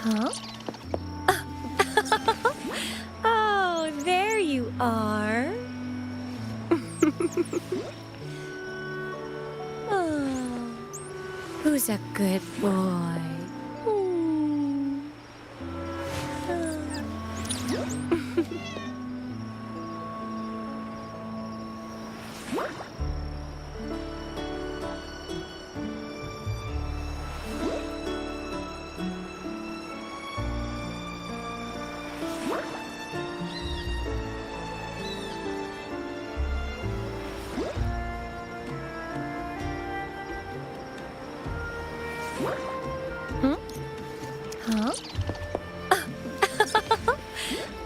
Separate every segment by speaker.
Speaker 1: Huh? Oh, there you are. Oh, who's a good boy? Huh?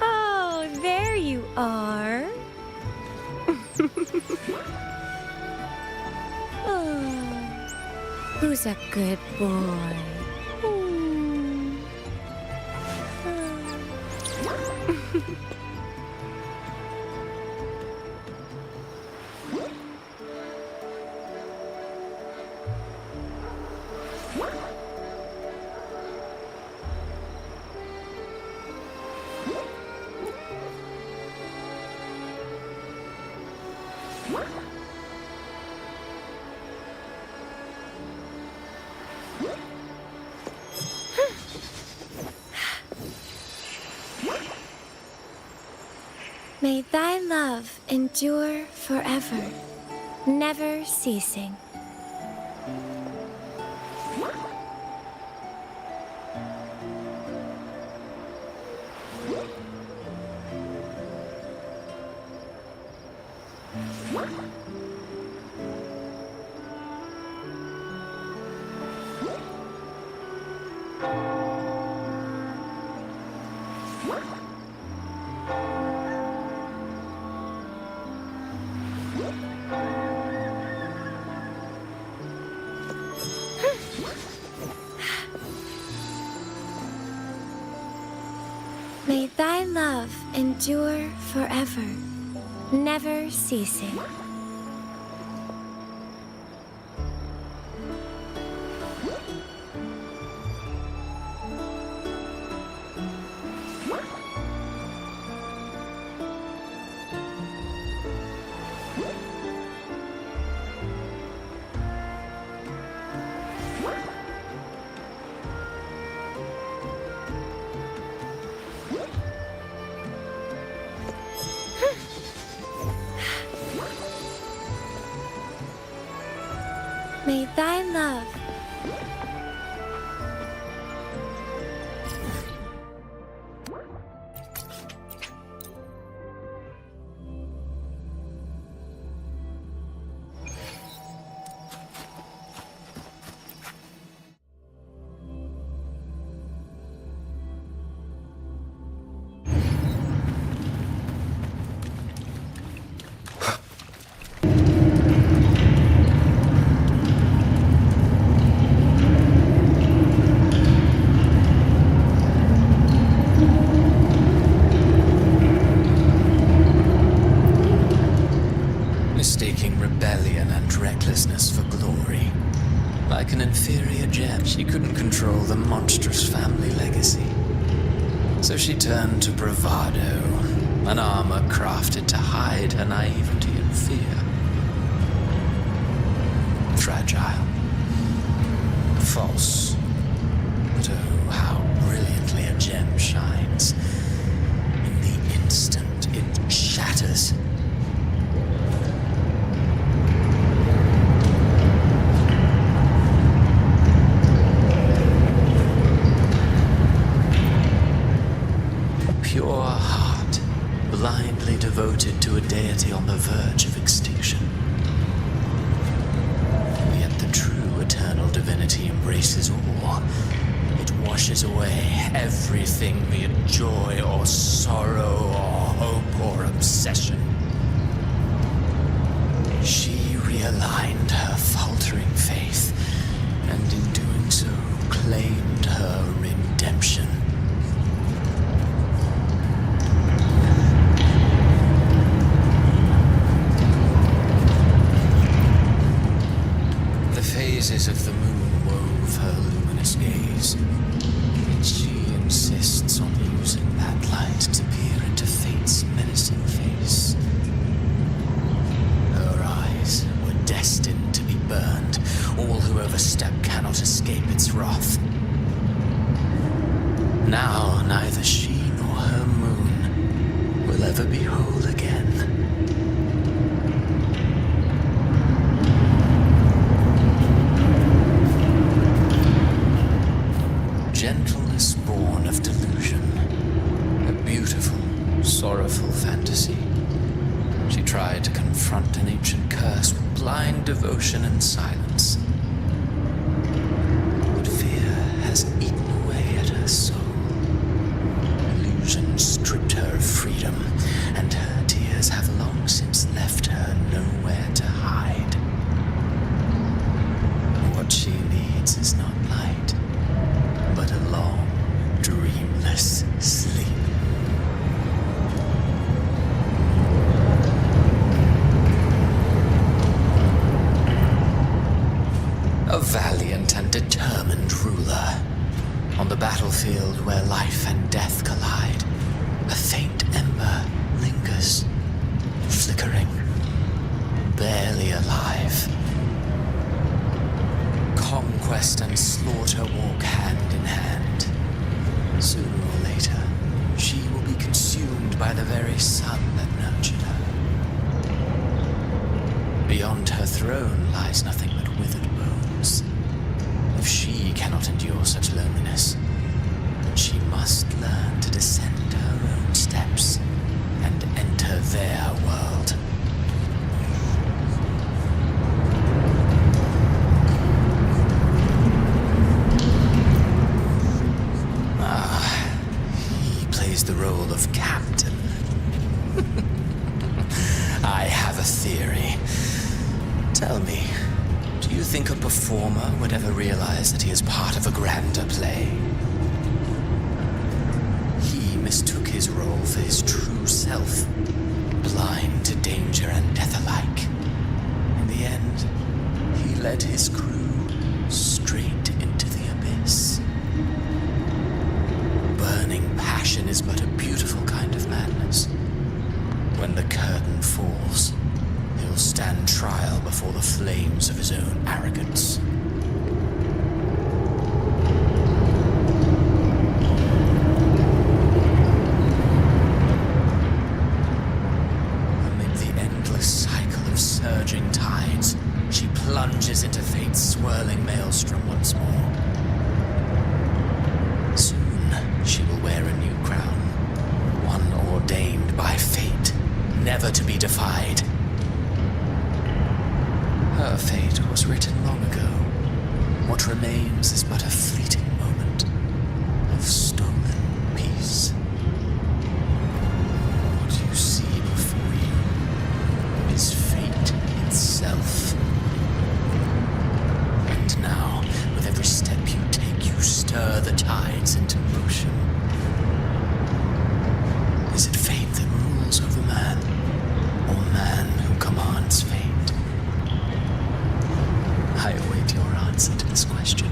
Speaker 1: Oh, there you are. Oh, who's a good boy? May thy love endure forever, never ceasing. May thy love endure forever, never ceasing. May thy love
Speaker 2: mistaking rebellion and recklessness for glory. Like an inferior gem, she couldn't control the monstrous family legacy. So she turned to bravado, an armor crafted to hide her naivety and fear. Fragile, false, but oh, how brilliantly a gem shines. In the instant it shatters. Pure heart, blindly devoted to a deity on the verge of extinction. Yet the true eternal divinity embraces all. It washes away everything, be it joy or sorrow or hope or obsession. She realigned her faltering faith, and in doing so claimed her redemption. The phases of the moon wove her luminous gaze, yet she Now neither she nor her moon will ever be whole again. Gentleness born of delusion, a beautiful, sorrowful fantasy. She tried to confront an ancient curse with blind devotion and silence. But fear has eaten away at her soul. Illusion stripped her of freedom, and her tears have long since left her nowhere to hide. What she needs is not light, but a long, dreamless sleep. A valiant and determined ruler. On the battlefield where life and death collide, a faint ember lingers, flickering, barely alive. Conquest and slaughter walk hand in hand. Sooner or later, she will be consumed by the very sun that nurtured her. Beyond her throne lies nothing but withered bones. If she cannot endure such loneliness, she must learn to descend her own steps and enter their world. He plays the role of captain. I have a theory. Tell me, do you think a performer would ever realize that he is part of a grander play? He mistook his role for his true self, blind to danger and death alike. In the end, he led his crew straight into the abyss. Burning passion is but a beautiful kind of madness. When the curtain falls, he'll stand trial before the flames of his own arrogance. Amid the endless cycle of surging tides, she plunges into fate's swirling maelstrom once more. Soon, she will wear a new crown, one ordained by fate, never to be defied. Her fate was written long ago. What remains is but a fleeting moment of stolen peace. What you see before you is fate itself. And now, with every step you take, you stir the tides into motion. Is it fate that rules over man, or man who commands fate? I await your answer to this question.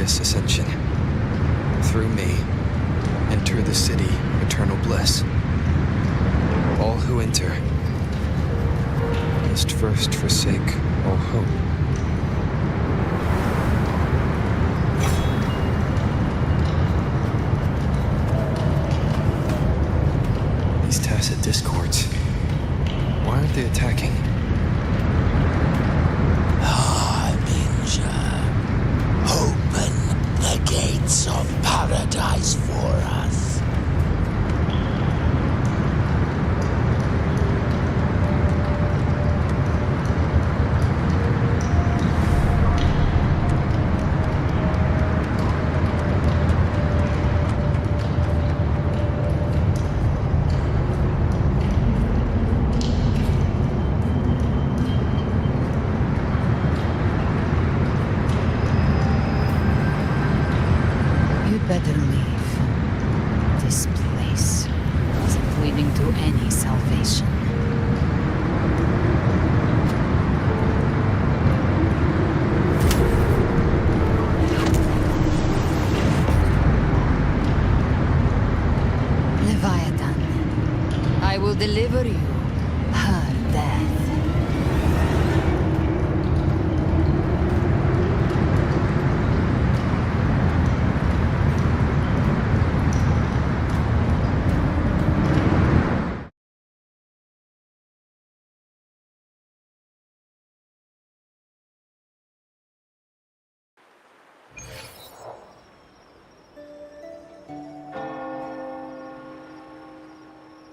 Speaker 3: Ascension. Through me, enter the city of eternal bliss. All who enter must first forsake all hope.
Speaker 4: deliver you her death.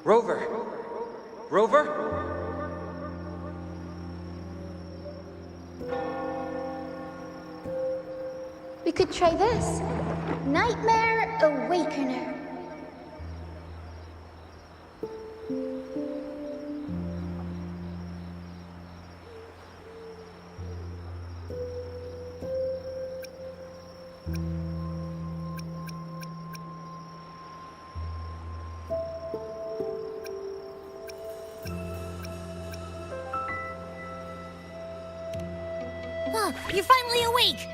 Speaker 3: Rover! Rover?
Speaker 5: We could try this. Nightmare Awakener.
Speaker 6: Oh, you're finally awake!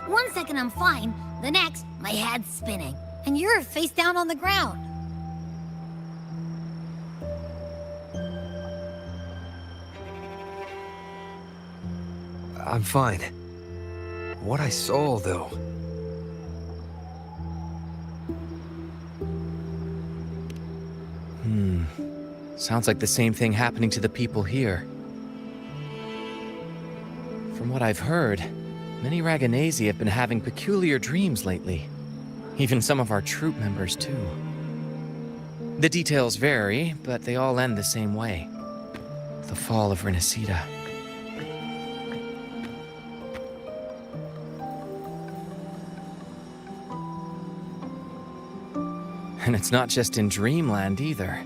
Speaker 6: 1 second I'm fine, the next, my head's spinning. And you're face down on the ground.
Speaker 3: I'm fine. What I saw, though...
Speaker 2: Sounds like the same thing happening to the people here. From what I've heard, many Raganesi have been having peculiar dreams lately. Even some of our troop members, too. The details vary, but they all end the same way. The fall of Renacida. And it's not just in Dreamland, either.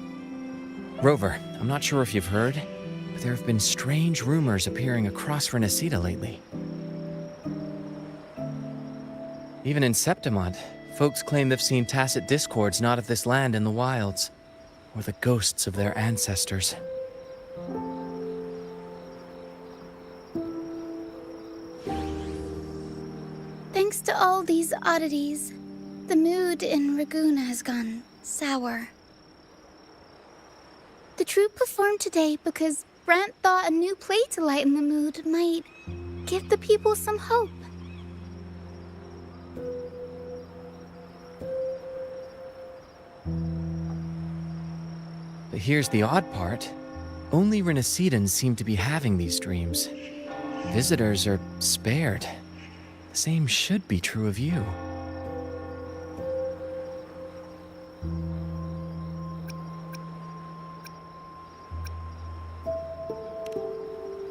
Speaker 2: Rover, I'm not sure if you've heard, but there have been strange rumors appearing across Renacida lately. Even in Septimont, folks claim they've seen tacit discords not of this land in the wilds, or the ghosts of their ancestors.
Speaker 5: Thanks to all these oddities, the mood in Raguna has gone sour. The troupe performed today because Brant thought a new play to lighten the mood might give the people some hope.
Speaker 2: But here's the odd part. Only Renacidans seem to be having these dreams. Visitors are spared. The same should be true of you.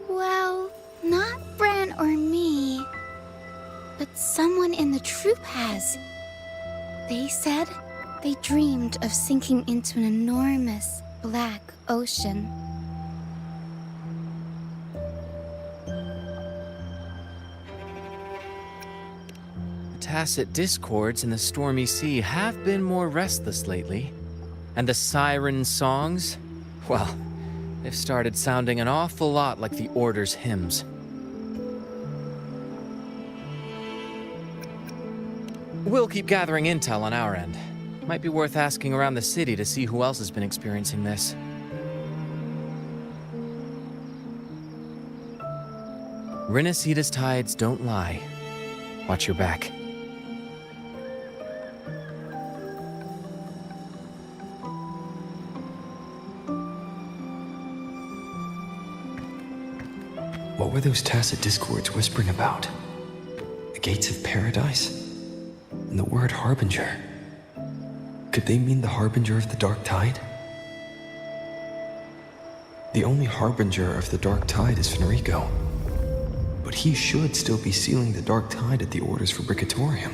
Speaker 5: Well, not Bran or me, but someone in the troupe has. They said they dreamed of sinking into an enormous black ocean.
Speaker 2: The tacit discords in the stormy sea have been more restless lately. And the siren songs, well, they've started sounding an awful lot like the Order's hymns. We'll keep gathering intel on our end. Might be worth asking around the city to see who else has been experiencing this. Renacida's tides don't lie. Watch your back.
Speaker 3: What were those tacit discords whispering about? The gates of paradise? And the word harbinger? Could they mean the harbinger of the dark tide? The only harbinger of the dark tide is Fenrico. But he should still be sealing the dark tide at the orders for Bricatorium.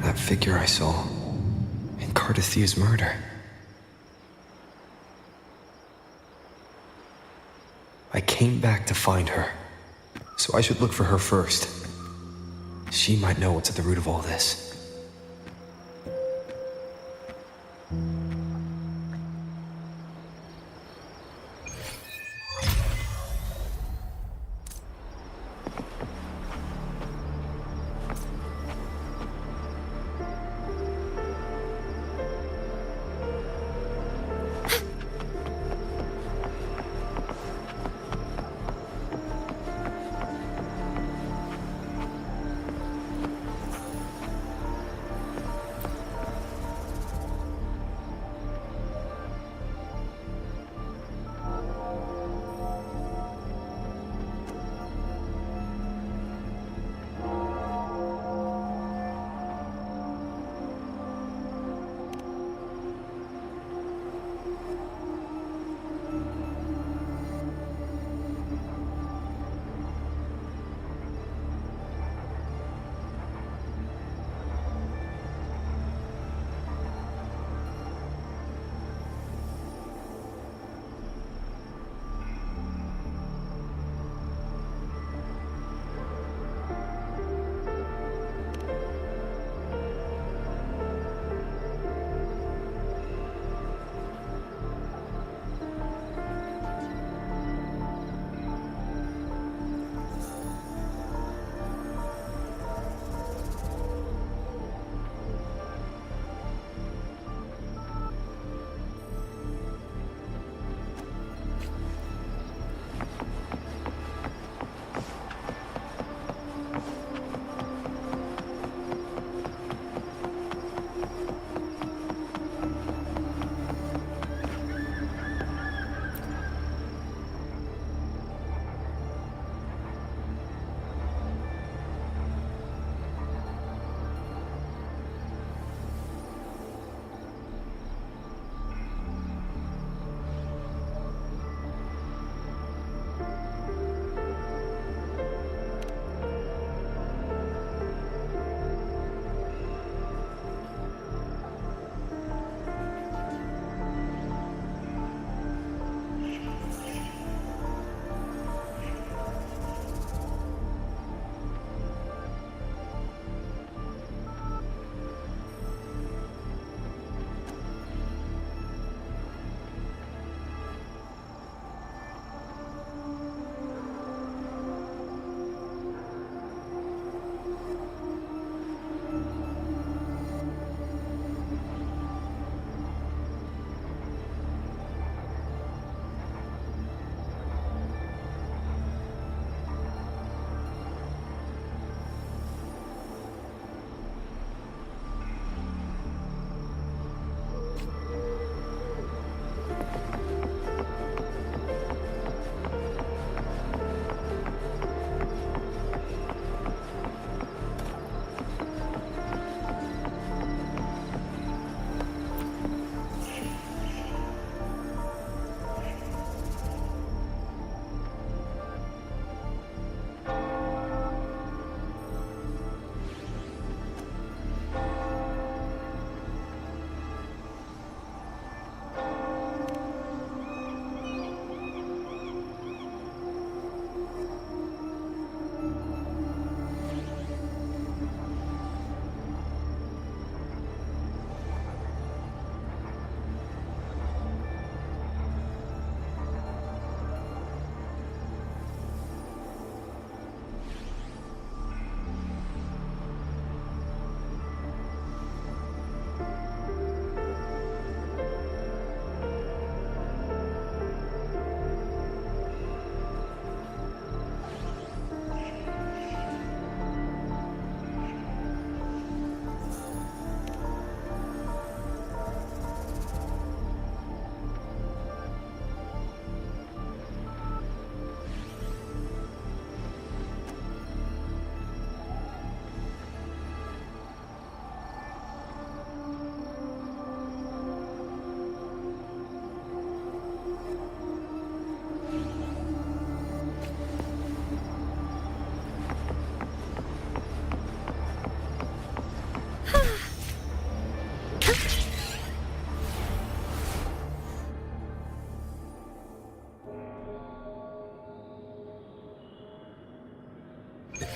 Speaker 3: That figure I saw in Cardathia's murder. I came back to find her, so I should look for her first. She might know what's at the root of all this.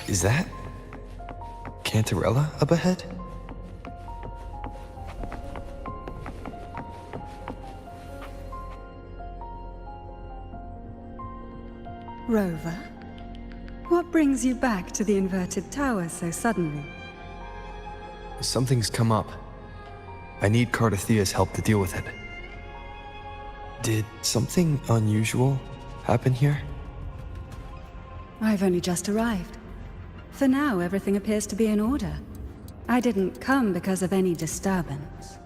Speaker 3: Is that Cantarella up ahead?
Speaker 7: Rover, what brings you back to the inverted tower so suddenly?
Speaker 3: Something's come up. I need Cardathia's help to deal with it. Did something unusual happen here?
Speaker 7: I've only just arrived. For now, everything appears to be in order. I didn't come because of any disturbance.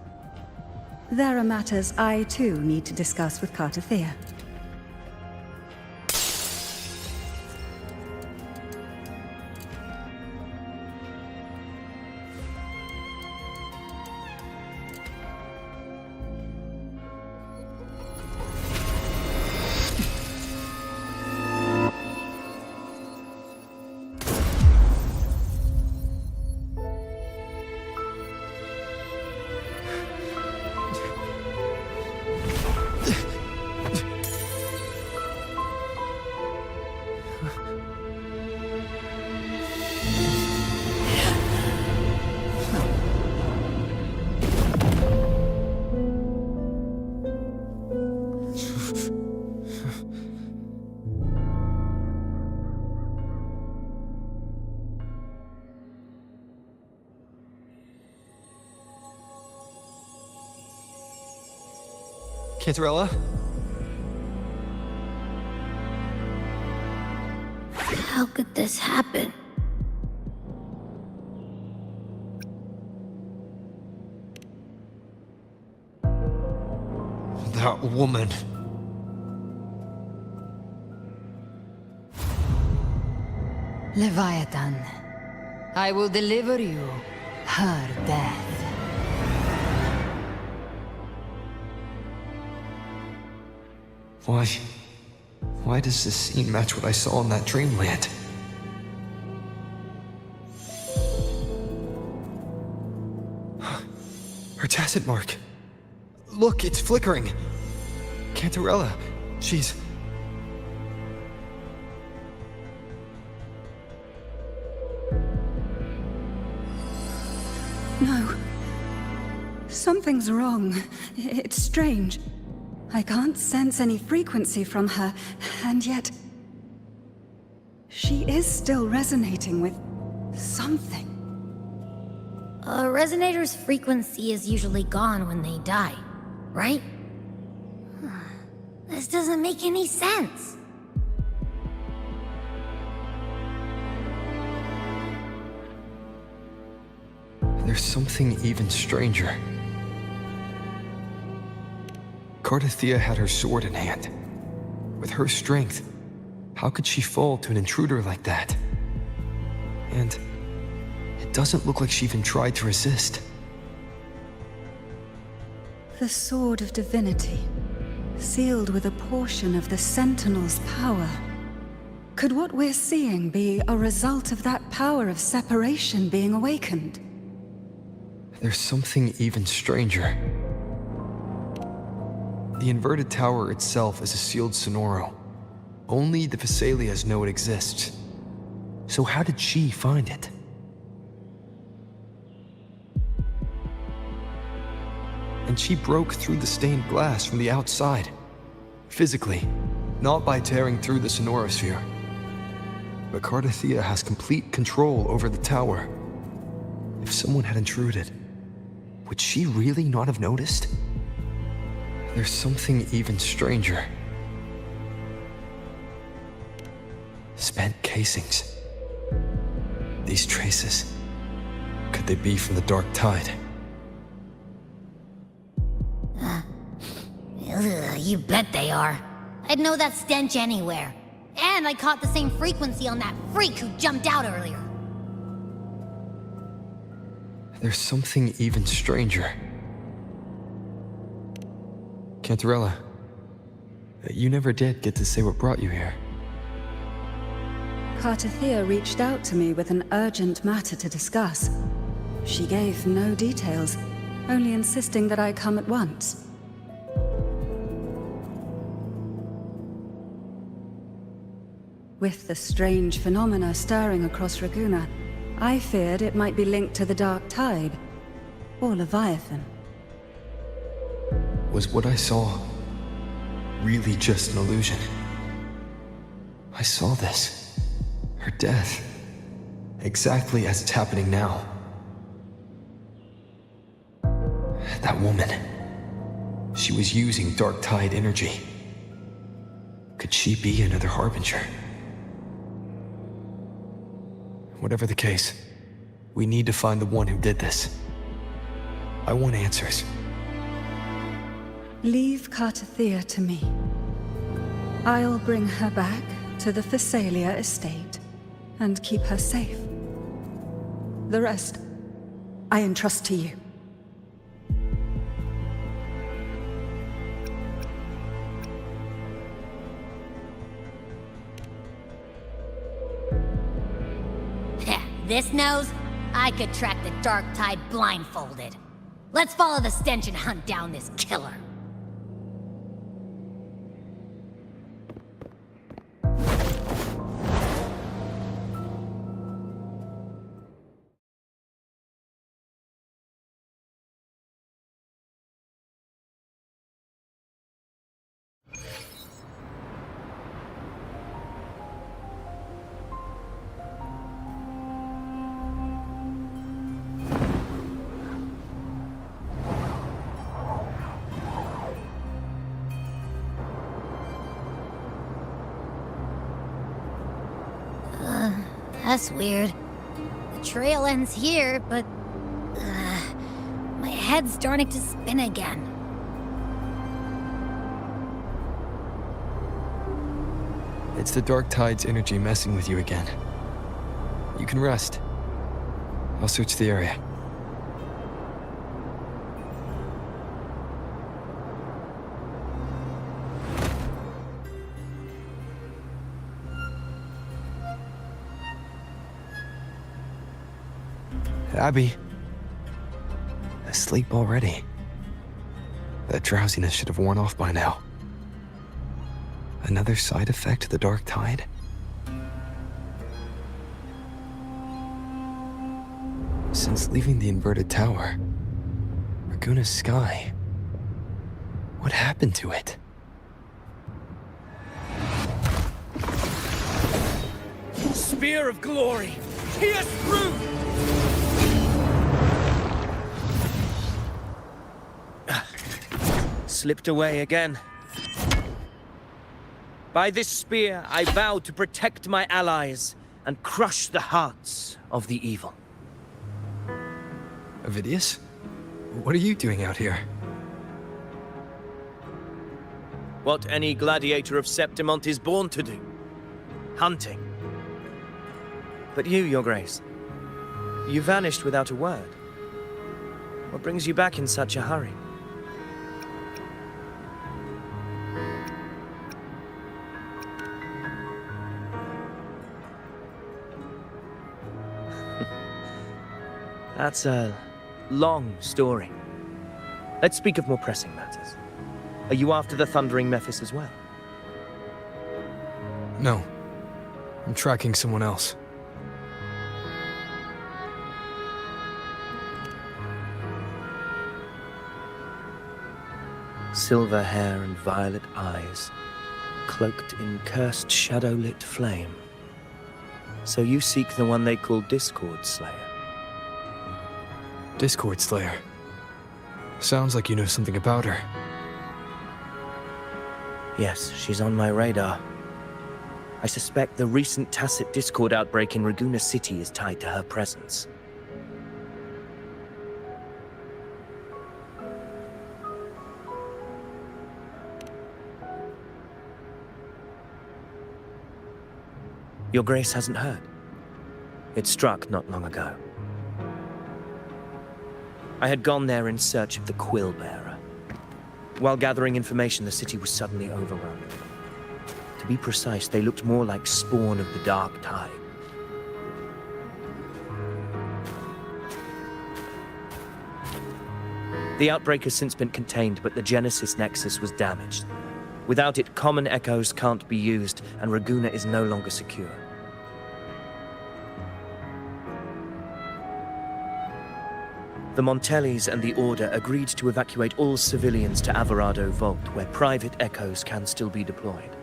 Speaker 7: There are matters I, too, need to discuss with Cardathia.
Speaker 3: Cantarella?
Speaker 6: How could this happen?
Speaker 3: That woman.
Speaker 4: Leviathan, I will deliver you her death.
Speaker 3: Why does this scene match what I saw in that dreamland? Her tacit mark. Look, it's flickering. Cantarella, she's...
Speaker 7: No. Something's wrong. It's strange. I can't sense any frequency from her, and yet... she is still resonating with something.
Speaker 6: A resonator's frequency is usually gone when they die, right? This doesn't make any sense.
Speaker 3: There's something even stranger. Cardathia had her sword in hand. With her strength, how could she fall to an intruder like that? And it doesn't look like she even tried to resist.
Speaker 7: The Sword of Divinity, sealed with a portion of the Sentinel's power. Could what we're seeing be a result of that power of separation being awakened?
Speaker 3: There's something even stranger. The inverted tower itself is a sealed sonoro. Only the Vesalias know it exists. So how did she find it? And she broke through the stained glass from the outside. Physically, not by tearing through the sonorosphere. But Cardathia has complete control over the tower. If someone had intruded, would she really not have noticed? There's something even stranger. Spent casings. These traces. Could they be from the Dark Tide?
Speaker 6: You bet they are. I'd know that stench anywhere. And I caught the same frequency on that freak who jumped out earlier.
Speaker 3: There's something even stranger. Cantarella, you never did get to say what brought you here.
Speaker 7: Cardathia reached out to me with an urgent matter to discuss. She gave no details, only insisting that I come at once. With the strange phenomena stirring across Raguna, I feared it might be linked to the Dark Tide, or Leviathan.
Speaker 3: Was what I saw really just an illusion? I saw this, her death, exactly as it's happening now. That woman, she was using Dark Tide energy. Could she be another Harbinger? Whatever the case, we need to find the one who did this. I want answers.
Speaker 7: Leave Cartathea to me. I'll bring her back to the Thessalia estate and keep her safe. The rest, I entrust to you.
Speaker 6: This nose? I could track the Dark Tide blindfolded. Let's follow the stench and hunt down this killer. That's weird. The trail ends here, but... my head's starting to spin again.
Speaker 3: It's the Dark Tide's energy messing with you again. You can rest. I'll search the area. Abby. Asleep already. That drowsiness should have worn off by now. Another side effect of the Dark Tide? Since leaving the inverted tower, Raguna's sky, what happened to it?
Speaker 8: Spear of glory! Pierce through! Slipped away again. By this spear, I vow to protect my allies and crush the hearts of the evil.
Speaker 3: Avidius? What are you doing out here?
Speaker 8: What any gladiator of Septimont is born to do. Hunting. But you, Your Grace, you vanished without a word. What brings you back in such a hurry? That's a long story. Let's speak of more pressing matters. Are you after the Thundering Mephis as well?
Speaker 3: No. I'm tracking someone else.
Speaker 8: Silver hair and violet eyes, cloaked in cursed shadow-lit flame. So you seek the one they call Discord Slayer.
Speaker 3: Discord Slayer. Sounds like you know something about her.
Speaker 8: Yes, she's on my radar. I suspect the recent tacit Discord outbreak in Raguna City is tied to her presence. Your Grace hasn't heard. It struck not long ago. I had gone there in search of the Quill Bearer. While gathering information, the city was suddenly overrun. To be precise, they looked more like spawn of the Dark Tide. The outbreak has since been contained, but the Genesis Nexus was damaged. Without it, common echoes can't be used, and Raguna is no longer secure. The Montellis and the Order agreed to evacuate all civilians to Alvarado Vault, where private echoes can still be deployed.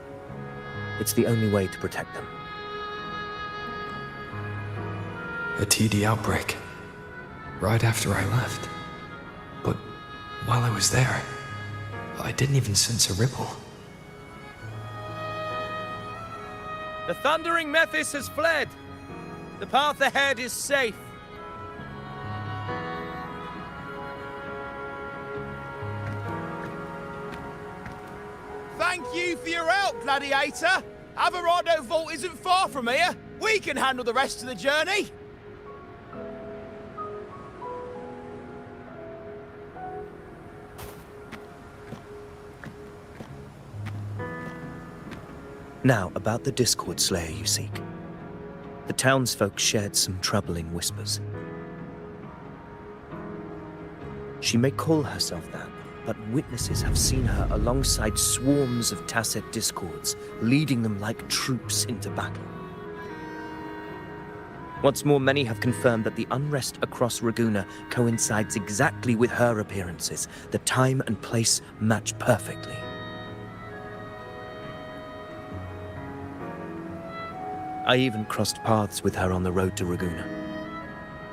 Speaker 8: It's the only way to protect them.
Speaker 3: A TD outbreak. Right after I left. But while I was there, I didn't even sense a ripple.
Speaker 8: The thundering Mephis has fled. The path ahead is safe.
Speaker 9: Thank you for your help, Gladiator. Alvarado Vault isn't far from here. We can handle the rest of the journey.
Speaker 8: Now, about the Discord Slayer you seek. The townsfolk shared some troubling whispers. She may call herself that, but witnesses have seen her alongside swarms of Tacet Discords, leading them like troops into battle. What's more, many have confirmed that the unrest across Raguna coincides exactly with her appearances. The time and place match perfectly. I even crossed paths with her on the road to Raguna.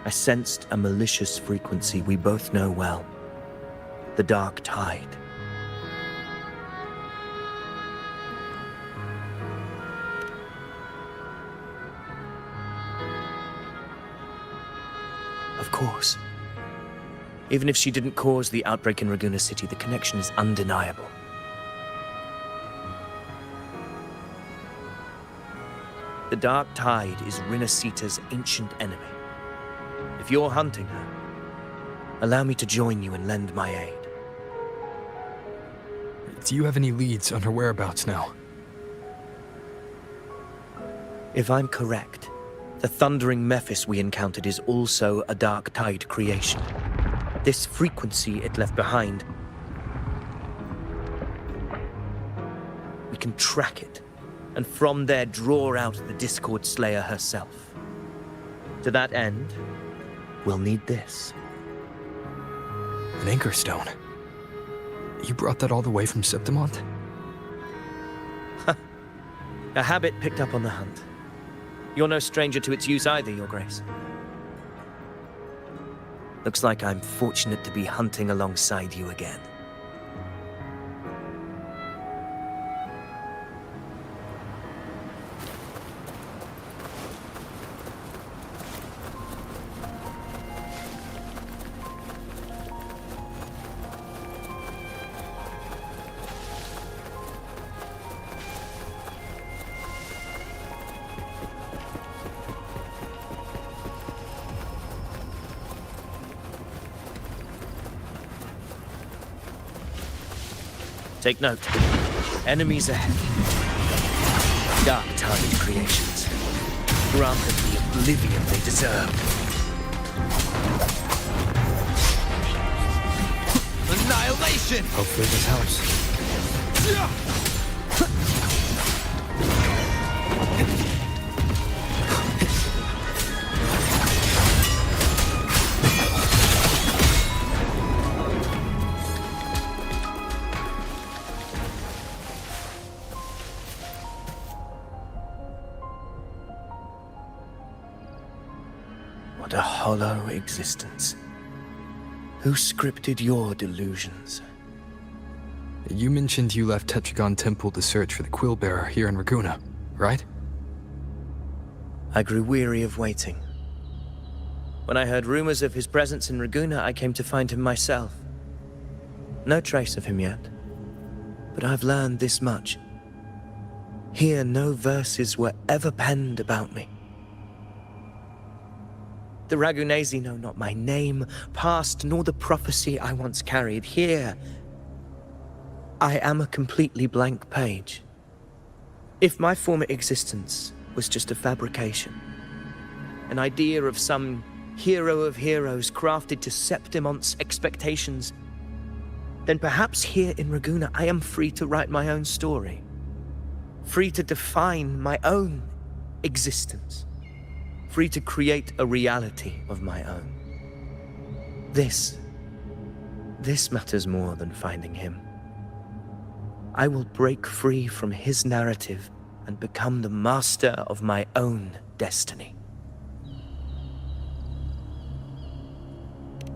Speaker 8: I sensed a malicious frequency we both know well. The Dark Tide. Of course. Even if she didn't cause the outbreak in Raguna City, the connection is undeniable. The Dark Tide is Rinasita's ancient enemy. If you're hunting her, allow me to join you and lend my aid.
Speaker 3: Do you have any leads on her whereabouts now?
Speaker 8: If I'm correct, the thundering Mephis we encountered is also a Dark Tide creation. This frequency it left behind, we can track it, and from there draw out the Discord Slayer herself. To that end, we'll need this.
Speaker 3: An anchor stone. You brought that all the way from Septimont?
Speaker 8: A habit picked up on the hunt. You're no stranger to its use either, Your Grace. Looks like I'm fortunate to be hunting alongside you again. Take note. Enemies ahead. Dark Tide creations. Grant them the oblivion they deserve.
Speaker 9: Annihilation!
Speaker 3: Hopefully this helps.
Speaker 8: What a hollow existence. Who scripted your delusions?
Speaker 3: You mentioned you left Tetragon Temple to search for the Quill Bearer here in Raguna, right?
Speaker 8: I grew weary of waiting. When I heard rumors of his presence in Raguna, I came to find him myself. No trace of him yet, but I've learned this much. Here, no verses were ever penned about me. The Ragunesi know not my name, past, nor the prophecy I once carried. Here, I am a completely blank page. If my former existence was just a fabrication, an idea of some hero of heroes crafted to Septimont's expectations, then perhaps here in Raguna I am free to write my own story. free to define my own existence, free to create a reality of my own. This matters more than finding him. I will break free from his narrative and become the master of my own destiny.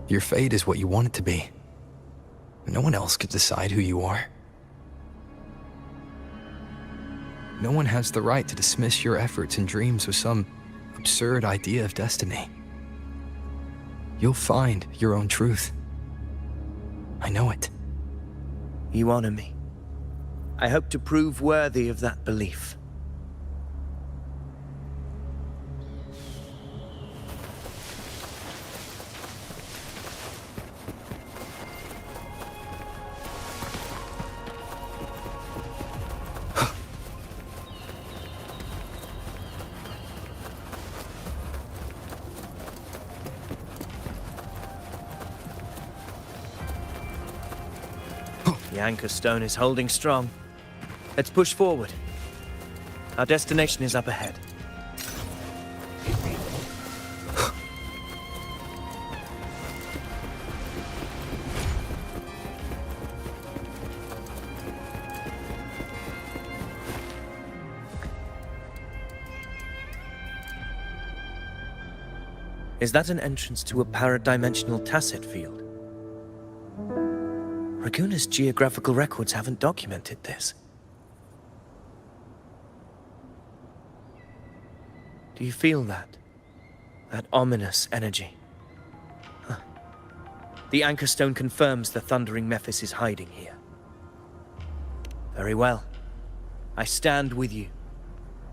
Speaker 3: Your fate is what you want it to be. No one else could decide who you are. No one has the right to dismiss your efforts and dreams with some absurd idea of destiny. You'll find your own truth. I know it.
Speaker 8: You honor me. I hope to prove worthy of that belief. The anchor stone is holding strong. Let's push forward. Our destination is up ahead. Is that an entrance to a paradimensional tacit field? Raguna's geographical records haven't documented this. Do you feel that? That ominous energy? Huh. The anchor stone confirms the thundering Mephis is hiding here. Very well. I stand with you.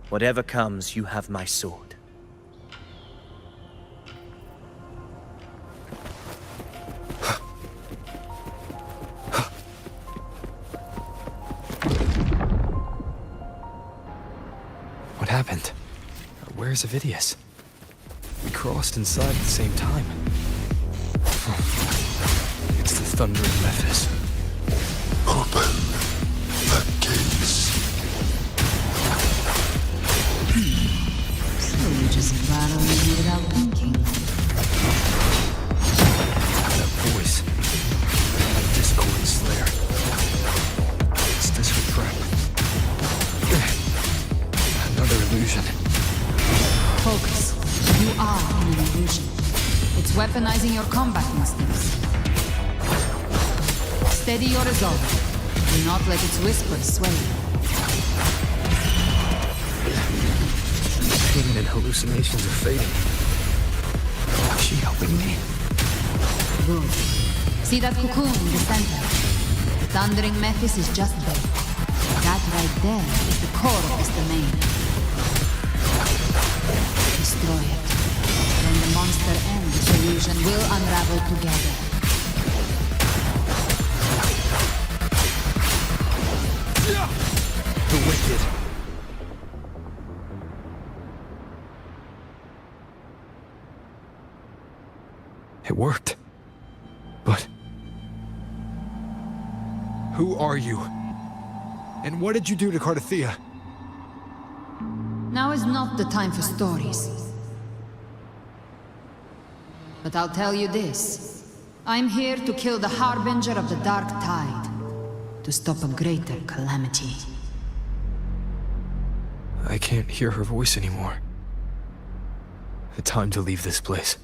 Speaker 8: Whatever comes, you have my sword.
Speaker 3: What happened? Where's Avidius? We crossed inside at the same time. It's the thundering Mephis.
Speaker 10: Open the gates.
Speaker 4: So you just rattle me without thinking.
Speaker 3: That voice. That Discord Slayer. Is this her trap? Another illusion.
Speaker 4: Focus. You are in an illusion. It's weaponizing your combat instincts. Steady your resolve. Do not let its whispers sway you.
Speaker 3: Pain and hallucinations are fading. Is she helping me?
Speaker 4: Good. See that cocoon in the center? The thundering Mephis is just there. That right there is the core of this domain. Destroy it. When the monster ends, this illusion will unravel together.
Speaker 3: The wicked. It worked. But who are you? And what did you do to Cardathia?
Speaker 4: Now is not the time for stories. But I'll tell you this. I'm here to kill the harbinger of the dark tide. To stop a greater calamity.
Speaker 3: I can't hear her voice anymore. Time to leave this place.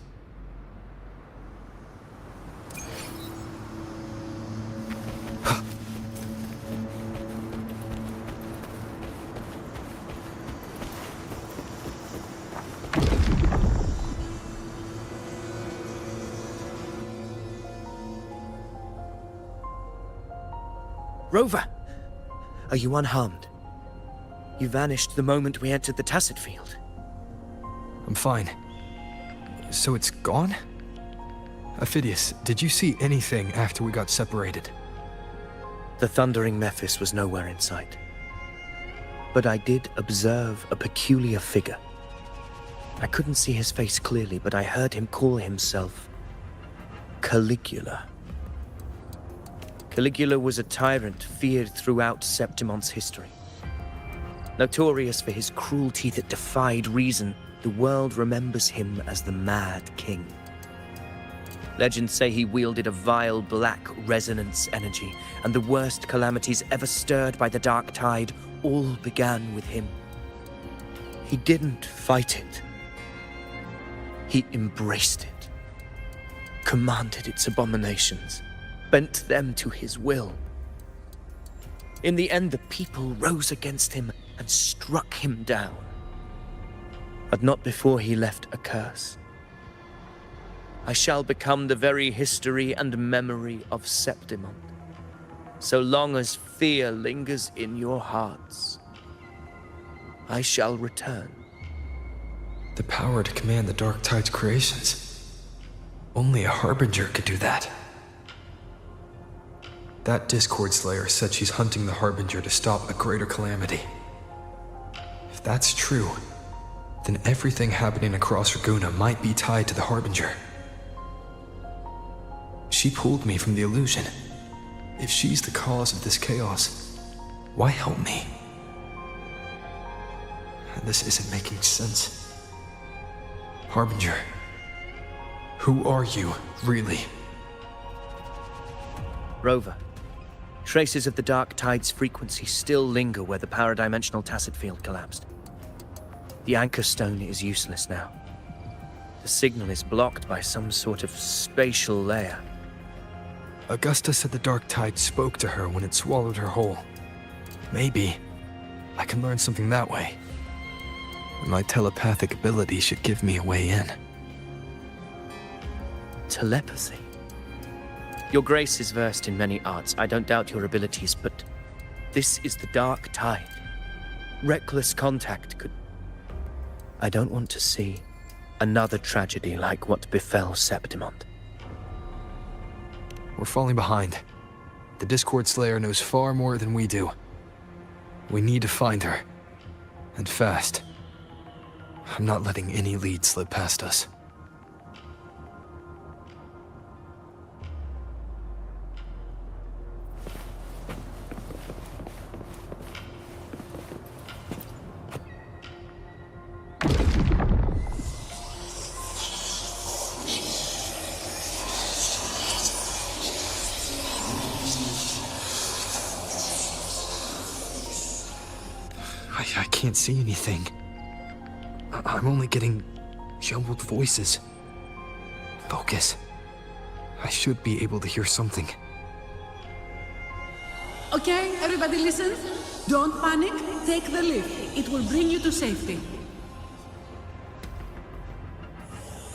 Speaker 8: Rover! Are you unharmed? You vanished the moment we entered the tacit field.
Speaker 3: I'm fine. So it's gone? Aphidius, did you see anything after we got separated?
Speaker 8: The thundering Mephis was nowhere in sight. But I did observe a peculiar figure. I couldn't see his face clearly, but I heard him call himself Caligula. Caligula was a tyrant feared throughout Septimon's history. Notorious for his cruelty that defied reason, the world remembers him as the Mad King. Legends say he wielded a vile black resonance energy, and the worst calamities ever stirred by the Dark Tide all began with him. He didn't fight it. He embraced it, commanded its abominations, bent them to his will. In the end, the people rose against him and struck him down. But not before he left a curse. I shall become the very history and memory of Septimont, so long as fear lingers in your hearts. I shall return.
Speaker 3: The power to command the Dark Tide's creations. Only a Harbinger could do that. That Discord Slayer said she's hunting the Harbinger to stop a greater calamity. If that's true, then everything happening across Raguna might be tied to the Harbinger. She pulled me from the illusion. If she's the cause of this chaos, why help me? This isn't making sense. Harbinger, who are you, really?
Speaker 8: Rover, traces of the Dark Tide's frequency still linger where the paradimensional tacit field collapsed. The anchor stone is useless now. The signal is blocked by some sort of spatial layer.
Speaker 3: Augusta said the Dark Tide spoke to her when it swallowed her whole. Maybe I can learn something that way. My telepathic ability should give me a way in.
Speaker 8: Telepathy? Your Grace is versed in many arts. I don't doubt your abilities, but this is the Dark Tide. Reckless contact could... I don't want to see another tragedy like what befell Septimont.
Speaker 3: We're falling behind. The Discord Slayer knows far more than we do. We need to find her. And fast. I'm not letting any lead slip past us. I can't see anything. I'm only getting jumbled voices. Focus. I should be able to hear something.
Speaker 11: Okay, everybody listen. Don't panic. Take the lift. It will bring you to safety.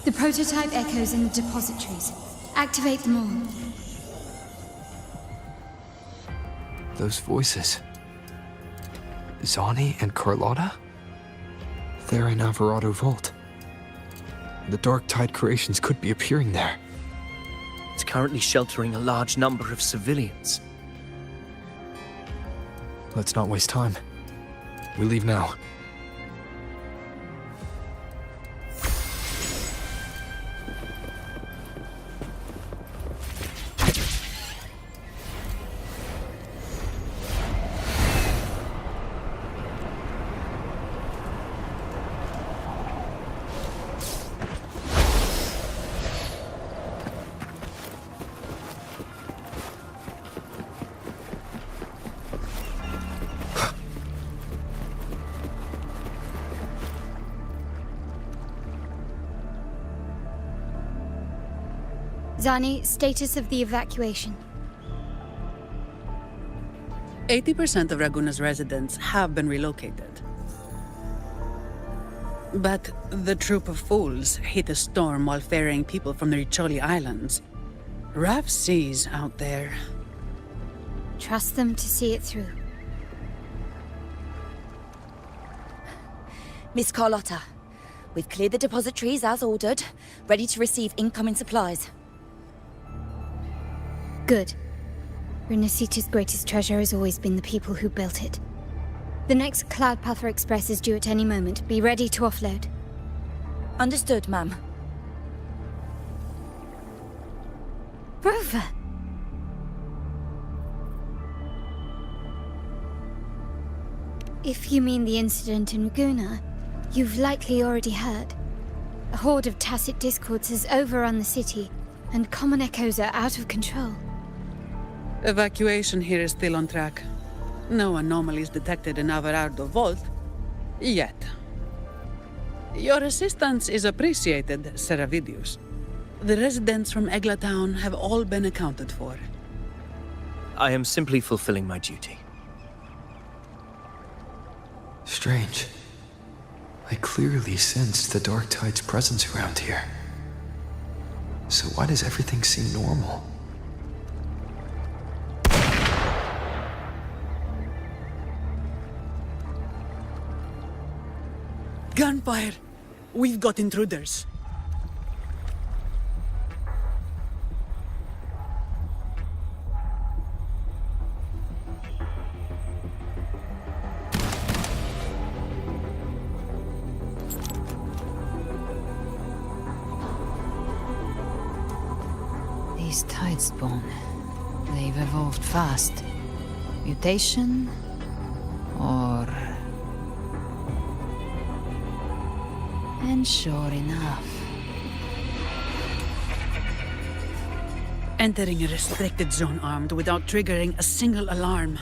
Speaker 1: The prototype echoes in the depositories. Activate them all.
Speaker 3: Those voices. Zani and Carlotta? They're in Alvarado Vault. The Dark Tide creations could be appearing there.
Speaker 8: It's currently sheltering a large number of civilians.
Speaker 3: Let's not waste time. We leave now.
Speaker 1: Zani, status of the evacuation.
Speaker 11: 80% of Raguna's residents have been relocated. But the troop of fools hit a storm while ferrying people from the Riccioli Islands. Rough seas out there.
Speaker 1: Trust them to see it through.
Speaker 12: Miss Carlotta, we've cleared the depositories as ordered, ready to receive incoming supplies.
Speaker 1: Good. Renacita's greatest treasure has always been the people who built it. The next Cloudpather Express is due at any moment. Be ready to offload.
Speaker 12: Understood, ma'am.
Speaker 1: Rover! If you mean the incident in Guna, you've likely already heard. A horde of tacit discords has overrun the city, and common echoes are out of control.
Speaker 11: Evacuation here is still on track. No anomalies detected in Averardo Vault. Yet. Your assistance is appreciated, Seravidius. The residents from Eglatown have all been accounted for.
Speaker 8: I am simply fulfilling my duty.
Speaker 3: Strange. I clearly sensed the Dark Tide's presence around here. So why does everything seem normal?
Speaker 11: Gunfire! We've got intruders.
Speaker 4: These Tidespawn, they've evolved fast. Mutation? Or... And sure enough...
Speaker 11: Entering a restricted zone armed without triggering a single alarm.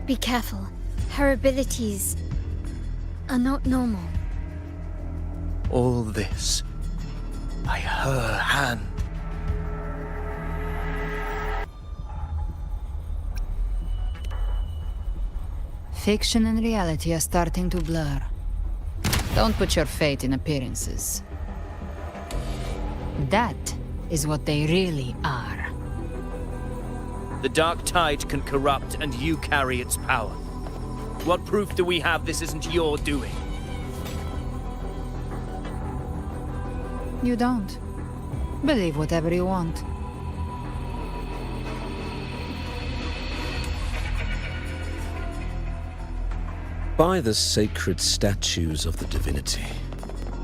Speaker 1: Be careful. Her abilities are not normal.
Speaker 8: All this by her hand.
Speaker 4: Fiction and reality are starting to blur. Don't put your faith in appearances. That is what they really are.
Speaker 8: The Dark Tide can corrupt, and you carry its power. What proof do we have this isn't your doing?
Speaker 4: You don't. Believe whatever you want.
Speaker 13: By the sacred statues of the divinity,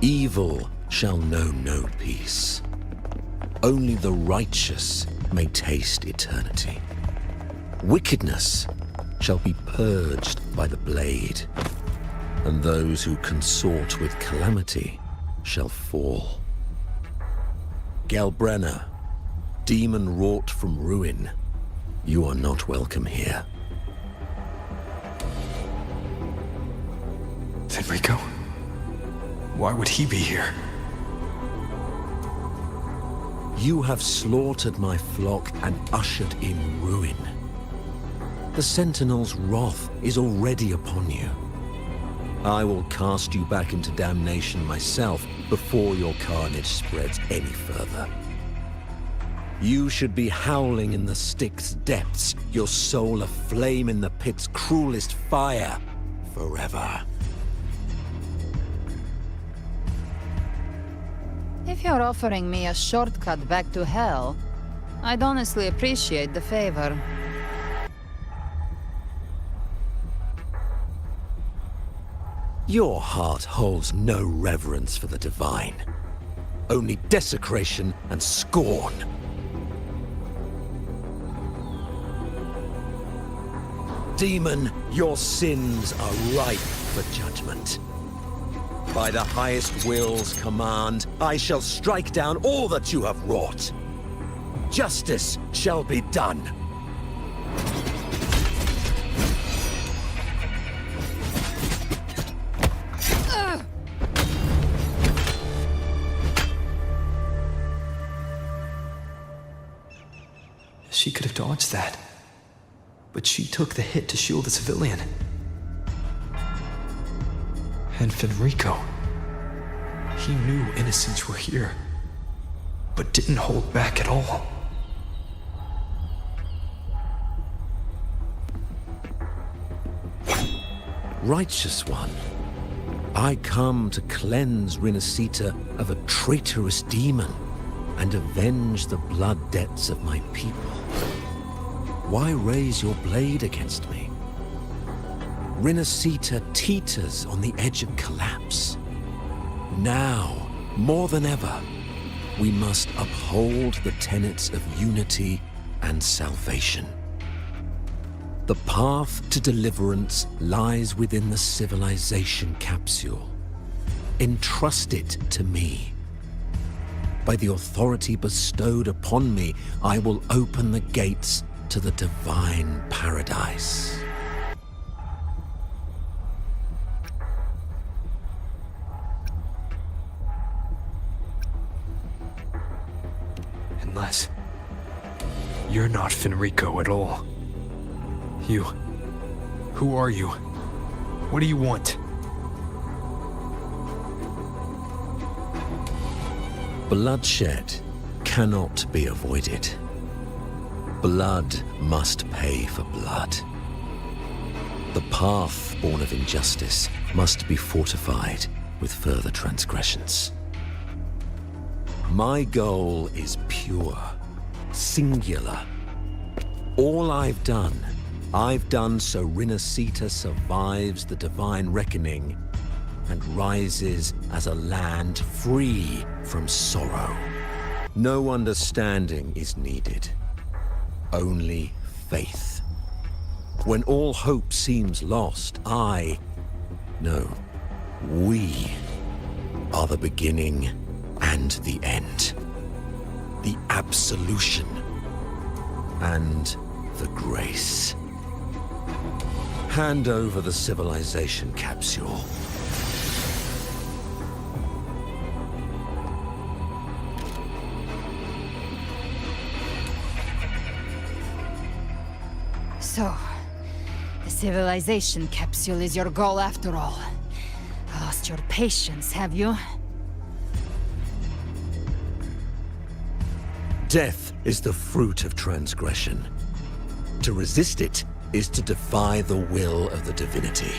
Speaker 13: evil shall know no peace. Only the righteous may taste eternity. Wickedness shall be purged by the blade, and those who consort with calamity shall fall. Galbrenna, demon wrought from ruin, you are not welcome here.
Speaker 3: Fenrico? Why would he be here?
Speaker 13: You have slaughtered my flock and ushered in ruin. The Sentinel's wrath is already upon you. I will cast you back into damnation myself before your carnage spreads any further. You should be howling in the Styx's depths, your soul aflame in the pit's cruelest fire, forever.
Speaker 4: If you're offering me a shortcut back to hell, I'd honestly appreciate the favor.
Speaker 13: Your heart holds no reverence for the divine. Only desecration and scorn. Demon, your sins are ripe for judgment. By the highest will's command, I shall strike down all that you have wrought. Justice shall be done.
Speaker 3: She could have dodged that. But she took the hit to shield the civilian. And Fenrico. He knew innocents were here, but didn't hold back at all.
Speaker 13: Righteous one, I come to cleanse Rinascita of a traitorous demon and avenge the blood debts of my people. Why raise your blade against me? Rinascita teeters on the edge of collapse. Now, more than ever, we must uphold the tenets of unity and salvation. The path to deliverance lies within the civilization capsule. Entrust it to me. By the authority bestowed upon me, I will open the gates to the divine paradise.
Speaker 3: Unless you're not Fenrico at all. Who are you? What do you want?
Speaker 13: Bloodshed cannot be avoided. Blood must pay for blood. The path born of injustice must be fortified with further transgressions. My goal is pure, singular. All I've done so Rinascita survives the divine reckoning and rises as a land free from sorrow. No understanding is needed, only faith. When all hope seems lost, we are the beginning and the end. The absolution and the grace. Hand over the civilization capsule.
Speaker 4: So, the civilization capsule is your goal after all. Lost your patience, have you?
Speaker 13: Death is the fruit of transgression. To resist it is to defy the will of the divinity.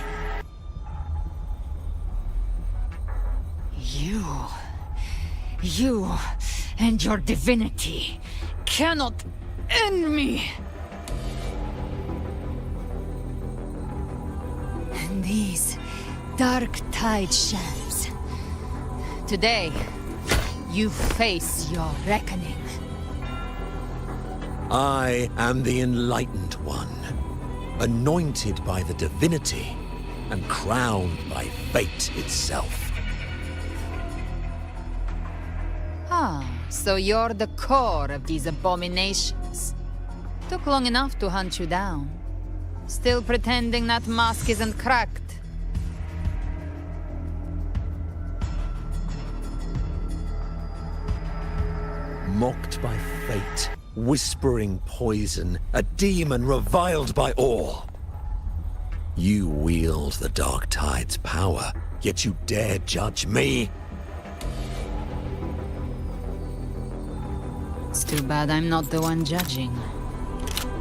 Speaker 4: You and your divinity cannot end me! And these dark tide shams. Today, you face your reckoning.
Speaker 13: I am the Enlightened One, anointed by the divinity and crowned by fate itself.
Speaker 4: So you're the core of these abominations. Took long enough to hunt you down. Still pretending that mask isn't cracked.
Speaker 13: Mocked by fate, whispering poison, a demon reviled by all. You wield the Dark Tide's power, yet you dare judge me?
Speaker 4: It's too bad I'm not the one judging.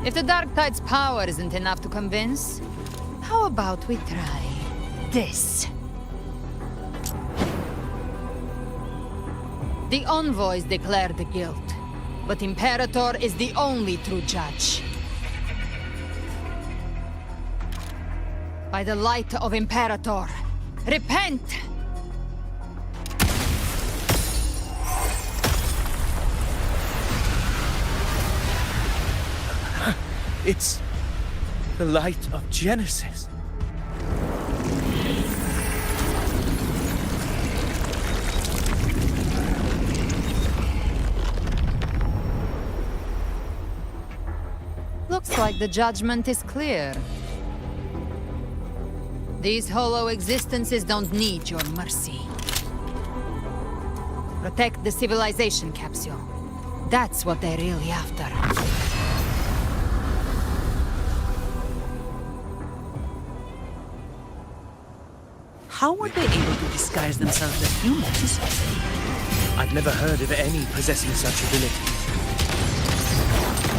Speaker 4: If the Dark Tide's power isn't enough to convince, how about we try this? The envoys declare the guilt, but Imperator is the only true judge. By the light of Imperator, repent!
Speaker 8: It's the light of Genesis.
Speaker 4: Looks like the judgment is clear. These hollow existences don't need your mercy. Protect the civilization capsule. That's what they're really after.
Speaker 11: How were they able to disguise themselves as humans?
Speaker 8: I've never heard of any possessing such abilities.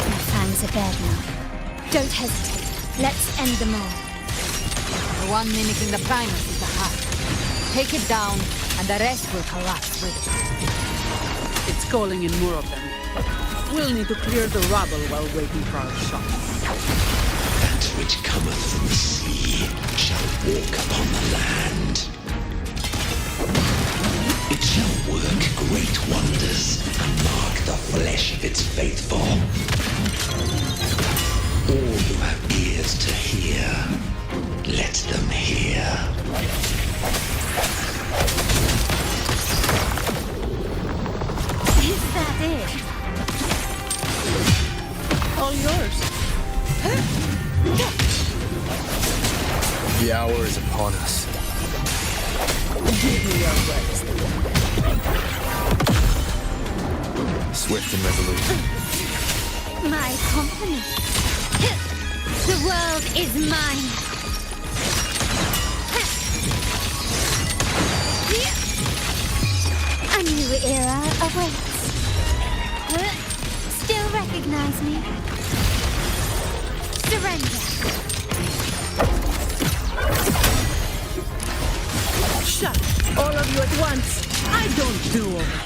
Speaker 1: My fangs are bared now. Don't hesitate. Let's end them all.
Speaker 4: The one mimicking the Primus is the heart. Take it down, and the rest will collapse with it.
Speaker 11: It's calling in more of them. We'll need to clear the rubble while waiting for our shot.
Speaker 10: That which cometh from the sea shall walk upon the land. It shall work great wonders and mark the flesh of its faithful. All who have ears ears to hear, let them hear.
Speaker 1: Is that it?
Speaker 11: All yours.
Speaker 3: The hour is upon us.
Speaker 11: Give me your words.
Speaker 3: Swift and resolute.
Speaker 1: My company. The world is mine. A new era awaits. Still recognize me? Surrender.
Speaker 11: Shut! All of you at once! I don't do over.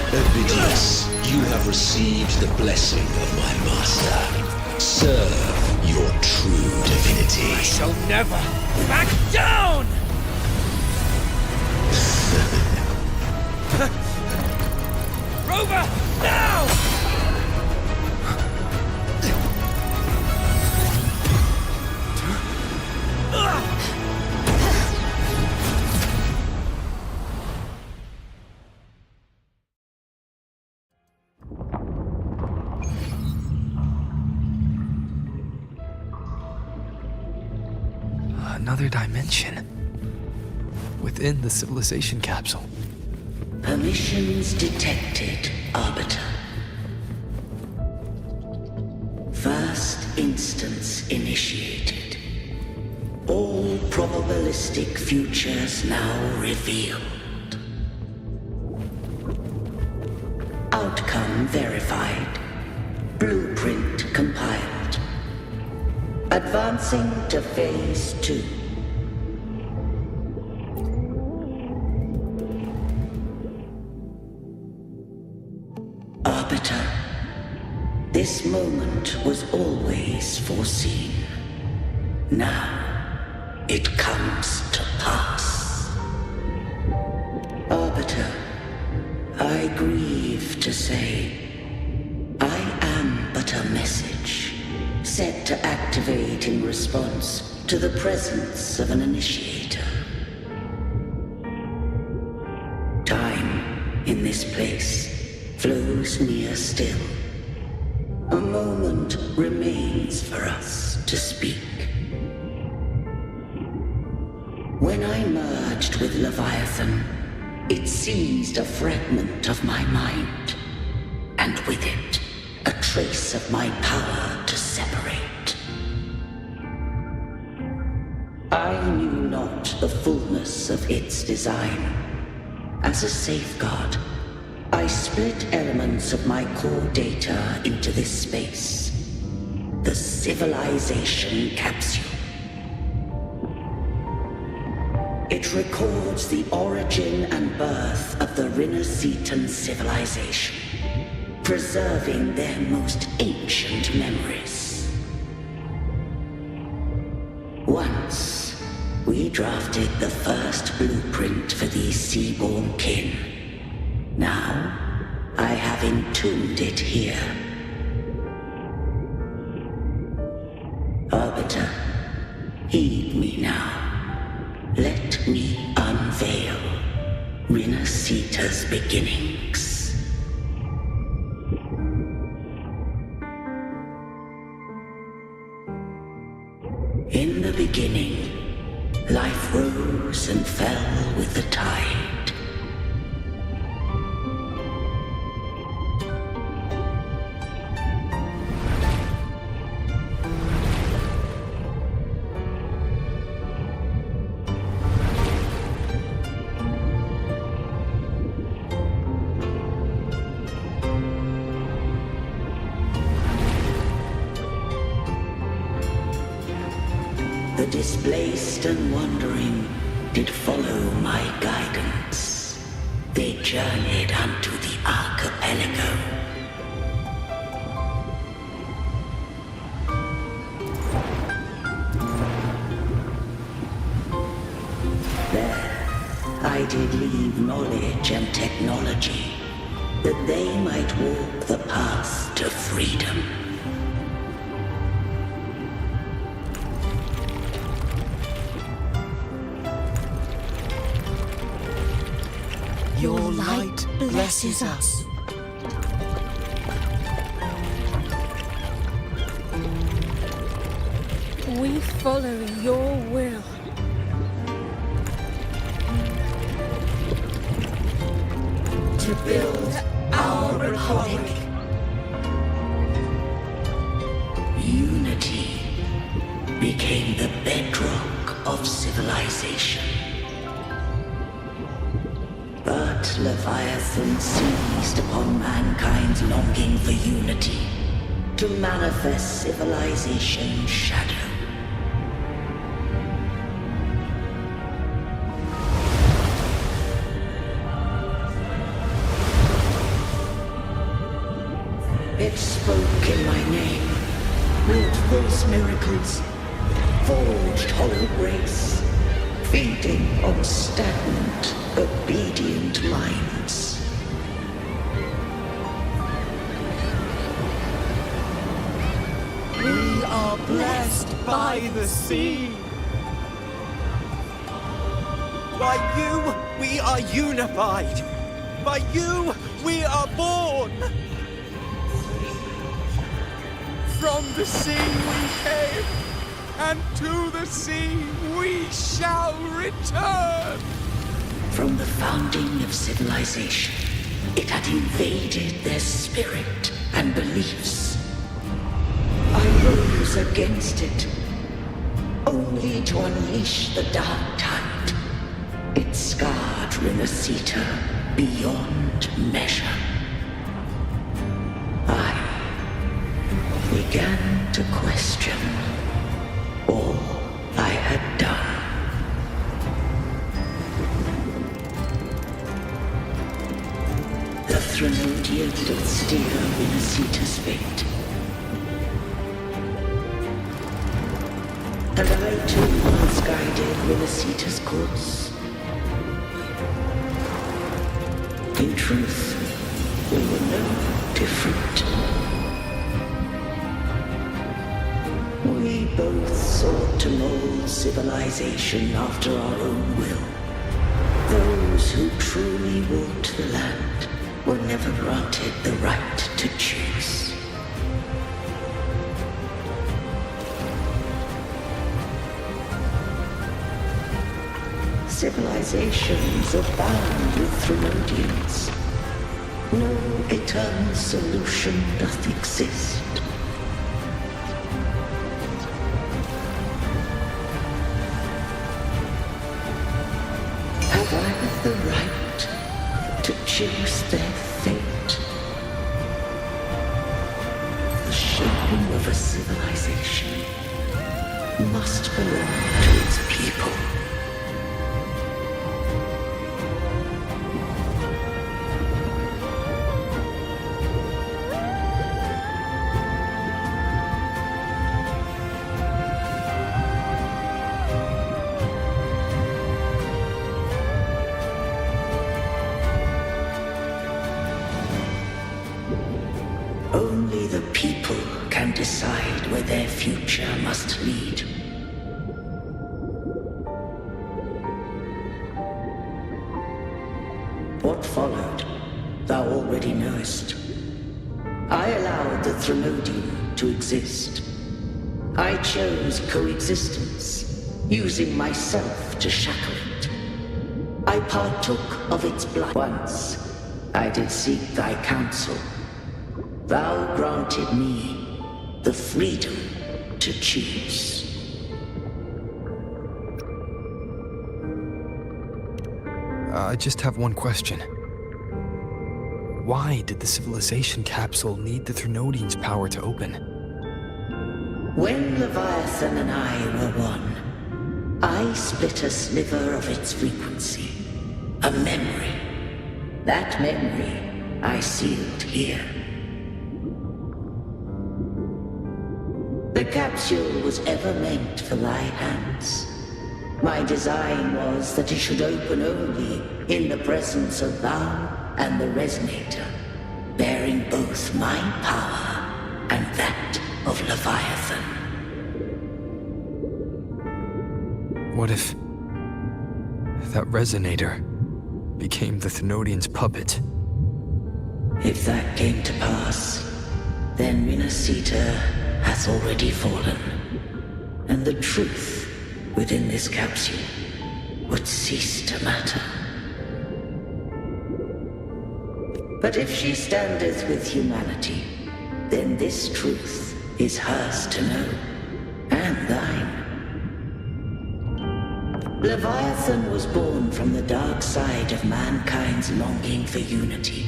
Speaker 10: Ovidius, you have received the blessing of my master. Serve your true divinity.
Speaker 9: I shall never back down! Rover, now!
Speaker 3: Another dimension. Within the civilization capsule.
Speaker 10: Permissions detected, Arbiter. First instance initiated. All probabilistic futures now revealed. Outcome verified. Blueprint compiled. Advancing to Phase 2. Arbiter, this moment was always foreseen. Now, it comes to pass. Arbiter, I grieve to say, I am but a message, set to activate in response to the presence of an initiator. Time, in this place, flows near still. A moment remains for us to speak. When I merged with Leviathan, it seized a fragment of my mind, and with it, a trace of my power to separate. I knew not the fullness of its design. As a safeguard, I split elements of my core data into this space, the civilization capsule. It records the origin and birth of the Rinascitan civilization, preserving their most ancient memories. Once, we drafted the first blueprint for these seaborn kin. Now, I have entombed it here. Arbiter, heed me now. Let me unveil Rinascita's beginnings. In the beginning, life rose and fell with the tide. The displaced and wandering did follow my guidance. They journeyed unto the archipelago. There, knowledge and technology, that they might walk the path to freedom.
Speaker 9: Your light blesses us.
Speaker 14: We follow your will.
Speaker 10: To build our republic. Unity became the bedrock of civilization. But Leviathan seized upon mankind's longing for unity to manifest civilization's shadow. It spoke in my name, wrought false miracles, forged hollow grace, feeding on stagnant, obedient minds.
Speaker 9: We are blessed by the sea. By you, we are unified. By you, we are born. From the sea we came, and to the sea we shall return.
Speaker 10: From the founding of civilization, it had invaded their spirit and beliefs. I rose against it, only to unleash the dark tide. It scarred Rimacita beyond measure. I began to question all I had done. The Threnodian did steer Rimacita's fate. And I too once guided Rimacita's course. In truth, we were no different. We both sought to mold civilization after our own will. Those who truly walked the land were never granted the right to choose. Civilizations abound with Threnodians. No eternal solution doth exist. Have I the right to choose their fate? The shaping of a civilization must belong to its people. Only the people can decide where their future must lead. What followed, thou already knowest. I allowed the Threnodian to exist. I chose coexistence, using myself to shackle it. I partook of its blood. Once I did seek thy counsel. Thou granted me the freedom to choose.
Speaker 3: I just have one question. Why did the civilization capsule need the Threnodian's power to open?
Speaker 10: When Leviathan and I were one, I split a sliver of its frequency. A memory. That memory I sealed here. The capsule was ever meant for thy hands. My design was that it should open only in the presence of thou and the Resonator, bearing both my power and that of Leviathan.
Speaker 3: What if that Resonator became the Thenodian's puppet?
Speaker 10: If that came to pass, then Minasita hath already fallen, and the truth within this capsule would cease to matter. But if she standeth with humanity, then this truth is hers to know, and thine. Leviathan was born from the dark side of mankind's longing for unity.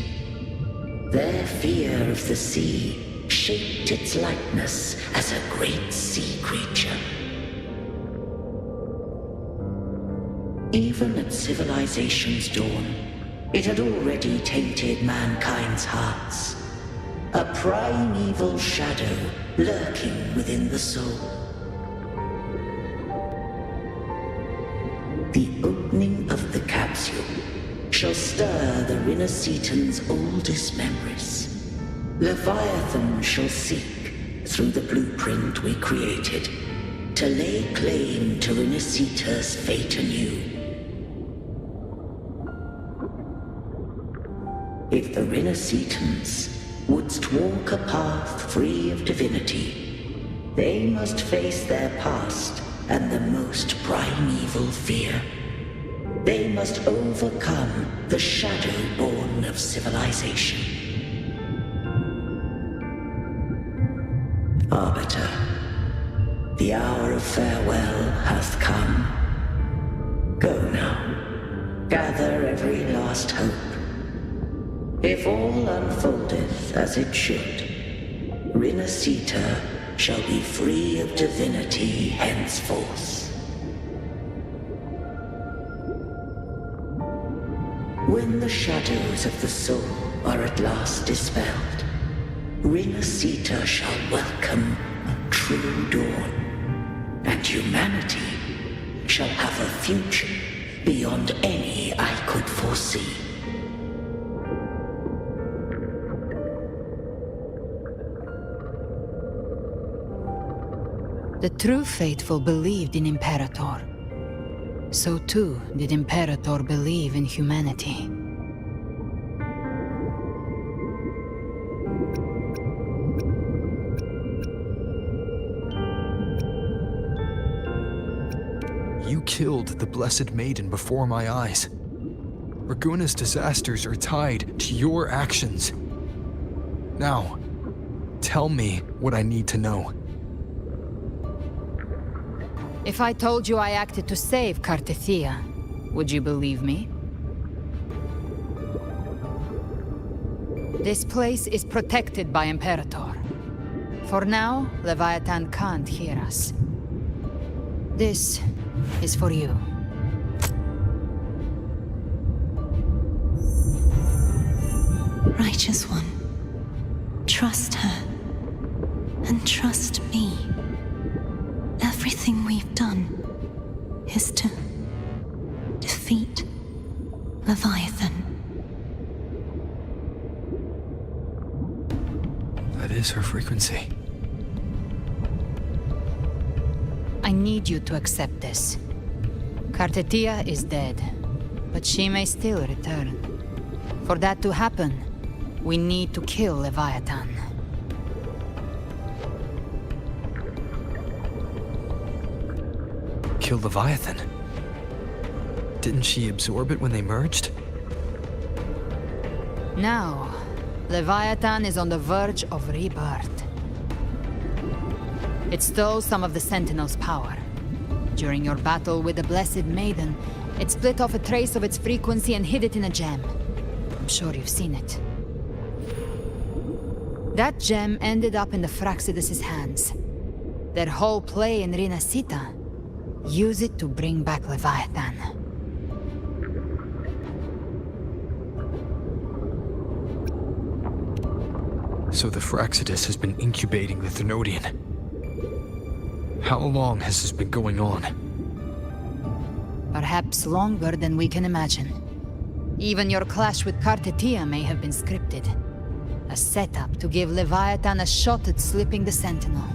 Speaker 10: Their fear of the sea shaped its likeness as a great sea creature. Even at civilization's dawn, it had already tainted mankind's hearts. A primeval shadow lurking within the soul. The opening of the capsule shall stir the Rinascitan's oldest memories. Leviathan shall seek, through the blueprint we created, to lay claim to Rinascita's fate anew. If the Rinascitans wouldst walk a path free of divinity, they must face their past and the most primeval fear. They must overcome the shadow born of civilization. Arbiter, the hour of farewell hath come. Go now, gather every last hope. If all unfoldeth as it should, Rinascita shall be free of divinity henceforth. When the shadows of the soul are at last dispelled, Rinascita shall welcome a true dawn, and humanity shall have a future beyond any I could foresee.
Speaker 4: The true faithful believed in Imperator. So too did Imperator believe in humanity.
Speaker 3: You killed the Blessed Maiden before my eyes. Raguna's disasters are tied to your actions. Now, tell me what I need to know.
Speaker 4: If I told you I acted to save Cartethia, would you believe me? This place is protected by Imperator. For now, Leviathan can't hear us. This is for you.
Speaker 15: Righteous One, trust her, and trust me. Everything we've done is to defeat Leviathan.
Speaker 3: That is her frequency.
Speaker 4: I need you to accept this. Cartethia is dead, but she may still return. For that to happen, we need to kill Leviathan.
Speaker 3: Kill Leviathan? Didn't she absorb it when they merged?
Speaker 4: Now, Leviathan is on the verge of rebirth. It stole some of the Sentinel's power. During your battle with the Blessed Maiden, it split off a trace of its frequency and hid it in a gem. I'm sure you've seen it. That gem ended up in the Fraxidus' hands. Their whole play in Rinascita. Use it to bring back Leviathan.
Speaker 3: So the Fraxidus has been incubating the Thenodian. How long has this been going on?
Speaker 4: Perhaps longer than we can imagine. Even your clash with Kartetia may have been scripted. A setup to give Leviathan a shot at slipping the Sentinel.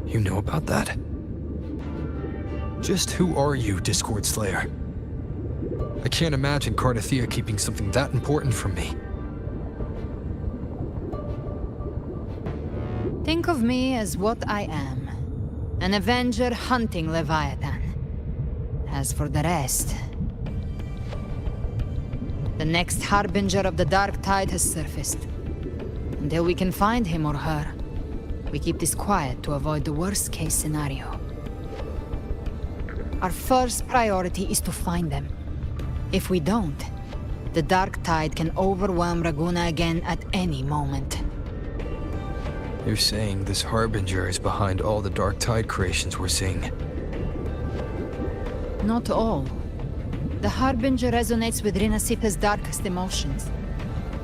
Speaker 3: You know about that? Just who are you, Discord Slayer? I can't imagine Kartetia keeping something that important from me.
Speaker 4: Think of me as what I am. An Avenger hunting Leviathan. As for the rest... The next Harbinger of the Dark Tide has surfaced. Until we can find him or her, we keep this quiet to avoid the worst-case scenario. Our first priority is to find them. If we don't, the Dark Tide can overwhelm Raguna again at any moment.
Speaker 3: You're saying this Harbinger is behind all the Dark Tide creations we're seeing?
Speaker 4: Not all. The Harbinger resonates with Rinasita's darkest emotions.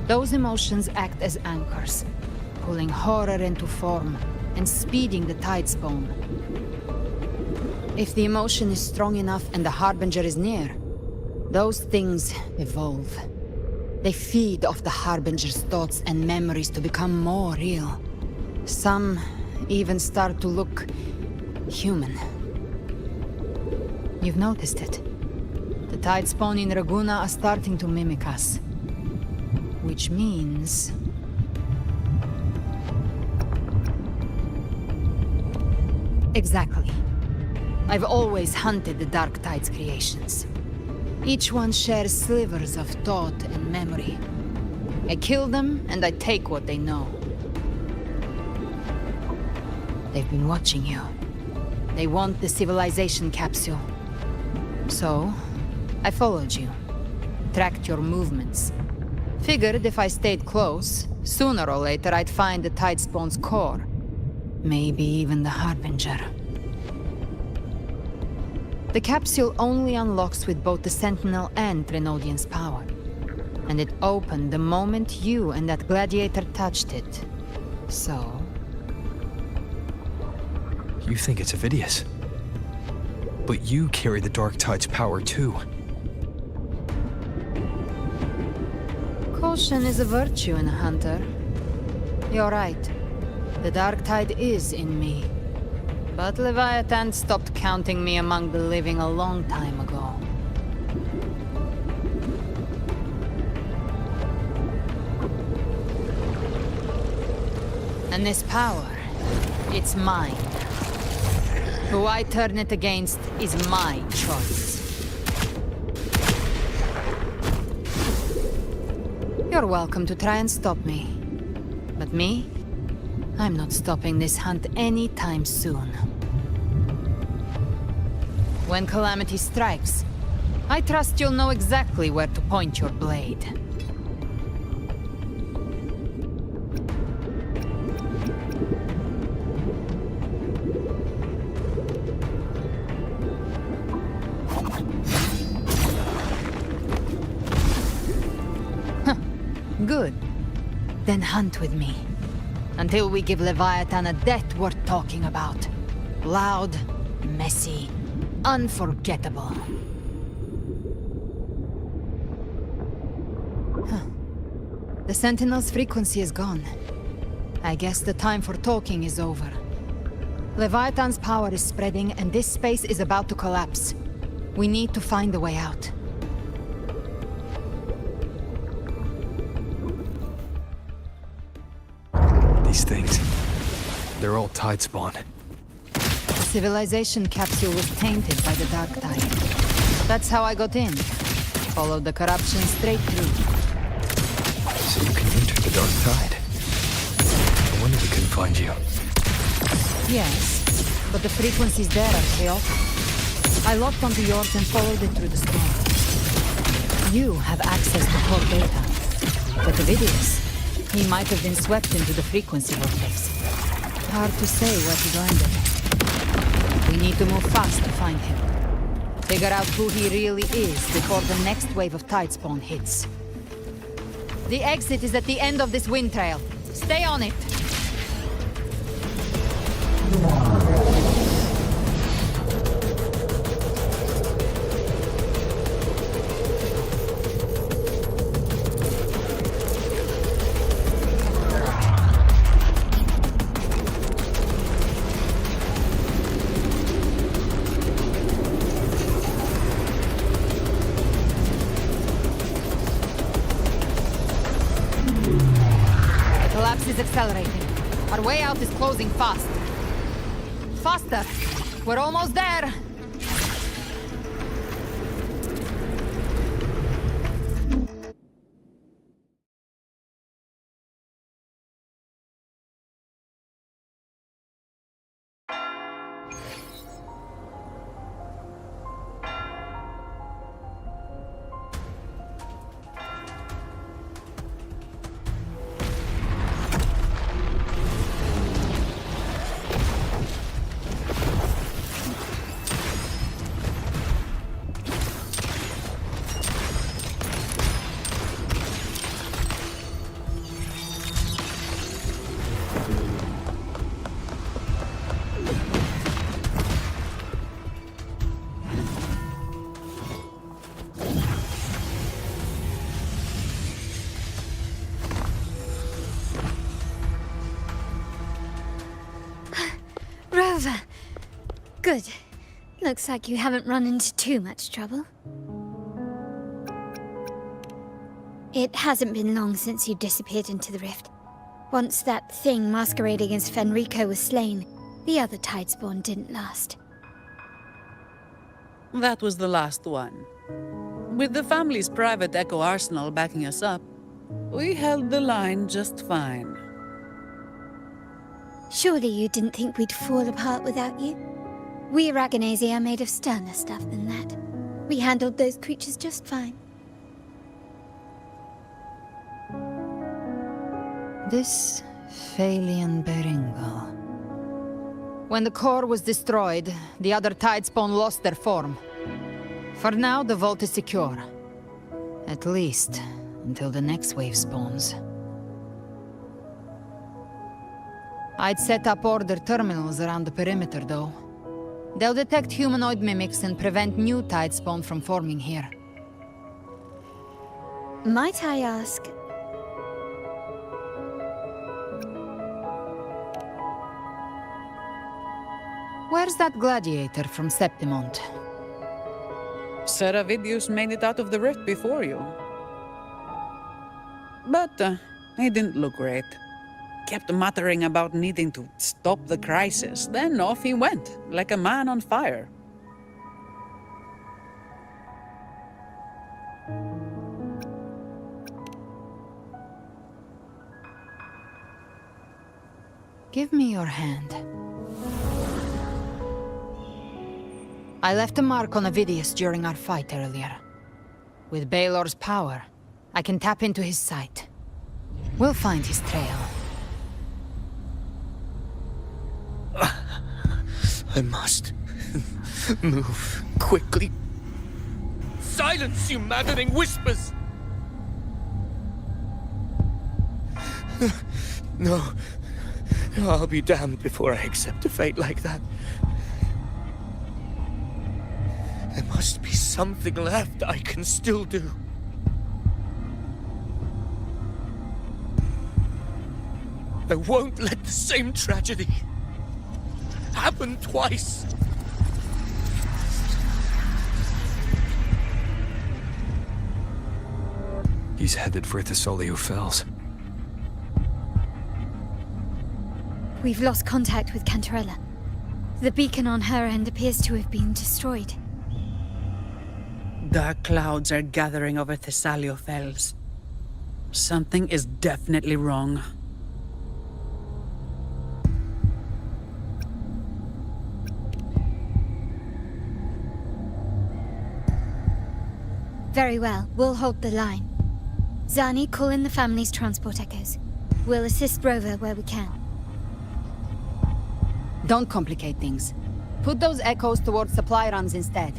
Speaker 4: Those emotions act as anchors, pulling horror into form and speeding the Tidespawn. If the emotion is strong enough and the Harbinger is near, those things evolve. They feed off the Harbinger's thoughts and memories to become more real. Some even start to look human. You've noticed it. The Tidespawn in Raguna are starting to mimic us. Which means... Exactly. I've always hunted the Dark Tide's creations. Each one shares slivers of thought and memory. I kill them, and I take what they know. They've been watching you. They want the civilization capsule. So, I followed you. Tracked your movements. Figured if I stayed close, sooner or later I'd find the Tidespawn's core. Maybe even the Harbinger. The capsule only unlocks with both the Sentinel and Trinodian's power. And it opened the moment you and that gladiator touched it. So...
Speaker 3: You think it's Avidius. But you carry the Dark Tide's power too.
Speaker 4: Caution is a virtue in a hunter. You're right. The Dark Tide is in me. But Leviathan stopped counting me among the living a long time ago. And this power, it's mine. Who I turn it against is my choice. You're welcome to try and stop me. But me? I'm not stopping this hunt anytime soon. When calamity strikes, I trust you'll know exactly where to point your blade. Good. Then hunt with me. Until we give Leviathan a death worth talking about. Loud, messy, unforgettable. The Sentinel's frequency is gone. I guess the time for talking is over. Leviathan's power is spreading and this space is about to collapse. We need to find a way out.
Speaker 3: These things. They're all Tidespawn.
Speaker 4: The civilization capsule was tainted by the Dark Tide. That's how I got in. Followed the corruption straight through.
Speaker 3: So you can enter the Dark Tide. I wonder we couldn't find you.
Speaker 4: Yes, but the frequencies there are chaotic. I locked onto yours and followed it through the storm. You have access to core data. But Avidius, he might have been swept into the frequency vortex. Hard to say where he landed. We need to move fast to find him. Figure out who he really is before the next wave of Tidespawn hits. The exit is at the end of this wind trail. Stay on it! collapse is accelerating. Our way out is closing fast. Faster! We're almost there!
Speaker 1: Rover. Good. Looks like you haven't run into too much trouble. It hasn't been long since you disappeared into the rift. Once that thing masquerading as Fenrico was slain, the other Tidespawn didn't last.
Speaker 11: That was the last one. With the family's private Echo arsenal backing us up, we held the line just fine.
Speaker 1: Surely you didn't think we'd fall apart without you? We Aragonese are made of sterner stuff than that. We handled those creatures just fine.
Speaker 4: This Phalian Beringal. When the core was destroyed, the other Tidespawn lost their form. For now, the vault is secure. At least, until the next wave spawns. I'd set up order terminals around the perimeter, though. They'll detect humanoid mimics and prevent new Tidespawn from forming here.
Speaker 1: Might I ask...
Speaker 4: Where's that gladiator from Septimont?
Speaker 11: Seravidius made it out of the rift before you. But he didn't look great. Kept muttering about needing to stop the crisis, then off he went, like a man on fire.
Speaker 4: Give me your hand. I left a mark on Avidius during our fight earlier. With Baelor's power, I can tap into his sight. We'll find his trail.
Speaker 9: I must move quickly. Silence, you maddening whispers! No, I'll be damned before I accept a fate like that. There must be something left I can still do. I won't let the same tragedy happen twice.
Speaker 3: He's headed for Thessalio Fells.
Speaker 1: We've lost contact with Cantarella. The beacon on her end appears to have been destroyed.
Speaker 11: Dark clouds are gathering over Thessalio Fells. Something is definitely wrong.
Speaker 1: Very well, we'll hold the line. Zani, call in the family's transport echoes. We'll assist Rover where we can.
Speaker 4: Don't complicate things. Put those echoes towards supply runs instead.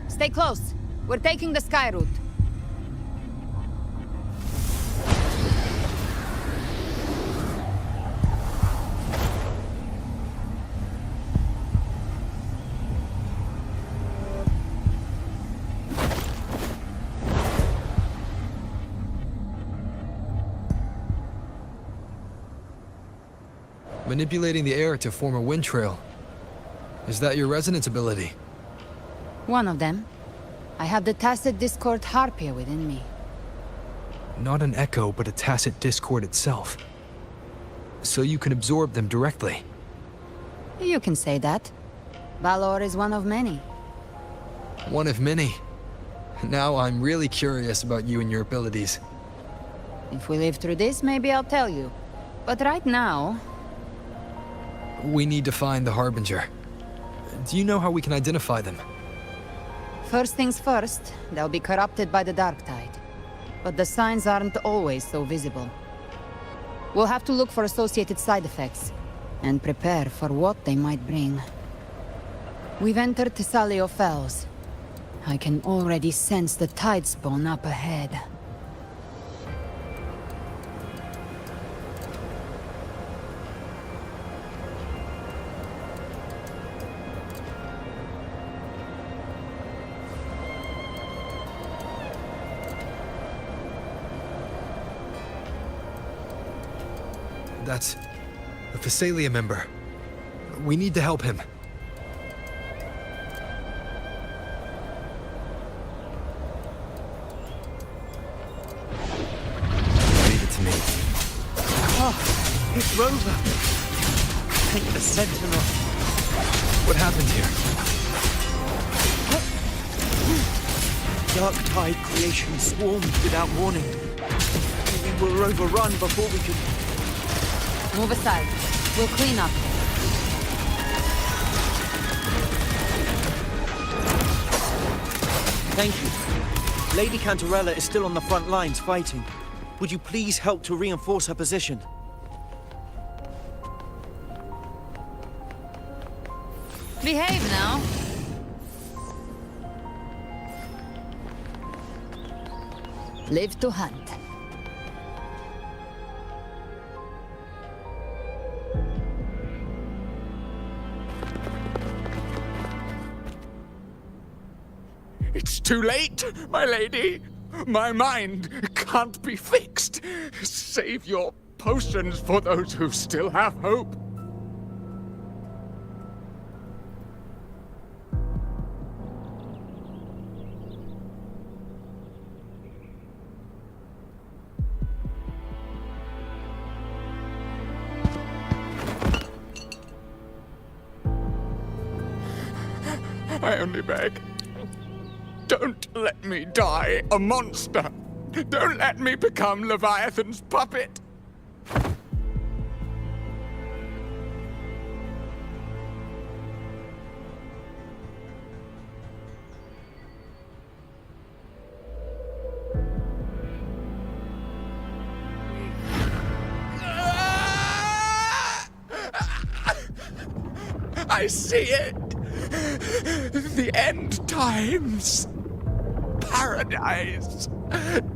Speaker 4: Stay close. We're taking the sky route.
Speaker 3: Manipulating the air to form a wind trail. Is that your resonance ability?
Speaker 4: One of them. I have the Tacit Discord Harpia within me.
Speaker 3: Not an echo, but a tacit discord itself. So you can absorb them directly.
Speaker 4: You can say that. Balor is one of many.
Speaker 3: One of many. Now I'm really curious about you and your abilities.
Speaker 4: If we live through this, maybe I'll tell you. But right now...
Speaker 3: We need to find the Harbinger. Do you know how we can identify them?
Speaker 4: First things first, they'll be corrupted by the dark tide. But the signs aren't always so visible. We'll have to look for associated side effects, and prepare for what they might bring. We've entered Thessalio Fells. I can already sense the tide spawn up ahead.
Speaker 3: That's a Thessalia member. We need to help him. Leave it to me.
Speaker 8: Oh, it's Rover. Take the Sentinel.
Speaker 3: What happened here?
Speaker 8: Dark tide creation swarmed without warning. We were overrun before we could...
Speaker 4: Move aside. We'll clean up.
Speaker 8: Thank you. Lady Cantarella is still on the front lines fighting. Would you please help to reinforce her position?
Speaker 4: Behave now. Live to hunt.
Speaker 9: It's too late, my lady. My mind can't be fixed. Save your potions for those who still have hope. I only beg. Don't let me die a monster! Don't let me become Leviathan's puppet! I see it! The end times! Paradise!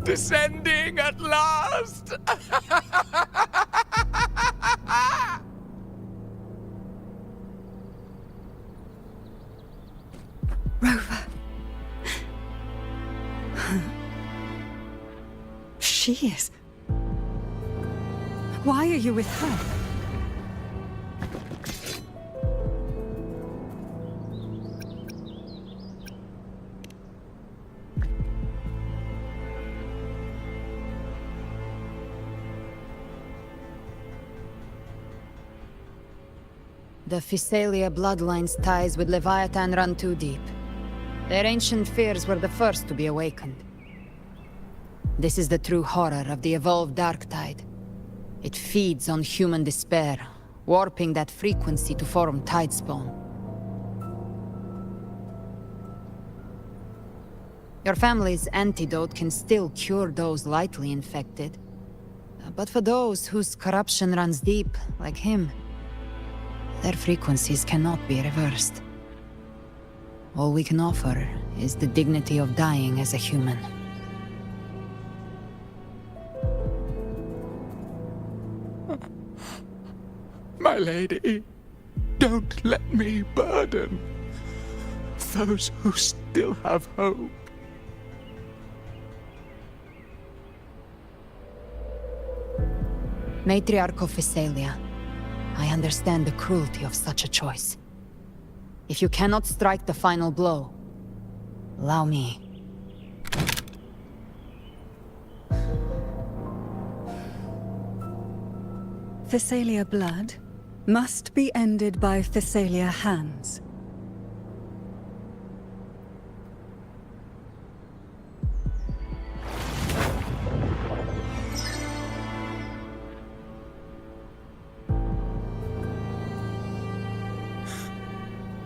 Speaker 9: Descending at last!
Speaker 7: Rover. She is. Why are you with her?
Speaker 4: The Thessalia bloodline's ties with Leviathan run too deep. Their ancient fears were the first to be awakened. This is the true horror of the evolved dark tide. It feeds on human despair, warping that frequency to form tidespawn. Your family's antidote can still cure those lightly infected. But for those whose corruption runs deep, like him, their frequencies cannot be reversed. All we can offer is the dignity of dying as a human.
Speaker 9: My lady, don't let me burden those who still have hope.
Speaker 4: Matriarch of Thessalia, I understand the cruelty of such a choice. If you cannot strike the final blow, allow me.
Speaker 7: Thessalia blood must be ended by Thessalia hands.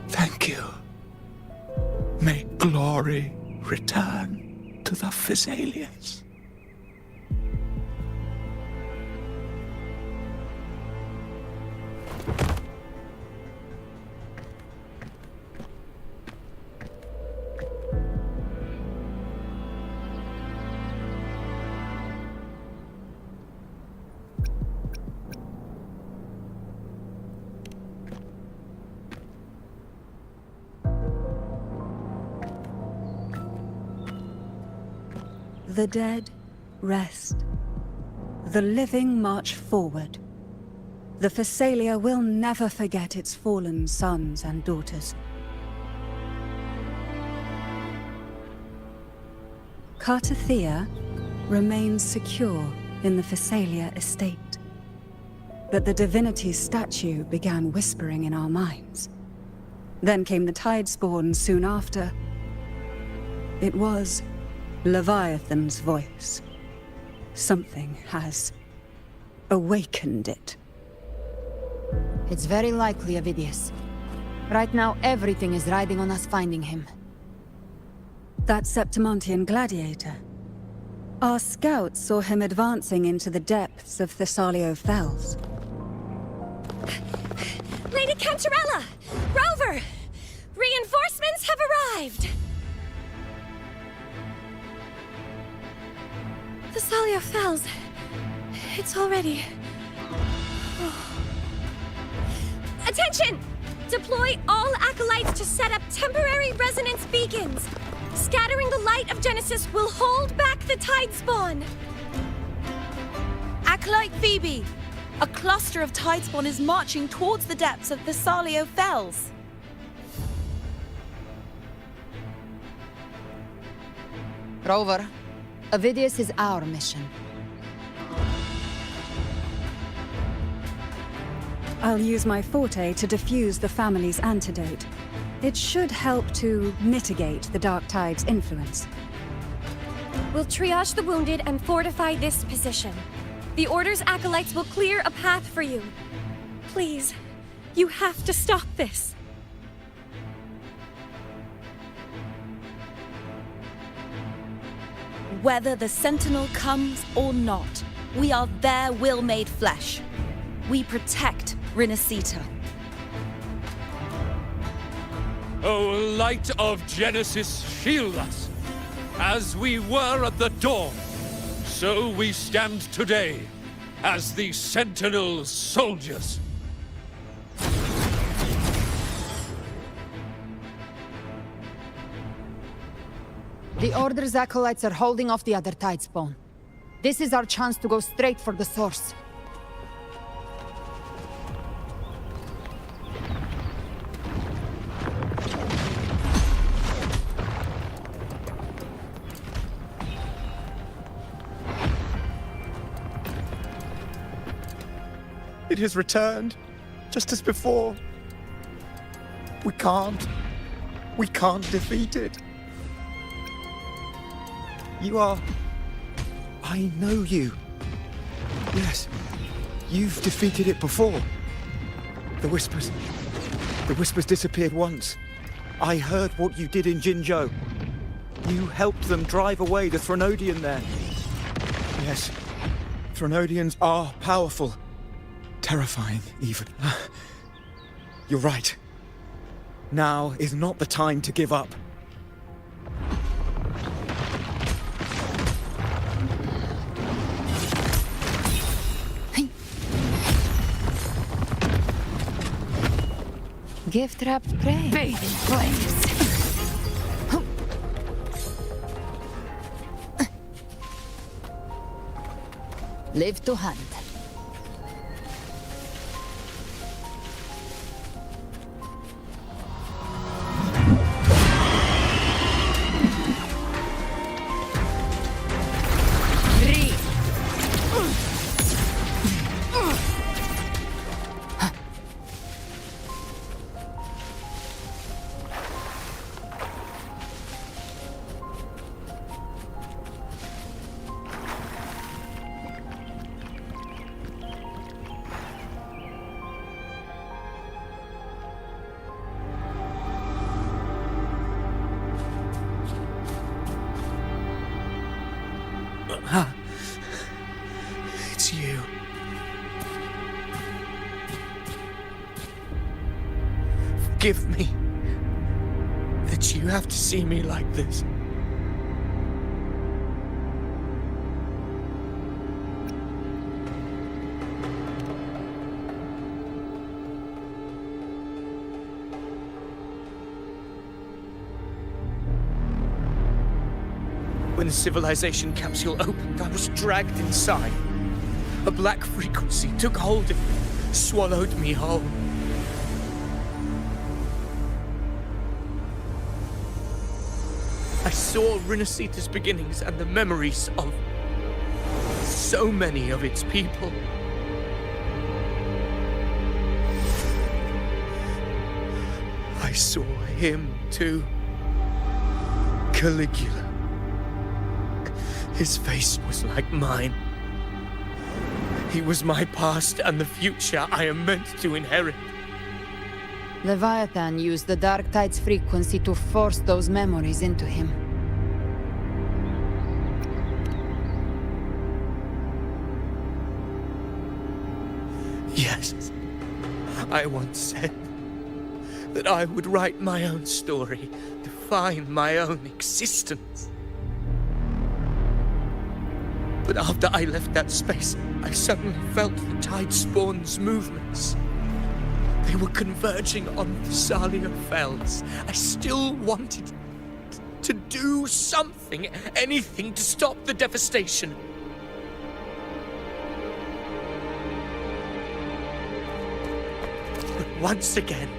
Speaker 9: Thank you. May glory return to the Thessalians.
Speaker 7: The dead rest. The living march forward. The Thessalia will never forget its fallen sons and daughters. Cartathea remains secure in the Thessalia estate. But the divinity's statue began whispering in our minds. Then came the Tidespawn soon after. It was Leviathan's voice. Something has awakened it.
Speaker 4: It's very likely, Avidius. Right now, everything is riding on us finding him.
Speaker 7: That Septimontian gladiator. Our scouts saw him advancing into the depths of Thessalio Fells.
Speaker 14: Lady Cantarella! Rover! Reinforcements have arrived! Thessalio Fells. It's already... Attention! Deploy all acolytes to set up temporary resonance beacons. Scattering the light of Genesis will hold back the Tidespawn.
Speaker 12: Acolyte Phoebe! A cluster of Tidespawn is marching towards the depths of Thessalio Fells.
Speaker 4: Rover, Avidius is our mission.
Speaker 7: I'll use my forte to defuse the family's antidote. It should help to mitigate the Dark Tide's influence.
Speaker 14: We'll triage the wounded and fortify this position. The Order's acolytes will clear a path for you. Please, you have to stop this.
Speaker 12: Whether the Sentinel comes or not, we are their will made flesh. We protect Rinascita.
Speaker 16: O light of Genesis, shield us. As we were at the dawn, so we stand today as the Sentinel's soldiers.
Speaker 4: The Order's acolytes are holding off the other Tidespawn. This is our chance to go straight for the source.
Speaker 9: It has returned, just as before. We can't defeat it. You are... I know you. Yes, you've defeated it before. The Whispers disappeared once. I heard what you did in Jinzhou. You helped them drive away the Threnodian there. Yes, Threnodians are powerful. Terrifying, even. You're right. Now is not the time to give up.
Speaker 4: Gift-wrapped prey.
Speaker 14: Bathe in flames.
Speaker 4: Live to hunt.
Speaker 8: It's you. Forgive me that you have to see me like this. When the civilization capsule opened, I was dragged inside. A black frequency took hold of me, swallowed me whole. I saw Rinasita's beginnings and the memories of so many of its people. I saw him too. Caligula. His face was like mine. He was my past and the future I am meant to inherit.
Speaker 4: Leviathan used the Dark Tide's frequency to force those memories into him.
Speaker 8: Yes, I once said that I would write my own story, define my own existence. But after I left that space, I suddenly felt the Tidespawn's movements. They were converging on Thessalia Fells. I still wanted to do something, anything to stop the devastation. But once again,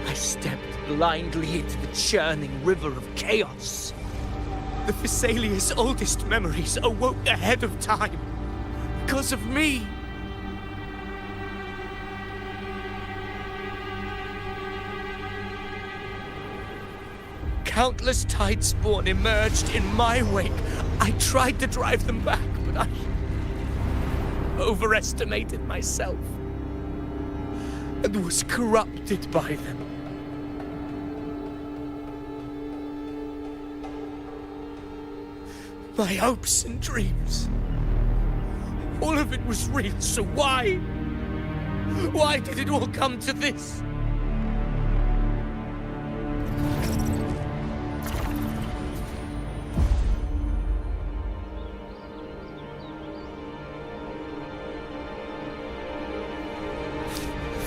Speaker 8: I stepped blindly into the churning river of chaos. The Thessalia's oldest memories awoke ahead of time. Because of me. Countless Tidespawn emerged in my wake. I tried to drive them back, but I overestimated myself and was corrupted by them. My hopes and dreams. All of it was real, so why? Why did it all come to this?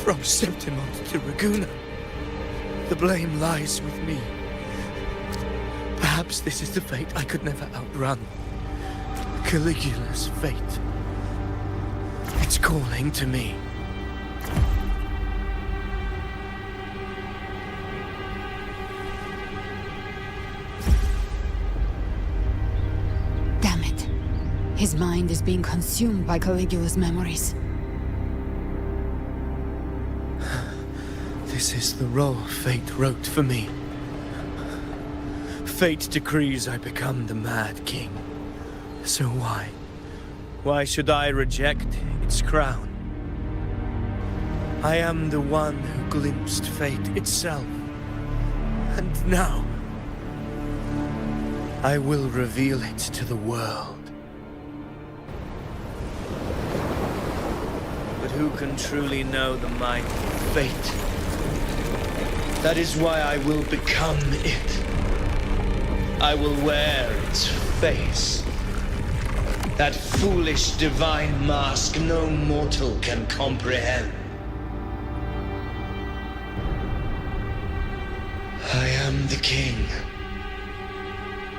Speaker 8: From Septimont to Raguna, the blame lies with me. Perhaps this is the fate I could never outrun. Caligula's fate. It's calling to me.
Speaker 4: Damn it. His mind is being consumed by Caligula's memories.
Speaker 8: This is the role fate wrote for me. Fate decrees I become the Mad King. So why? Why should I reject its crown? I am the one who glimpsed fate itself. And now, I will reveal it to the world. But who can truly know the might of fate? That is why I will become it. I will wear its face. That foolish divine mask no mortal can comprehend. I am the king,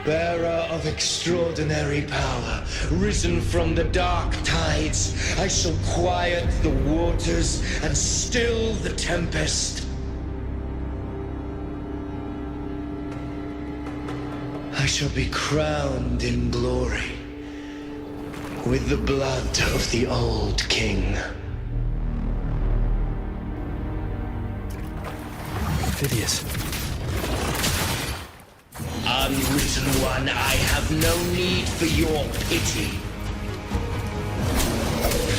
Speaker 8: bearer of extraordinary power, risen from the dark tides. I shall quiet the waters and still the tempest. I shall be crowned in glory with the blood of the old king.
Speaker 3: Phidias.
Speaker 10: Unwritten one, I have no need for your pity.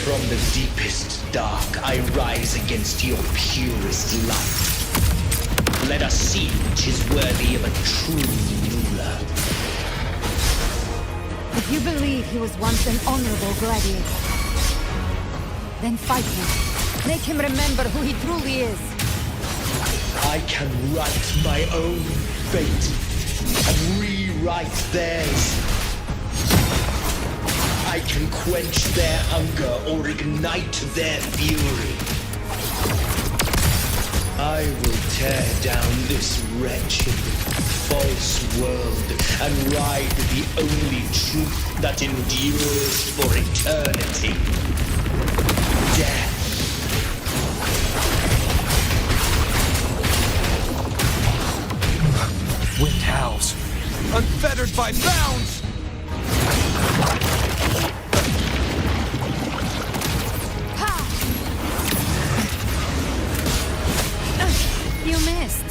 Speaker 10: From the deepest dark, I rise against your purest light. Let us see which is worthy of a true ruler.
Speaker 4: If You believe he was once an honorable gladiator. Then fight him. Make him remember who he truly is.
Speaker 17: I can write my own fate and rewrite theirs. I can quench their hunger or ignite their fury. I will tear down this wretched, false world and ride the only truth that endures for eternity. Death.
Speaker 3: Wind howls, unfettered by bounds!
Speaker 4: You missed.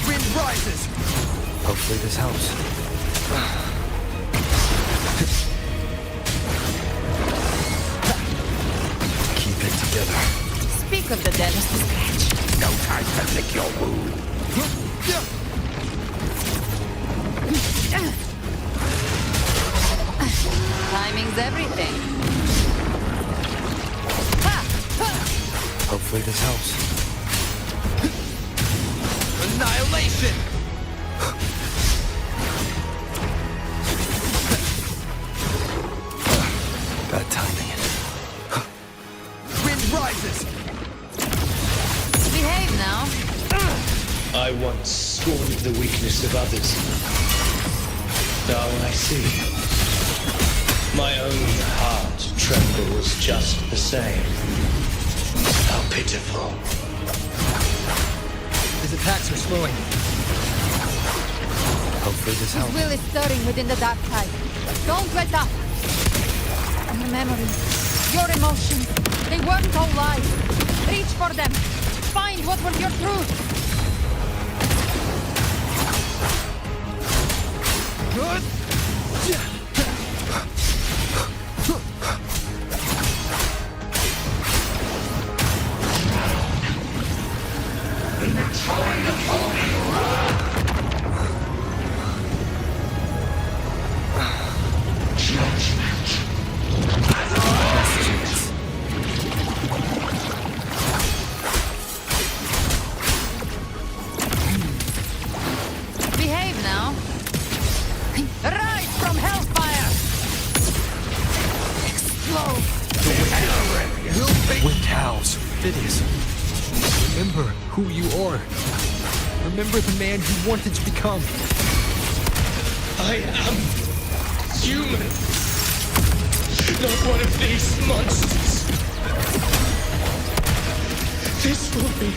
Speaker 3: Wind rises! Hopefully this helps. Keep it together.
Speaker 4: Speak of the dead.
Speaker 17: No time to lick your wound.
Speaker 4: Timing's everything.
Speaker 3: Hopefully this helps. Annihilation! Bad timing. Wind rises!
Speaker 4: Behave now.
Speaker 17: I once scorned the weakness of others. Now I see. My own heart trembles just the same. How pitiful.
Speaker 3: His attacks are slowing. Hopefully this
Speaker 4: His
Speaker 3: helps.
Speaker 4: will is stirring within the dark tide. Don't let up. Your memories, your emotions, they weren't all lies. Reach for them. Find what was your truth.
Speaker 3: Good.
Speaker 4: Behave now. Rise from hellfire. Explode.
Speaker 3: Wind howls. Phidias, remember who you are. Remember the man you wanted to become.
Speaker 17: I am human. Not one of these monsters. This will be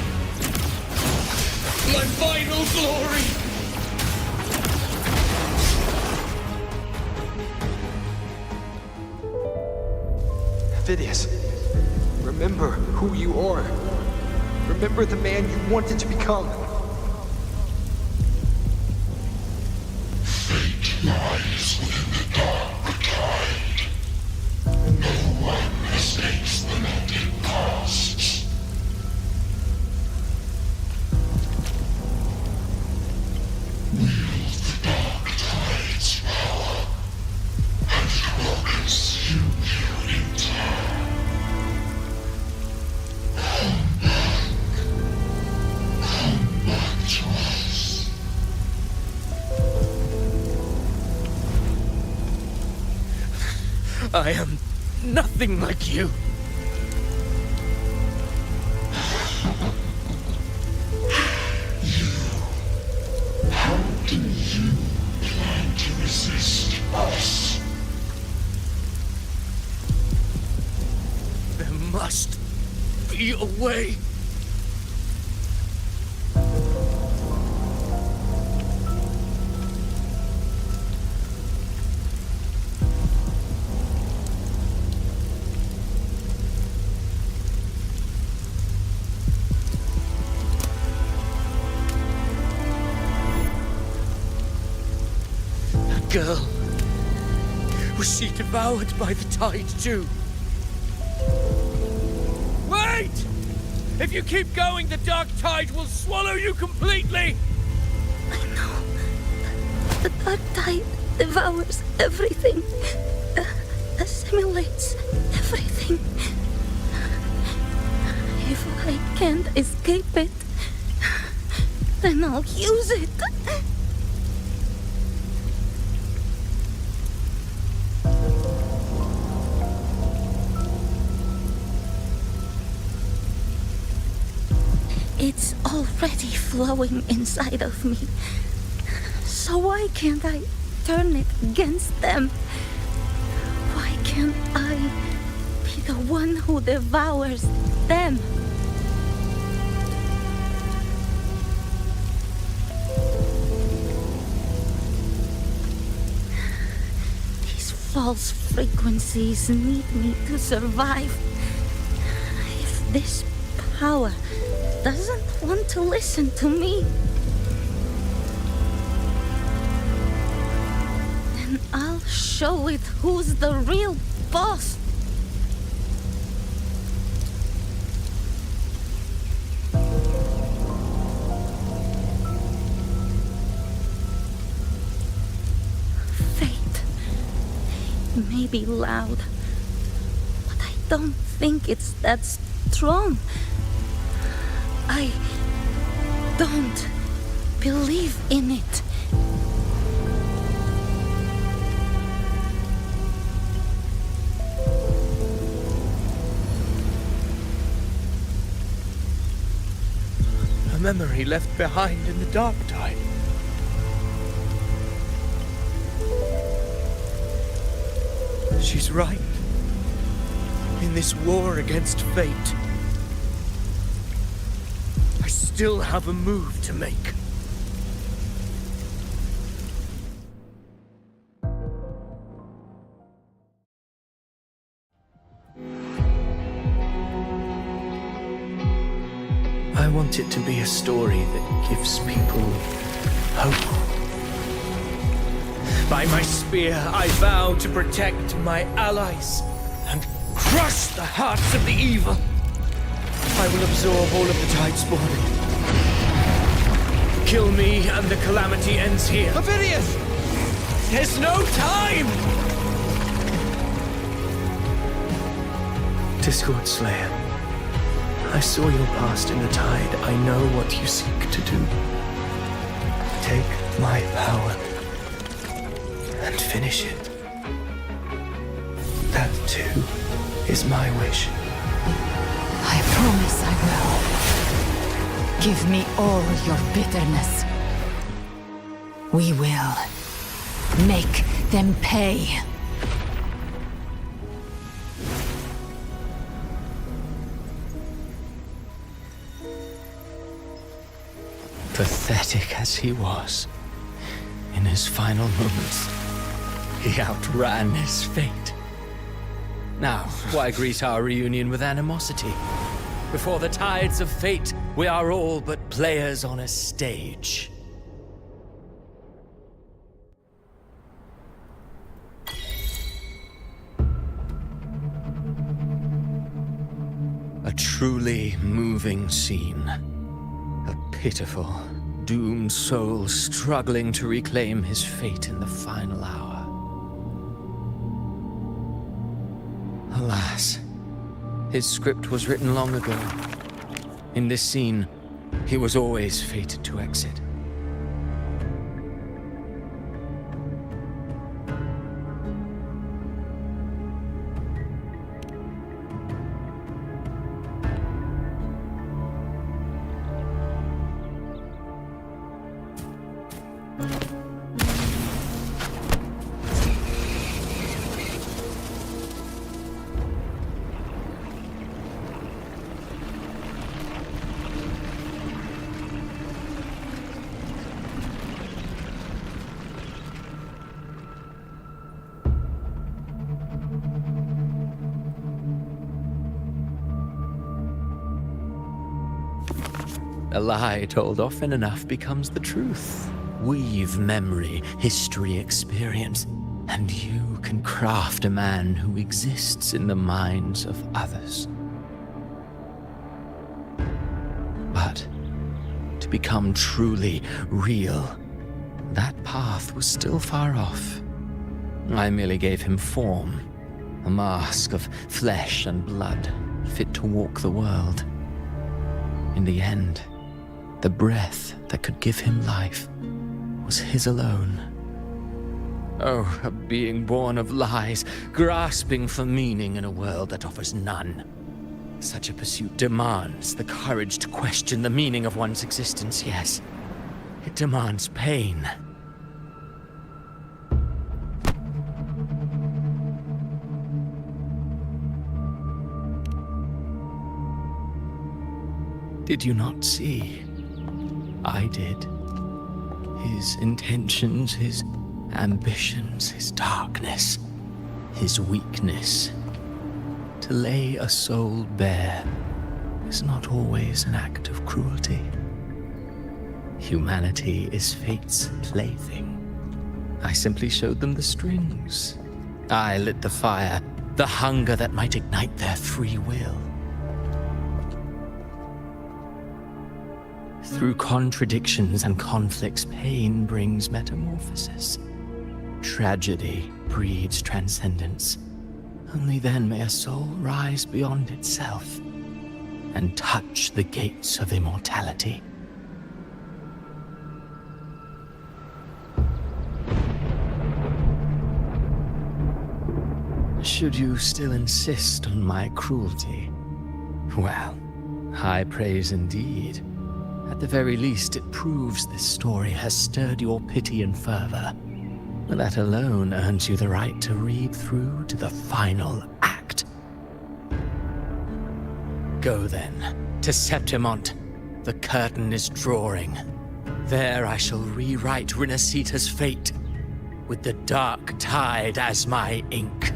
Speaker 17: my final glory.
Speaker 3: Phidias, remember who you are. Remember the man you wanted to become.
Speaker 18: Fate lies within the dark tide. No one escapes the net it casts. Wield the dark tide's power, and it will consume you in turn. Come back to us.
Speaker 8: I am nothing like you.
Speaker 18: How do you plan to resist us?
Speaker 8: There must be a way. Girl. Was she devoured by the tide too? Wait! If you keep going, the dark tide will swallow you completely!
Speaker 5: I know. The dark tide devours everything, assimilates everything. If I can't escape it, then I'll use it. It's already flowing inside of me. So why can't I turn it against them? Why can't I be the one who devours them? These false frequencies need me to survive. If this power doesn't want to listen to me, then I'll show it who's the real boss. Fate may be loud, but I don't think it's that strong. I don't believe in it.
Speaker 8: A memory left behind in the dark tide. She's right. In this war against fate, I still have a move to make. I want it to be a story that gives people hope. By my spear, I vow to protect my allies and crush the hearts of the evil. I will absorb all of the tide spawn. Kill me and the calamity ends here.
Speaker 17: Ovidius!
Speaker 8: There's no time! Discord Slayer, I saw your past in the tide. I know what you seek to do. Take my power and finish it. That too is my wish.
Speaker 4: I promise I will. Give me all your bitterness. We will make them pay.
Speaker 2: Pathetic as he was, in his final moments, he outran his fate. Now, why greet our reunion with animosity? Before the tides of fate, we are all but players on a stage. A truly moving scene. A pitiful, doomed soul struggling to reclaim his fate in the final hour. Alas, his script was written long ago. In this scene, he was always fated to exit. A lie told often enough becomes the truth. Weave memory, history, experience, and you can craft a man who exists in the minds of others. But to become truly real, that path was still far off. I merely gave him form, a mask of flesh and blood, fit to walk the world. In the end, the breath that could give him life was his alone. Oh, a being born of lies, grasping for meaning in a world that offers none. Such a pursuit demands the courage to question the meaning of one's existence, yes. It demands pain. Did you not see? I did. His intentions, his ambitions, his darkness, his weakness. To lay a soul bare is not always an act of cruelty. Humanity is fate's plaything. I simply showed them the strings. I lit the fire, the hunger that might ignite their free will. Through contradictions and conflicts, pain brings metamorphosis. Tragedy breeds transcendence. Only then may a soul rise beyond itself and touch the gates of immortality. Should you still insist on my cruelty? Well, high praise indeed. At the very least, it proves this story has stirred your pity and fervor. That alone earns you the right to read through to the final act. Go then, to Septimont. The curtain is drawing. There I shall rewrite Renacita's fate, with the dark tide as my ink.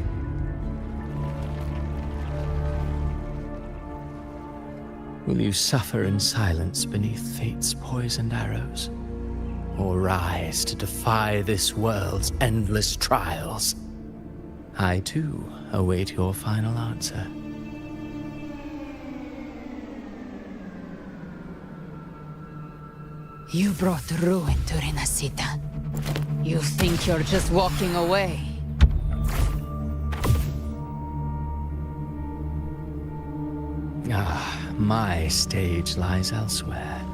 Speaker 2: Will you suffer in silence beneath fate's poisoned arrows? Or rise to defy this world's endless trials? I, too, await your final answer.
Speaker 4: You brought ruin to Renacita. You think you're just walking away?
Speaker 2: My stage lies elsewhere.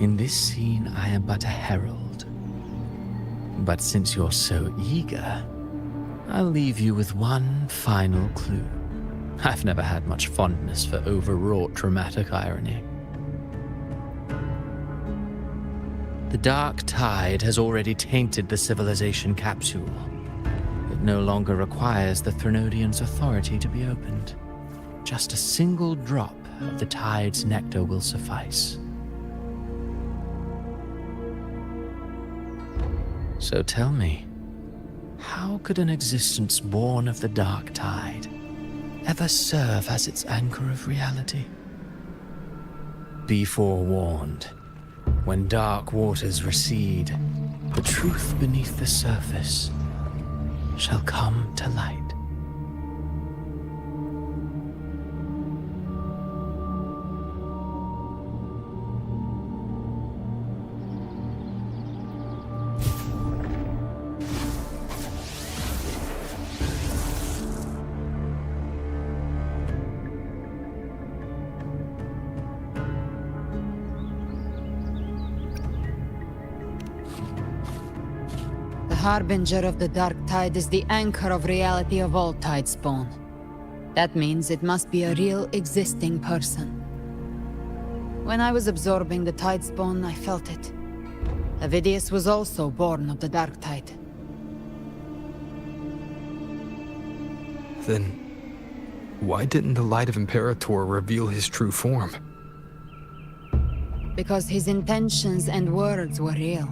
Speaker 2: In this scene, I am but a herald. But since you're so eager, I'll leave you with one final clue. I've never had much fondness for overwrought dramatic irony. The dark tide has already tainted the civilization capsule. It no longer requires the Threnodians' authority to be opened. Just a single drop of the tide's nectar will suffice. So tell me, how could an existence born of the dark tide ever serve as its anchor of reality? Be forewarned. When dark waters recede, the truth beneath the surface shall come to light.
Speaker 4: The harbinger of the dark tide is the anchor of reality of all tidespawn. That means it must be a real existing person. When I was absorbing the tidespawn, I felt it. Avidius was also born of the dark tide.
Speaker 3: Then, why didn't the Light of Imperator reveal his true form?
Speaker 4: Because his intentions and words were real.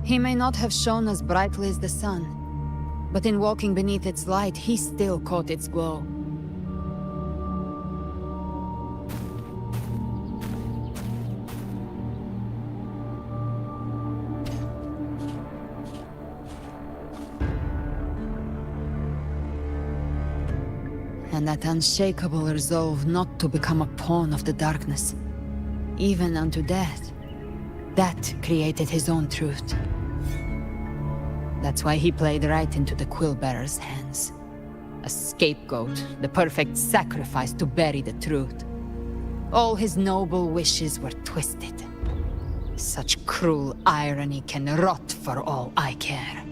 Speaker 4: He may not have shone as brightly as the sun, but in walking beneath its light, he still caught its glow. And that unshakable resolve not to become a pawn of the darkness, even unto death, that created his own truth. That's why he played right into the Quillbearer's hands. A scapegoat, the perfect sacrifice to bury the truth. All his noble wishes were twisted. Such cruel irony can rot for all I care.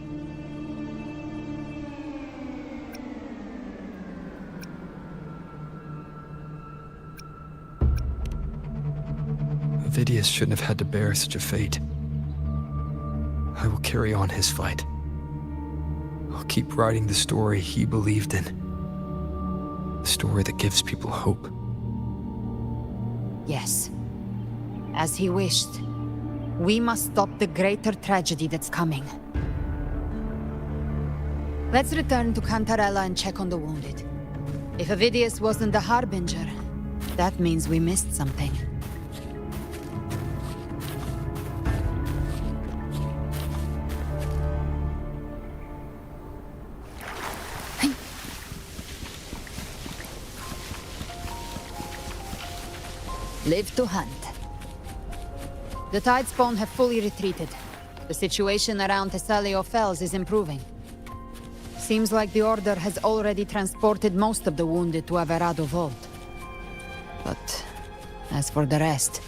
Speaker 3: Vidius shouldn't have had to bear such a fate. I will carry on his fight. I'll keep writing the story he believed in. The story that gives people hope.
Speaker 4: Yes. As he wished. We must stop the greater tragedy that's coming. Let's return to Cantarella and check on the wounded. If Vidius wasn't the Harbinger, that means we missed something. Live to hunt. The Tidespawn have fully retreated. The situation around Thessalio Fells is improving. Seems like the Order has already transported most of the wounded to Averado Vault. But as for the rest,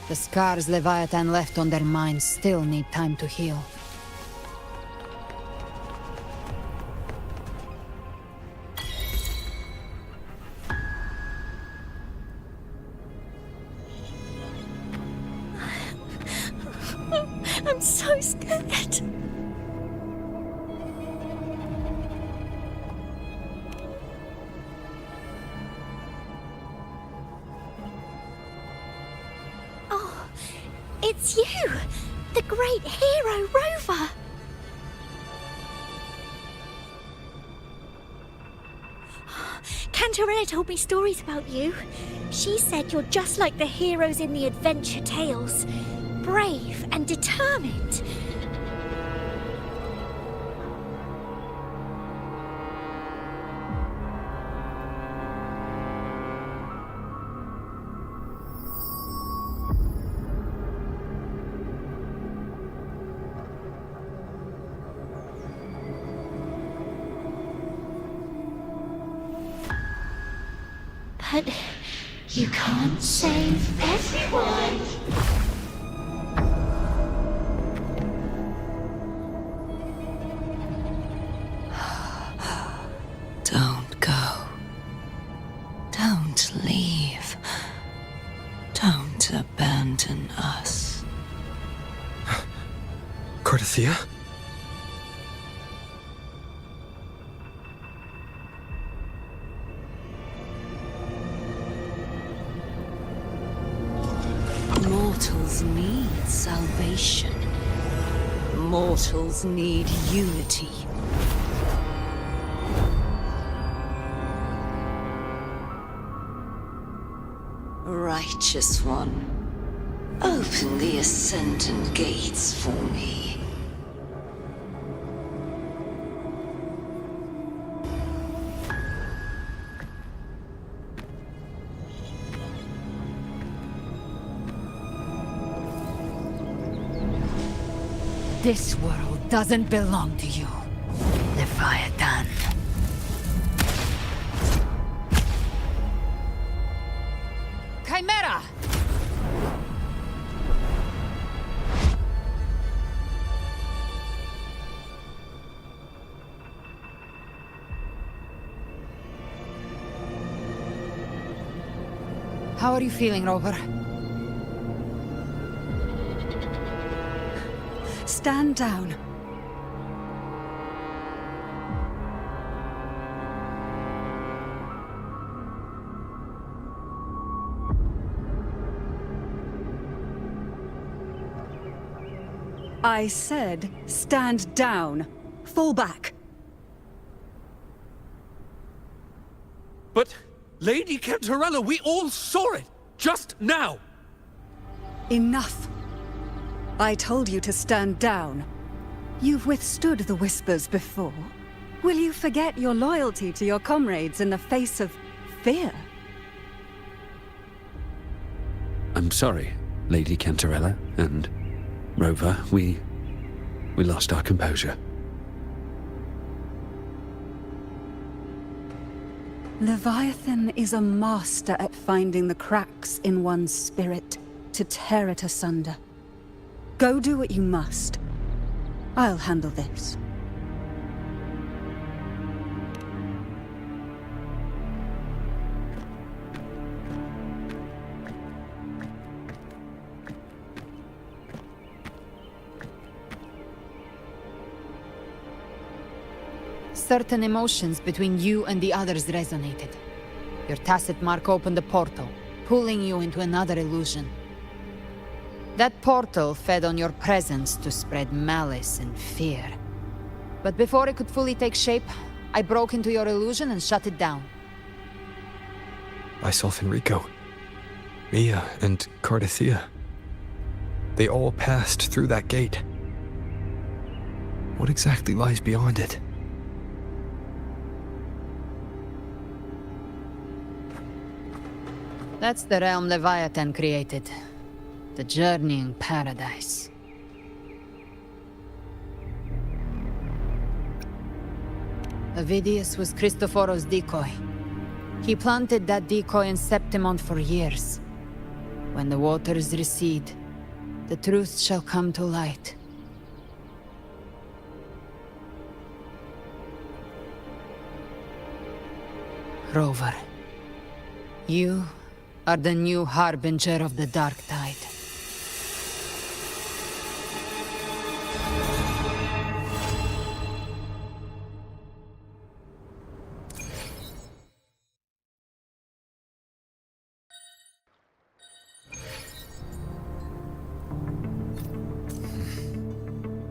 Speaker 4: the scars Leviathan left on their minds still need time to heal.
Speaker 14: I'm so scared.
Speaker 6: Oh, it's you! The great hero, Rover! Cantarella told me stories about you. She said you're just like the heroes in the adventure tales. Brave and determined.
Speaker 10: But you can't save everyone.
Speaker 15: Don't go. Don't leave. Don't abandon us.
Speaker 3: Cardathia?
Speaker 15: Mortals need salvation. Mortals need unity. Righteous One, open the Ascendant Gates for me.
Speaker 4: This world doesn't belong to you, Leviathan. Chimera! How are you feeling, Rover?
Speaker 7: Stand down. I said, stand down. Fall back.
Speaker 16: But, Lady Cantarella, we all saw it! Just now!
Speaker 7: Enough. I told you to stand down. You've withstood the whispers before. Will you forget your loyalty to your comrades in the face of fear?
Speaker 16: I'm sorry, Lady Cantarella, and Rover, we lost our composure.
Speaker 7: Leviathan is a master at finding the cracks in one's spirit to tear it asunder. Go do what you must. I'll handle this.
Speaker 4: Certain emotions between you and the others resonated. Your tacit mark opened a portal, pulling you into another illusion. That portal fed on your presence to spread malice and fear. But before it could fully take shape, I broke into your illusion and shut it down.
Speaker 3: I saw Fenrico, Mia, and Cardathia. They all passed through that gate. What exactly lies beyond it?
Speaker 4: That's the realm Leviathan created. The journeying paradise. Avidius was Cristoforo's decoy. He planted that decoy in Septimont for years. When the waters recede, the truth shall come to light. Rover, you are the new harbinger of the Dark Tide.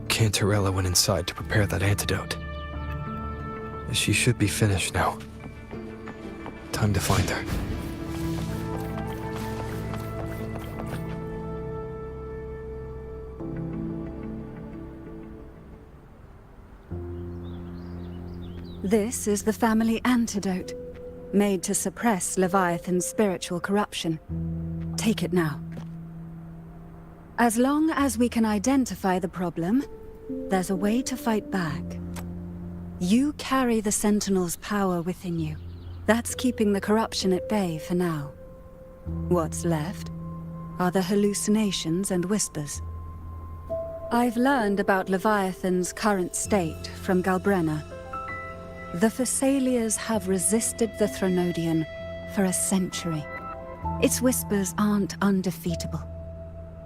Speaker 3: Cantarella went inside to prepare that antidote. She should be finished now. Time to find her.
Speaker 7: This is the family antidote, made to suppress Leviathan's spiritual corruption. Take it now. As long as we can identify the problem, there's a way to fight back. You carry the Sentinel's power within you. That's keeping the corruption at bay for now. What's left are the hallucinations and whispers. I've learned about Leviathan's current state from Galbrenna. The Thessalias have resisted the Threnodian for a century. Its whispers aren't undefeatable.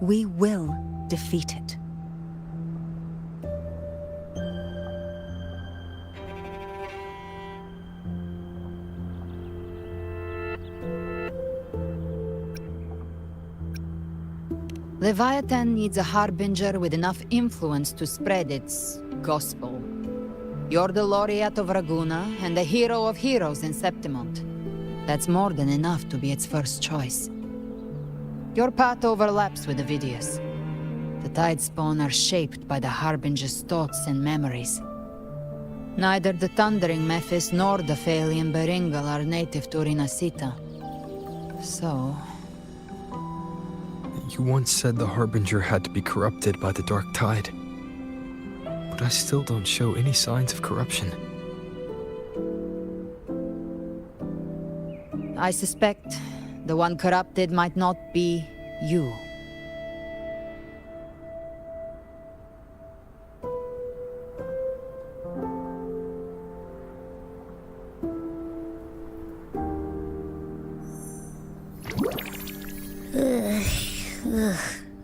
Speaker 7: We will defeat it.
Speaker 4: Leviathan needs a harbinger with enough influence to spread its gospel. You're the laureate of Raguna and the hero of heroes in Septimont. That's more than enough to be its first choice. Your path overlaps with Avidius. The Tidespawn are shaped by the harbinger's thoughts and memories. Neither the Thundering Mephis nor the Phalian Beringal are native to Rinasita. So...
Speaker 3: You once said the Harbinger had to be corrupted by the Dark Tide. But I still don't show any signs of corruption.
Speaker 4: I suspect the one corrupted might not be you.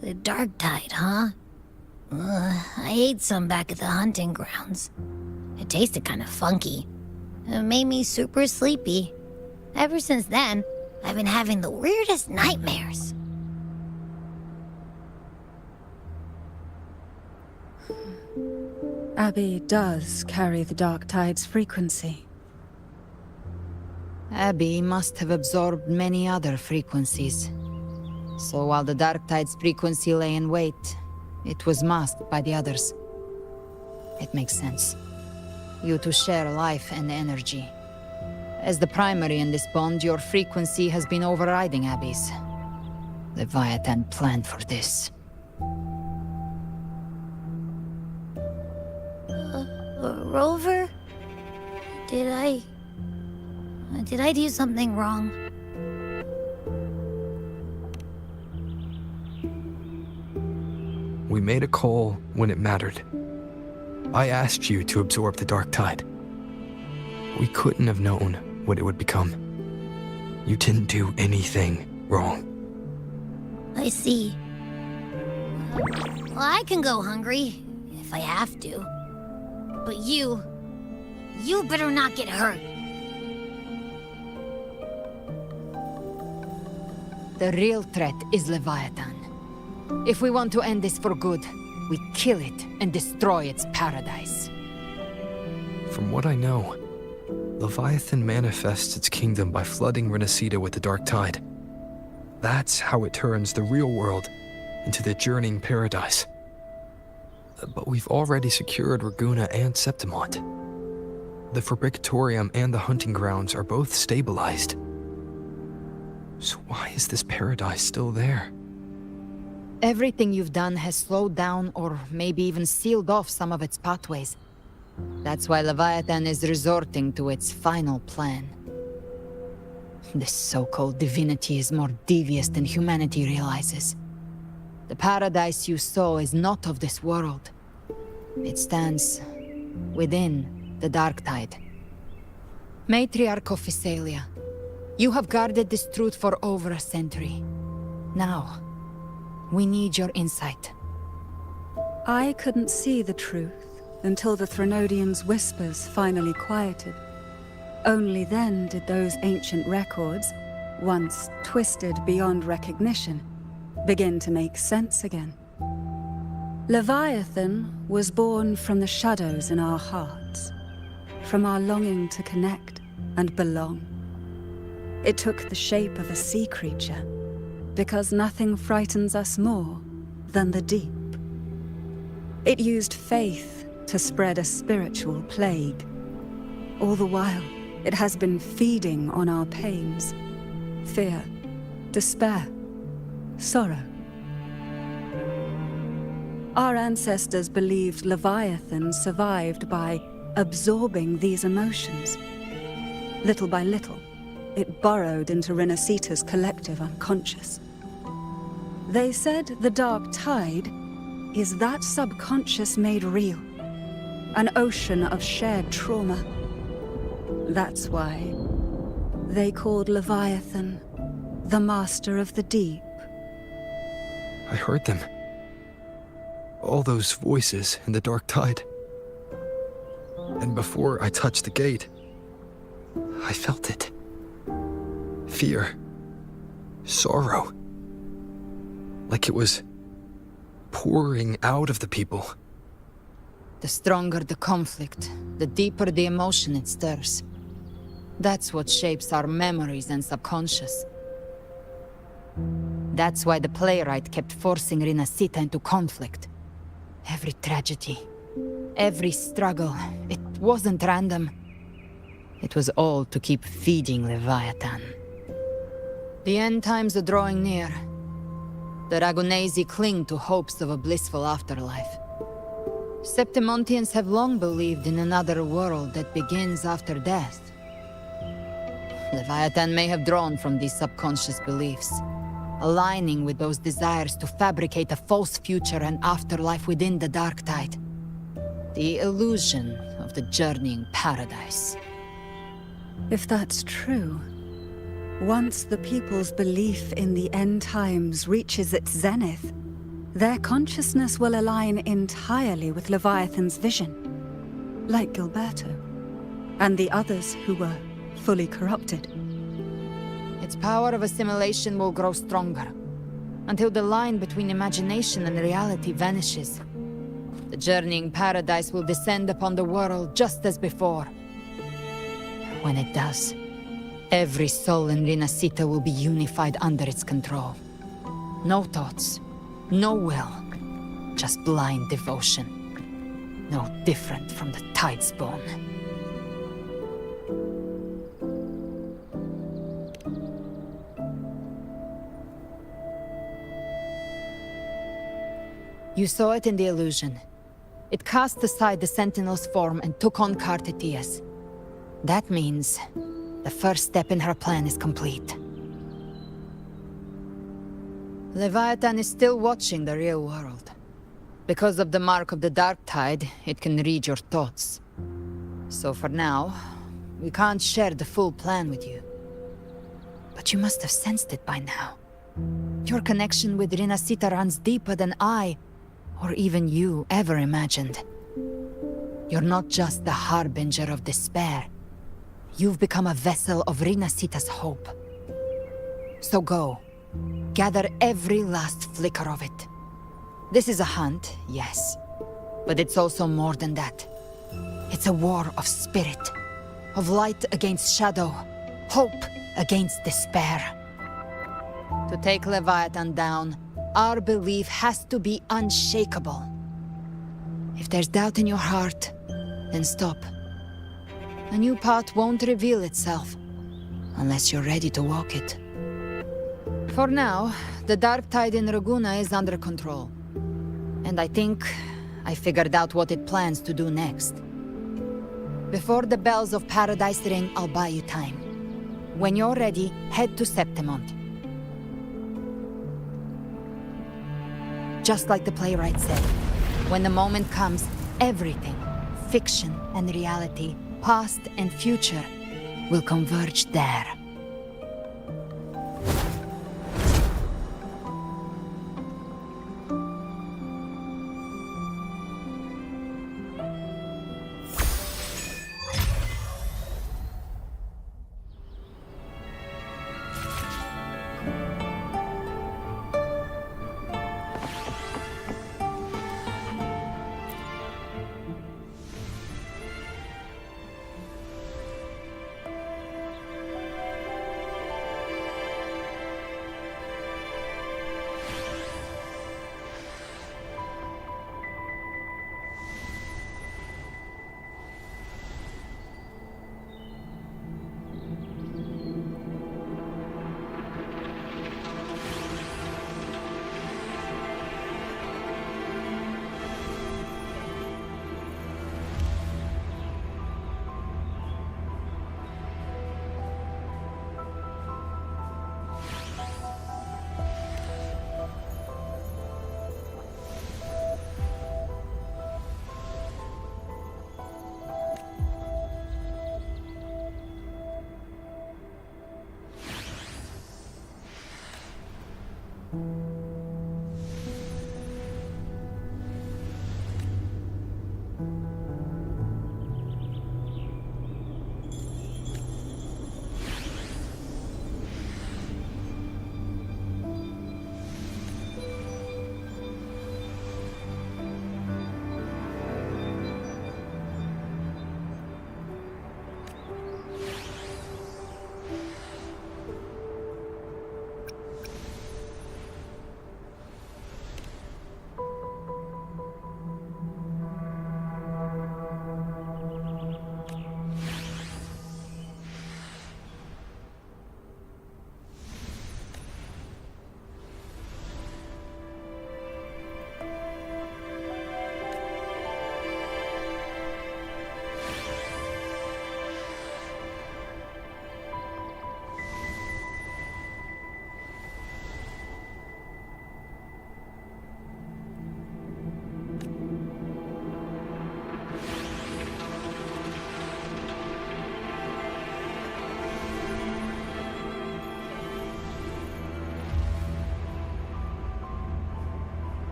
Speaker 6: The Dark Tide, huh? I ate some back at the hunting grounds. It tasted kind of funky. It made me super sleepy. Ever since then, I've been having the weirdest nightmares.
Speaker 7: Abby does carry the Dark Tide's frequency.
Speaker 4: Abby must have absorbed many other frequencies. So while the Dark Tide's frequency lay in wait, it was masked by the others. It makes sense. You two share life and energy. As the primary in this bond, your frequency has been overriding Abby's. Leviathan planned for this.
Speaker 6: Rover? Did Did I do something wrong?
Speaker 3: We made a call when it mattered. I asked you to absorb the dark tide. We couldn't have known what it would become. You didn't do anything wrong.
Speaker 6: I see. Well, I can go hungry, if I have to. But you better not get hurt.
Speaker 4: The real threat is Leviathan. If we want to end this for good, we kill it and destroy its paradise.
Speaker 3: From what I know, Leviathan manifests its kingdom by flooding Renacita with the dark tide. That's how it turns the real world into the journeying paradise. But we've already secured Raguna and Septimont. The Fabricatorium and the hunting grounds are both stabilized. So why is this paradise still there?
Speaker 4: Everything you've done has slowed down or maybe even sealed off some of its pathways. That's why Leviathan is resorting to its final plan. This so-called divinity is more devious than humanity realizes. The paradise you saw is not of this world. It stands within the dark tide. Matriarch of Physalia, you have guarded this truth for over a century. Now, we need your insight.
Speaker 7: I couldn't see the truth until the Threnodians' whispers finally quieted. Only then did those ancient records, once twisted beyond recognition, begin to make sense again. Leviathan was born from the shadows in our hearts, from our longing to connect and belong. It took the shape of a sea creature, because nothing frightens us more than the deep. It used faith to spread a spiritual plague. All the while, it has been feeding on our pains, fear, despair, sorrow. Our ancestors believed Leviathan survived by absorbing these emotions. Little by little, it burrowed into Renacita's collective unconscious. They said the dark tide is that subconscious made real, an ocean of shared trauma. That's why they called Leviathan the Master of the Deep.
Speaker 3: I heard them. All those voices in the dark tide. And before I touched the gate, I felt it. Fear. Sorrow. Like it was pouring out of the people.
Speaker 4: The stronger the conflict, the deeper the emotion it stirs. That's what shapes our memories and subconscious. That's why the playwright kept forcing Renacita into conflict. Every tragedy, every struggle, it wasn't random. It was all to keep feeding Leviathan. The end times are drawing near. The Ragunesi cling to hopes of a blissful afterlife. Septimontians have long believed in another world that begins after death. Leviathan may have drawn from these subconscious beliefs, aligning with those desires to fabricate a false future and afterlife within the dark tide. The illusion of the journeying paradise.
Speaker 7: If that's true, once the people's belief in the end times reaches its zenith, their consciousness will align entirely with Leviathan's vision, like Gilberto, and the others who were fully corrupted.
Speaker 4: Its power of assimilation will grow stronger, until the line between imagination and reality vanishes. The journeying paradise will descend upon the world just as before. When it does, every soul in Renacita will be unified under its control. No thoughts, no will, just blind devotion. No different from the Tidespawn. You saw it in the illusion. It cast aside the Sentinel's form and took on Cartetia's. That means The first step in her plan is complete. Leviathan is still watching the real world. Because of the mark of the Dark Tide, it can read your thoughts. So for now, we can't share the full plan with you. But you must have sensed it by now. Your connection with Rinasita runs deeper than I, or even you, ever imagined. You're not just the harbinger of despair. You've become a vessel of Rinasita's hope. So go. Gather every last flicker of it. This is a hunt, yes. But it's also more than that. It's a war of spirit. Of light against shadow. Hope against despair. To take Leviathan down, our belief has to be unshakable. If there's doubt in your heart, then stop. A new path won't reveal itself, unless you're ready to walk it. For now, the Dark Tide in Raguna is under control. And I think I figured out what it plans to do next. Before the bells of Paradise ring, I'll buy you time. When you're ready, head to Septimont. Just like the playwright said, when the moment comes, everything, fiction and reality, past and future, will converge there.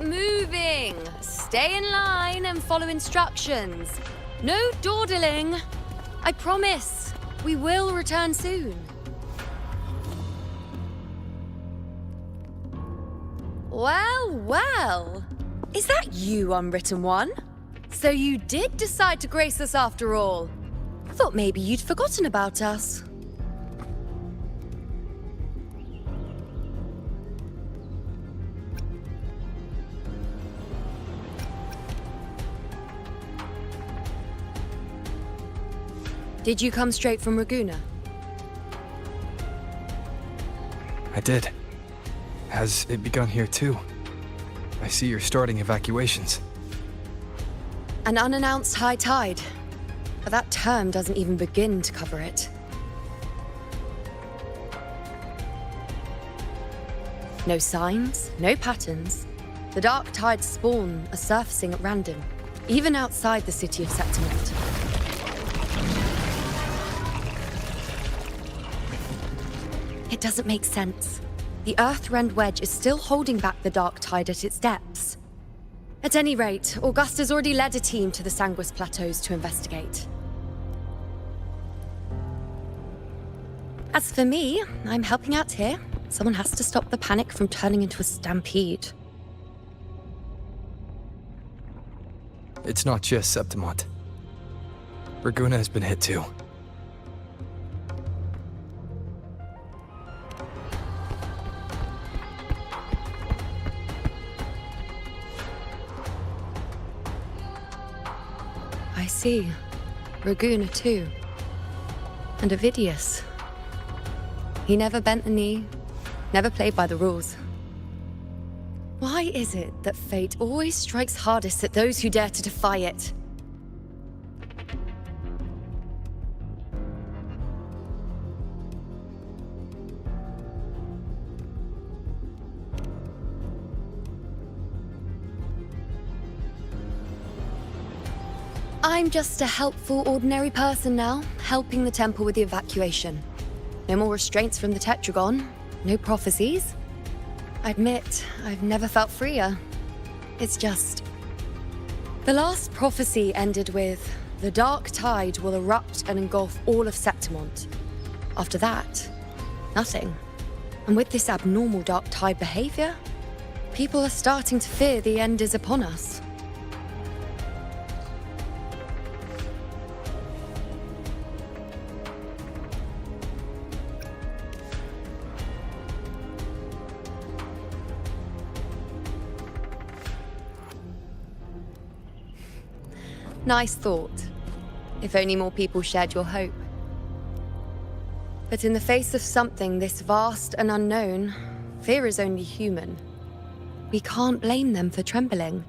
Speaker 12: moving. Stay in line and follow instructions. No dawdling. I promise, we will return soon. Well, well. Is that you, Unwritten One? So you did decide to grace us after all. I thought maybe you'd forgotten about us. Did you come straight from Raguna?
Speaker 3: I did. Has it begun here too? I see you're starting evacuations.
Speaker 12: An unannounced high tide. But that term doesn't even begin to cover it. No signs, no patterns. The dark tide's spawn are surfacing at random, even outside the city of Septimont. It doesn't make sense. The Earth-rend wedge is still holding back the dark tide at its depths. At any rate, Augusta's already led a team to the Sanguis Plateaus to investigate. As for me, I'm helping out here. Someone has to stop the panic from turning into a stampede.
Speaker 3: It's not just Septimont. Raguna has been hit too.
Speaker 12: I see. Raguna too. And Ovidius. He never bent the knee, never played by the rules. Why is it that fate always strikes hardest at those who dare to defy it? I'm just a helpful, ordinary person now, helping the temple with the evacuation. No more restraints from the Tetragon, no prophecies. I admit, I've never felt freer. It's just... The last prophecy ended with, the dark tide will erupt and engulf all of Septimont. After that, nothing. And with this abnormal dark tide behavior, people are starting to fear the end is upon us. Nice thought. If only more people shared your hope. But in the face of something this vast and unknown, fear is only human. We can't blame them for trembling.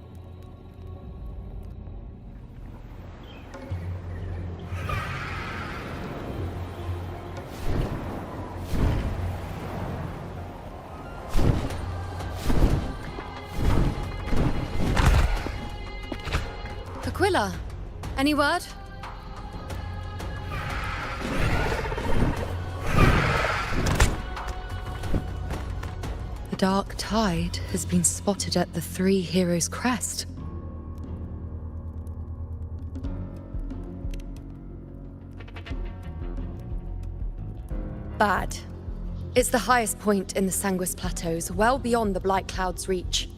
Speaker 12: Aquila, any word? The dark tide has been spotted at the Three Heroes' Crest. Bad. It's the highest point in the Sanguis Plateaus, well beyond the Blight Cloud's reach.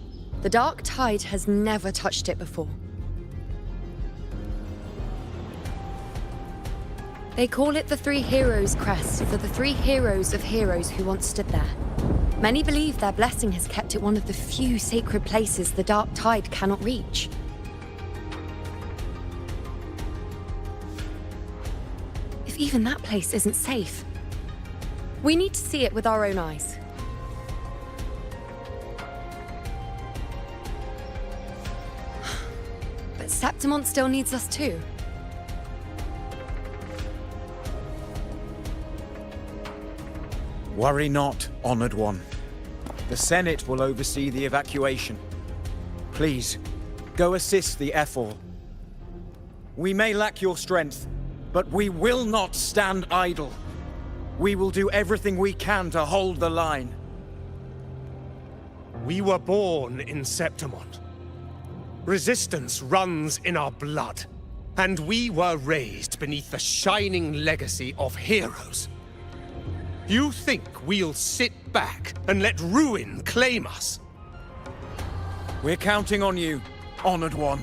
Speaker 12: The dark tide has never touched it before. They call it the Three Heroes' Crest for the three heroes of heroes who once stood there. Many believe their blessing has kept it one of the few sacred places the dark tide cannot reach. If even that place isn't safe, we need to see it with our own eyes. But Septimont still needs us too.
Speaker 9: Worry not, Honored One. The Senate will oversee the evacuation. Please, go assist the Ephor. We may lack your strength, but we will not stand idle. We will do everything we can to hold the line.
Speaker 19: We were born in Septimont. Resistance runs in our blood. And we were raised beneath the shining legacy of heroes. You think we'll sit back and let ruin claim us?
Speaker 9: We're counting on you, Honored One.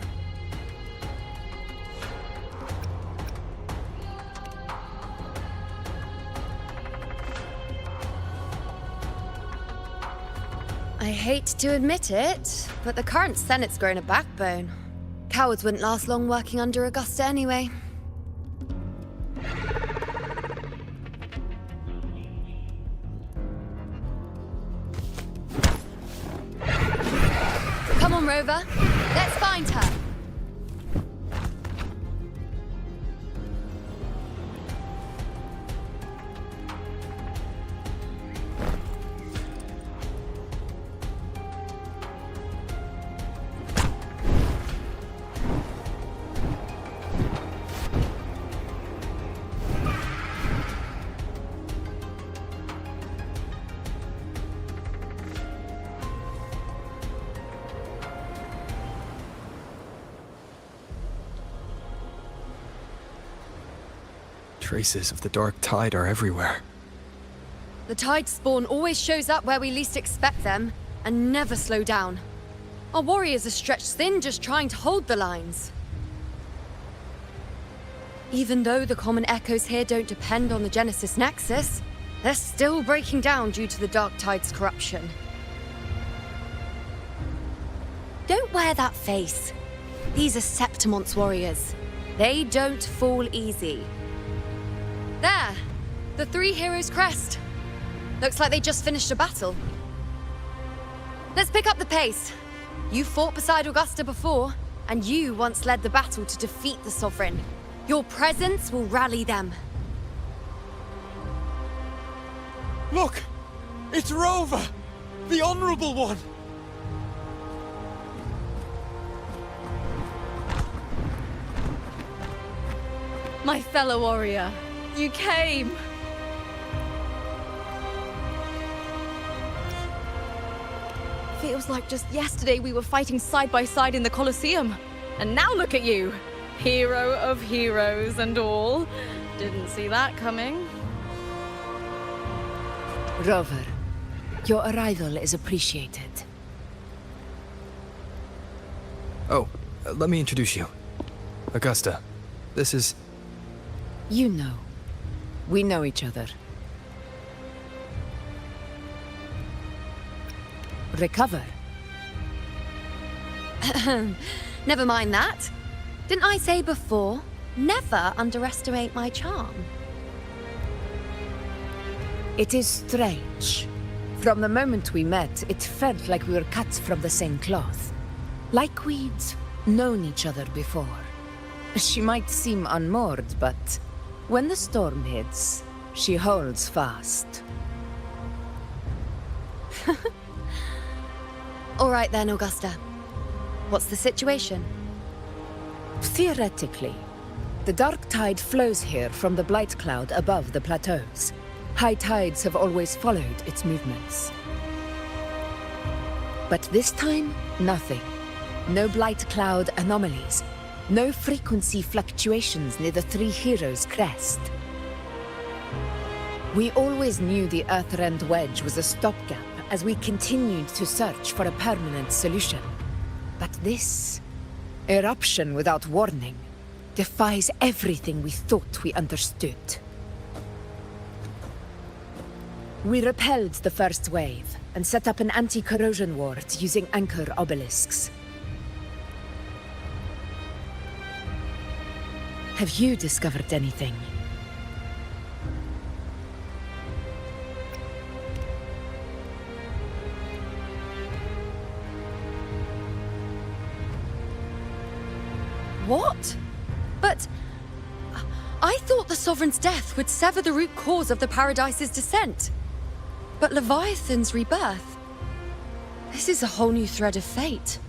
Speaker 12: I hate to admit it, but the current Senate's grown a backbone. Cowards wouldn't last long working under Augusta anyway. Come on, Rover. Let's find her.
Speaker 3: Traces of the dark tide are everywhere.
Speaker 12: The tide spawn always shows up where we least expect them, and never slow down. Our warriors are stretched thin just trying to hold the lines. Even though the common echoes here don't depend on the Genesis Nexus, they're still breaking down due to the dark tide's corruption. Don't wear that face. These are Septimont's warriors. They don't fall easy. There! The three heroes' crest. Looks like they just finished a battle. Let's pick up the pace. You fought beside Augusta before, and you once led the battle to defeat the Sovereign. Your presence will rally them.
Speaker 9: Look! It's Rover! The Honorable One!
Speaker 20: My fellow warrior, you came! Feels like just yesterday we were fighting side by side in the Colosseum. And now look at you! Hero of heroes and all. Didn't see that coming.
Speaker 21: Rover, your arrival is appreciated.
Speaker 3: Oh, let me introduce you. Augusta, this is...
Speaker 21: You know. We know each other. Recover.
Speaker 12: Never mind that. Didn't I say before, never underestimate my charm?
Speaker 21: It is strange. From the moment we met, it felt like we were cut from the same cloth. Like we'd known each other before. She might seem unmoored, but when the storm hits, she holds fast.
Speaker 12: All right then, Augusta. What's the situation?
Speaker 21: Theoretically, the dark tide flows here from the blight cloud above the plateaus. High tides have always followed its movements. But this time, nothing. No blight cloud anomalies. No frequency fluctuations near the Three Heroes' crest. We always knew the Earthrend Wedge was a stopgap as we continued to search for a permanent solution. But this eruption without warning defies everything we thought we understood. We repelled the first wave and set up an anti-corrosion ward using anchor obelisks. Have you discovered anything?
Speaker 12: What? But... I thought the Sovereign's death would sever the root cause of the Paradise's descent. But Leviathan's rebirth... This is a whole new thread of fate.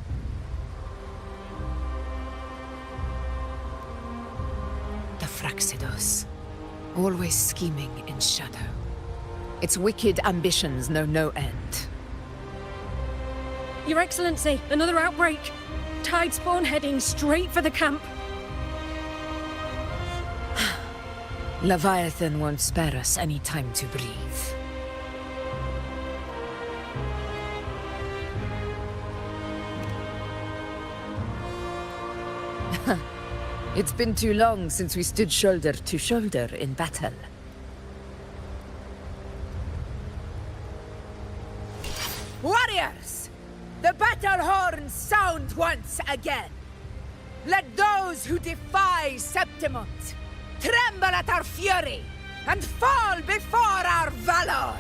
Speaker 21: The Fraxidos. Always scheming in shadow. Its wicked ambitions know no end.
Speaker 14: Your Excellency, another outbreak. Tide spawn heading straight for the camp.
Speaker 21: Leviathan won't spare us any time to breathe. It's been too long since we stood shoulder to shoulder in battle.
Speaker 13: Warriors! The battle horns sound once again! Let those who defy Septimont tremble at our fury and fall before our valor!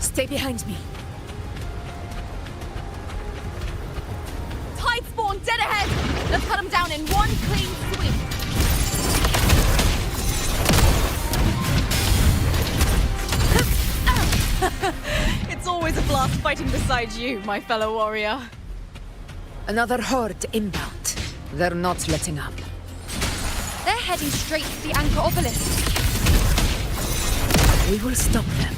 Speaker 21: Stay behind me.
Speaker 20: Tide spawn dead ahead! Let's cut them down in one clean sweep! It's always a blast fighting beside you, my fellow warrior.
Speaker 21: Another horde inbound. They're not letting up.
Speaker 20: They're heading straight for the Anchor Obelisk.
Speaker 21: We will stop them.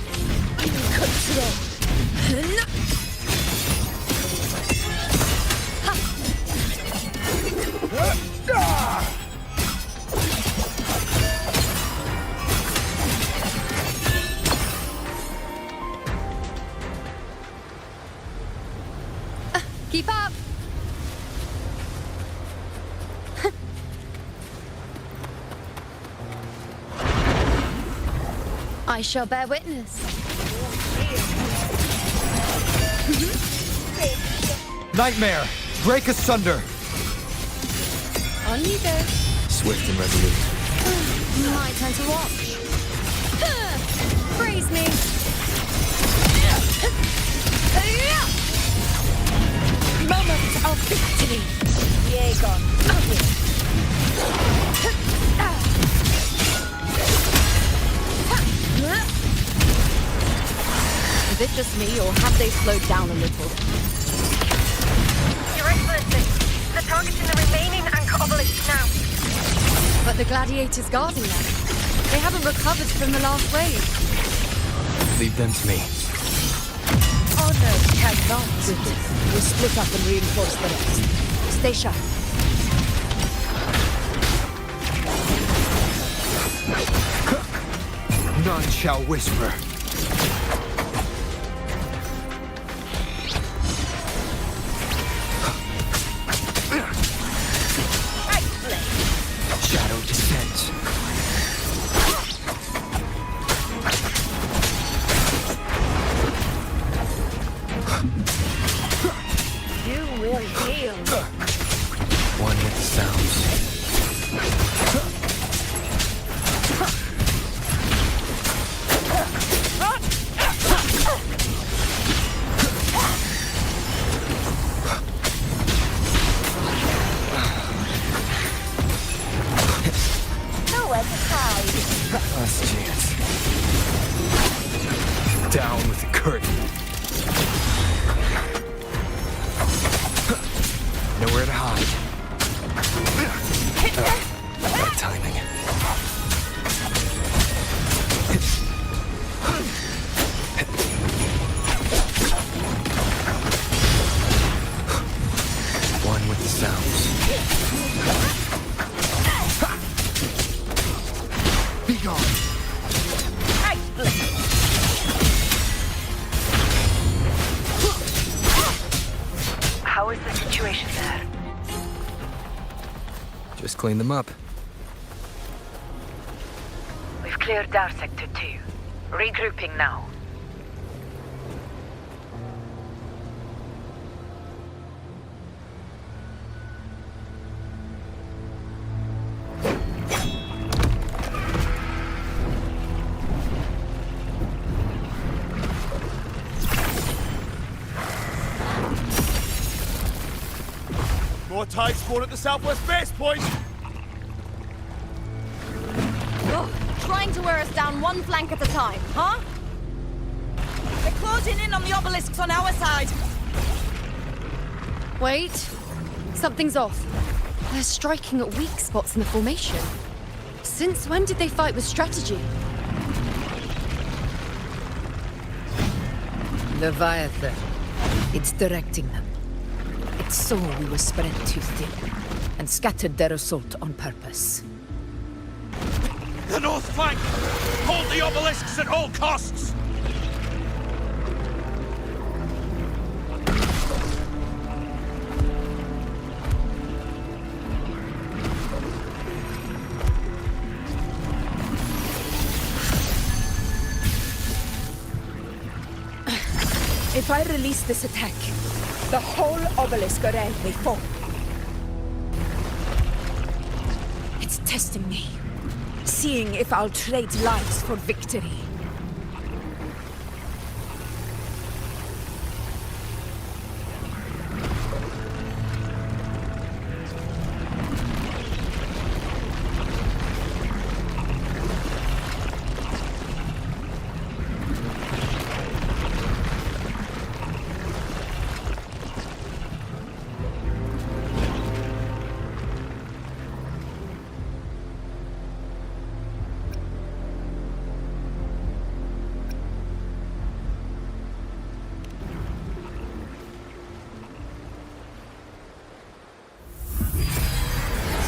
Speaker 20: Keep up! I shall bear witness.
Speaker 3: Nightmare! Break asunder!
Speaker 20: On you go.
Speaker 3: Swift and resolute.
Speaker 20: My turn to watch. Praise me.
Speaker 13: Moment of victory! Jaeger,
Speaker 20: Is it just me, or have they slowed down a little?
Speaker 14: Your Excellency, they're targeting the remaining Anchor Obelisk now.
Speaker 20: But the gladiators guarding them. They haven't recovered from the last wave.
Speaker 3: Leave them to me.
Speaker 21: Honor cannot. We'll split up and reinforce the rest. Stay sharp.
Speaker 3: None shall whisper. Shadow descends.
Speaker 13: you will heal.
Speaker 3: One with the sounds.
Speaker 13: Nowhere to hide.
Speaker 3: Last chance. Down with the curtain. Nowhere to hide. Bad timing. One with the sounds. Be gone.
Speaker 21: How is the situation there?
Speaker 3: Just clean them up.
Speaker 21: We've cleared our sector 2. Regrouping now.
Speaker 19: More tide spawn at the southwest base point!
Speaker 20: Ugh, trying to wear us down one flank at a time, huh?
Speaker 13: closing in on the obelisks on our side.
Speaker 12: Wait. Something's off. They're striking at weak spots in the formation. Since when did they fight with strategy?
Speaker 21: Leviathan. It's directing them. It saw we were spread too thin, and scattered their assault on purpose.
Speaker 16: The north flank! Hold the obelisks at all costs!
Speaker 13: If I release this attack, the whole obelisk array may fall. It's testing me, seeing if I'll trade lives for victory.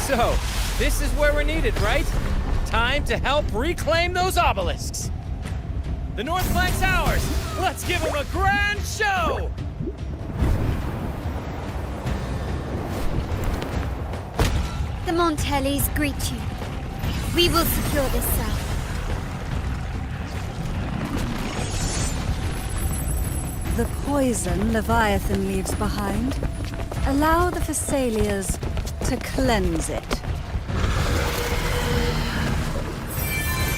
Speaker 11: So, this is where we're needed, right? Time to help reclaim those obelisks. The north flank's ours. Let's give them a grand show!
Speaker 1: The Montellis greet you. We will secure this cell.
Speaker 7: The poison Leviathan leaves behind, allow the Thessalias to cleanse it.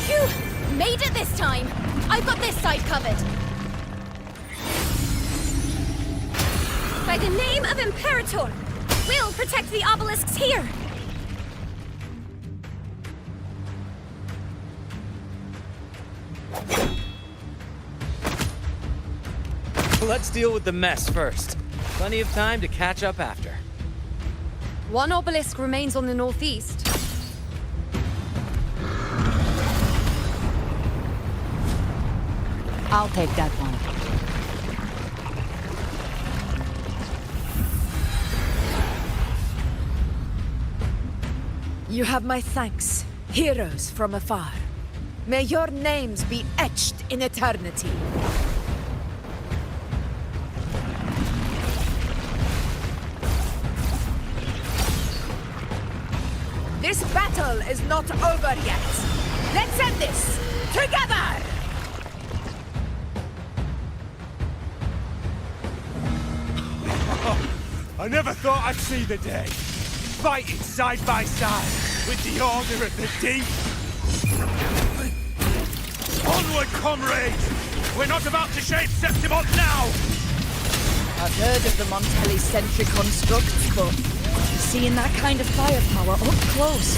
Speaker 14: Phew! Made it this time! I've got this side covered! By the name of Imperator, we'll protect the obelisks here!
Speaker 11: Let's deal with the mess first. Plenty of time to catch up after.
Speaker 12: One obelisk remains on the northeast.
Speaker 4: I'll take that one.
Speaker 13: You have my thanks, heroes from afar. May your names be etched in eternity. This battle is not over yet. Let's end this together!
Speaker 16: I never thought I'd see the day. Fighting side by side with the Order of the Deep. Onward, comrades! We're not about to shape Septimont now!
Speaker 13: I've heard of the Montelli sentry constructs, but seeing that kind of firepower up close,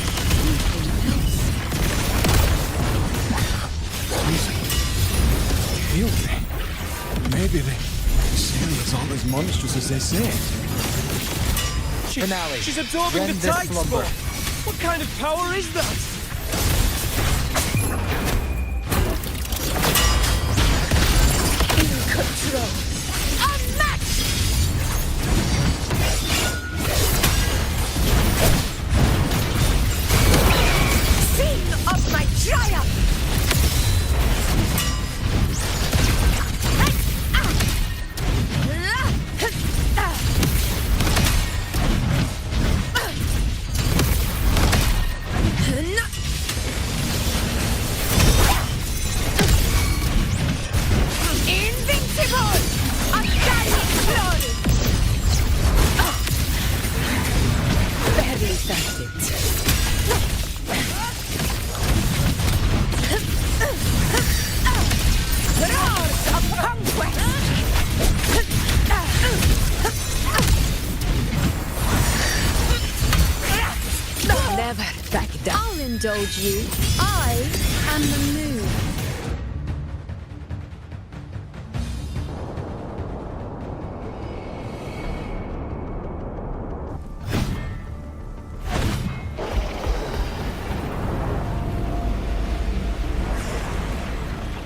Speaker 9: Feel me? Maybe Celia's all as monstrous as they say.
Speaker 11: Finale.
Speaker 8: She's absorbing
Speaker 11: Rend
Speaker 8: the
Speaker 11: this
Speaker 8: tide
Speaker 11: slumber.
Speaker 8: spore. What kind of power is that?
Speaker 13: in control. Unmatched! Scene of my triumph! Invincible! Undying glory! Barely felt it. Roars of conquest! Never back down.
Speaker 12: I'll indulge you. I am the moon.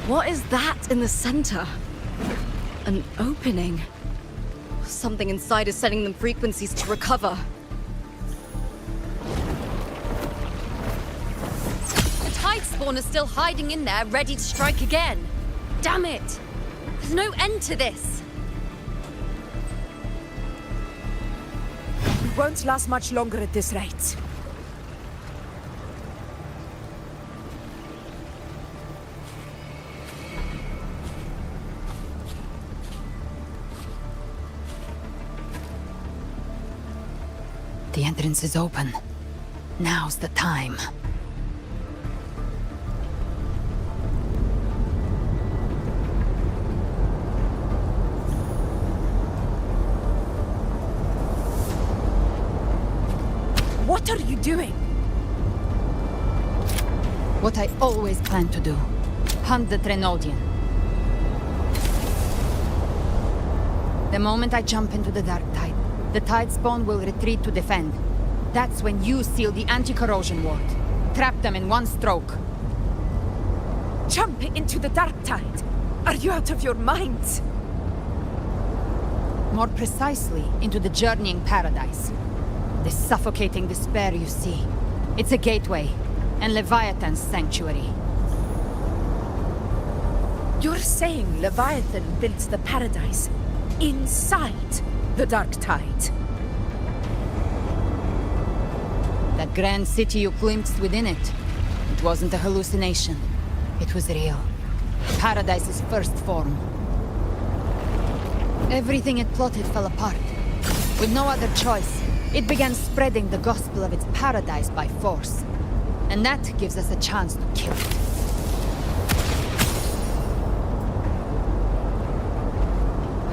Speaker 20: What is that in the center? An opening. Something inside is sending them frequencies to recover. The tide spawn is still hiding in there, ready to strike again. Damn it! There's no end to this.
Speaker 13: We won't last much longer at this rate.
Speaker 4: The entrance is open. Now's the time.
Speaker 13: What are you doing?
Speaker 4: What I always planned to do. Hunt the Trenodian. The moment I jump into the dark tide, the tide spawn will retreat to defend. That's when you seal the anti-corrosion ward. Trap them in one stroke.
Speaker 13: Jump into the dark tide? Are you out of your minds?
Speaker 4: More precisely, into the journeying paradise. The suffocating despair you see. It's a gateway, and Leviathan's sanctuary.
Speaker 13: You're saying Leviathan built the paradise inside the dark tide?
Speaker 4: That grand city you glimpsed within it, it wasn't a hallucination. It was real. Paradise's first form. Everything it plotted fell apart. With no other choice, it began spreading the gospel of its paradise by force. And that gives us a chance to kill it.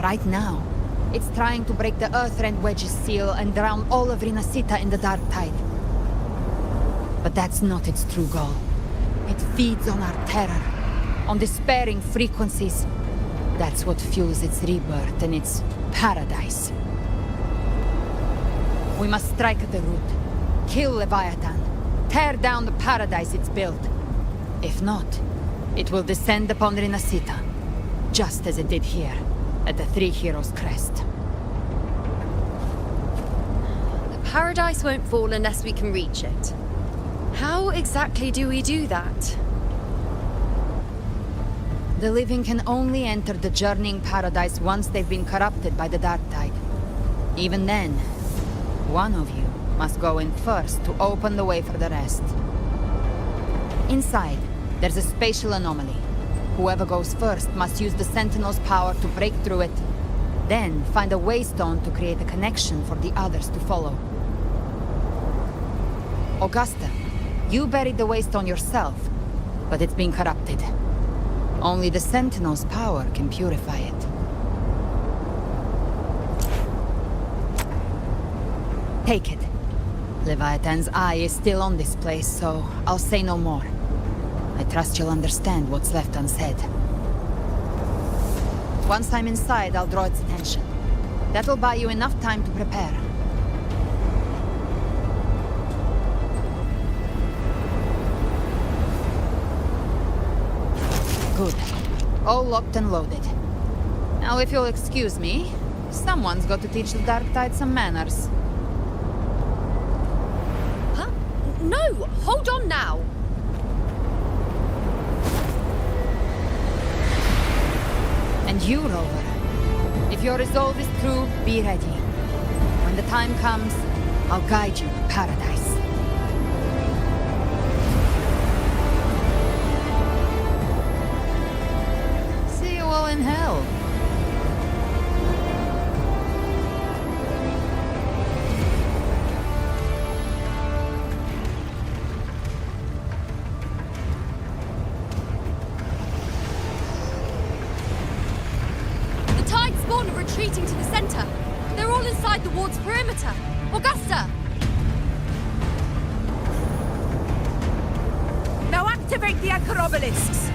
Speaker 4: Right now, it's trying to break the Earthrend Wedge's seal and drown all of Rinasita in the dark tide. But that's not its true goal. It feeds on our terror, on despairing frequencies. That's what fuels its rebirth and its paradise. We must strike at the root, kill Leviathan, tear down the paradise it's built. If not, it will descend upon Rinasita, just as it did here, at the Three Heroes' Crest.
Speaker 20: The paradise won't fall unless we can reach it. How exactly do we do that?
Speaker 4: The living can only enter the journeying paradise once they've been corrupted by the dark tide. Even then, one of you must go in first to open the way for the rest. Inside, there's a spatial anomaly. Whoever goes first must use the Sentinel's power to break through it, then find a waystone to create a connection for the others to follow. Augusta, you buried the waystone yourself, but it's been corrupted. Only the Sentinel's power can purify it. Take it. Leviathan's eye is still on this place, so I'll say no more. I trust you'll understand what's left unsaid. Once I'm inside, I'll draw its attention. That'll buy you enough time to prepare. Good. All locked and loaded. Now, if you'll excuse me, someone's got to teach the Dark Tide some manners.
Speaker 20: Huh? No! Hold on now!
Speaker 4: And you, Rover. If your resolve is true, be ready. When the time comes, I'll guide you to paradise. See you all in hell.
Speaker 20: Retreating to the center. They're all inside the ward's perimeter. Augusta!
Speaker 13: Now activate the anchor obelisks!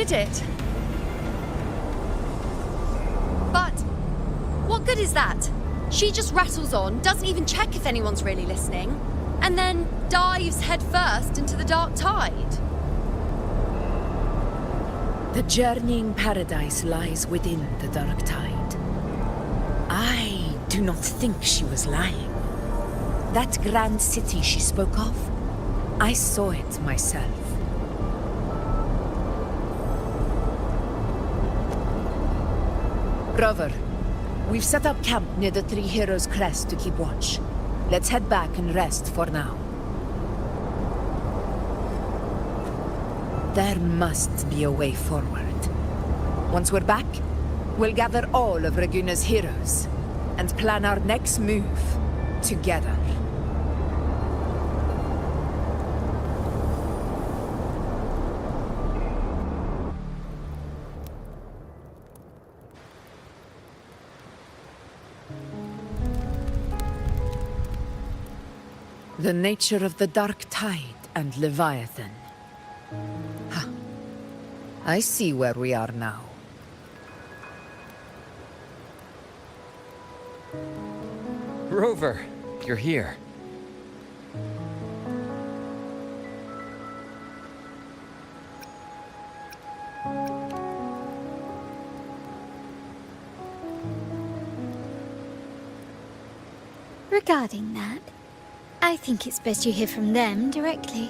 Speaker 20: did it. But what good is that? She just rattles on, doesn't even check if anyone's really listening, and then dives headfirst into the dark tide.
Speaker 13: The journeying paradise lies within the dark tide. I do not think she was lying. That grand city she spoke of, I saw it myself. Rover, we've set up camp near the Three Heroes Crest to keep watch. Let's head back and rest for now. There must be a way forward. Once we're back, we'll gather all of Raguna's heroes and plan our next move together. The nature of the dark tide and Leviathan. Ha. I see where we are now.
Speaker 18: Rover, you're here.
Speaker 1: Regarding that, I think it's best you hear from them directly.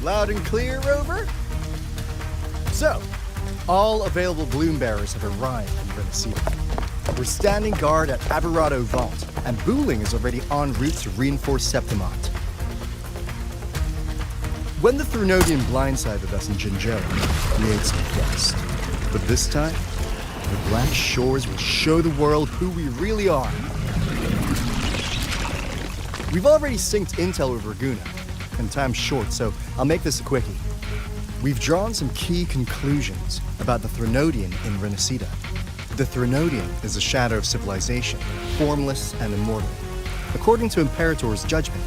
Speaker 22: Loud and clear, Rover? So, all available bloom bearers have arrived in Renacida. We're standing guard at Aberrado Vault, and Booling is already en route to reinforce Septimont. When the Threnodian blindsided us in Jinzhou, we ate some dust. But this time, the Black Shores will show the world who we really are. We've already synced intel with Raguna, and time's short, so I'll make this a quickie. We've drawn some key conclusions about the Threnodian in Renacida. The Threnodian is a shadow of civilization, formless and immortal. According to Imperator's judgment,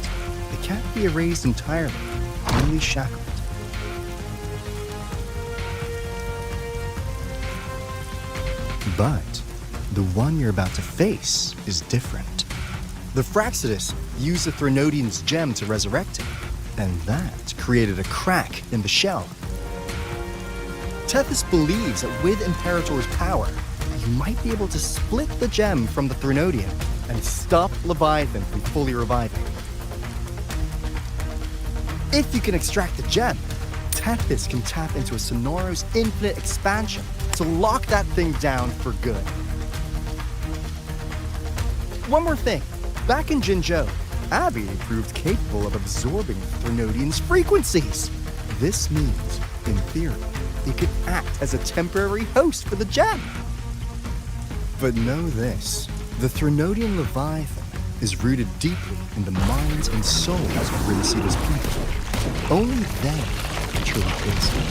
Speaker 22: it can't be erased entirely, only shackled. But the one you're about to face is different. The Fraxidus used the Threnodian's gem to resurrect him, and that created a crack in the shell. Tethys believes that with Imperator's power, you might be able to split the gem from the Threnodian and stop Leviathan from fully reviving. If you can extract the gem, Tethys can tap into a Sonoros infinite expansion to lock that thing down for good. One more thing. Back in Jinzhou, Abby proved capable of absorbing the Threnodian's frequencies. This means, in theory, it could act as a temporary host for the gem. But know this, the Threnodian Leviathan is rooted deeply in the minds and souls of Renacida's people. Only they can truly face it.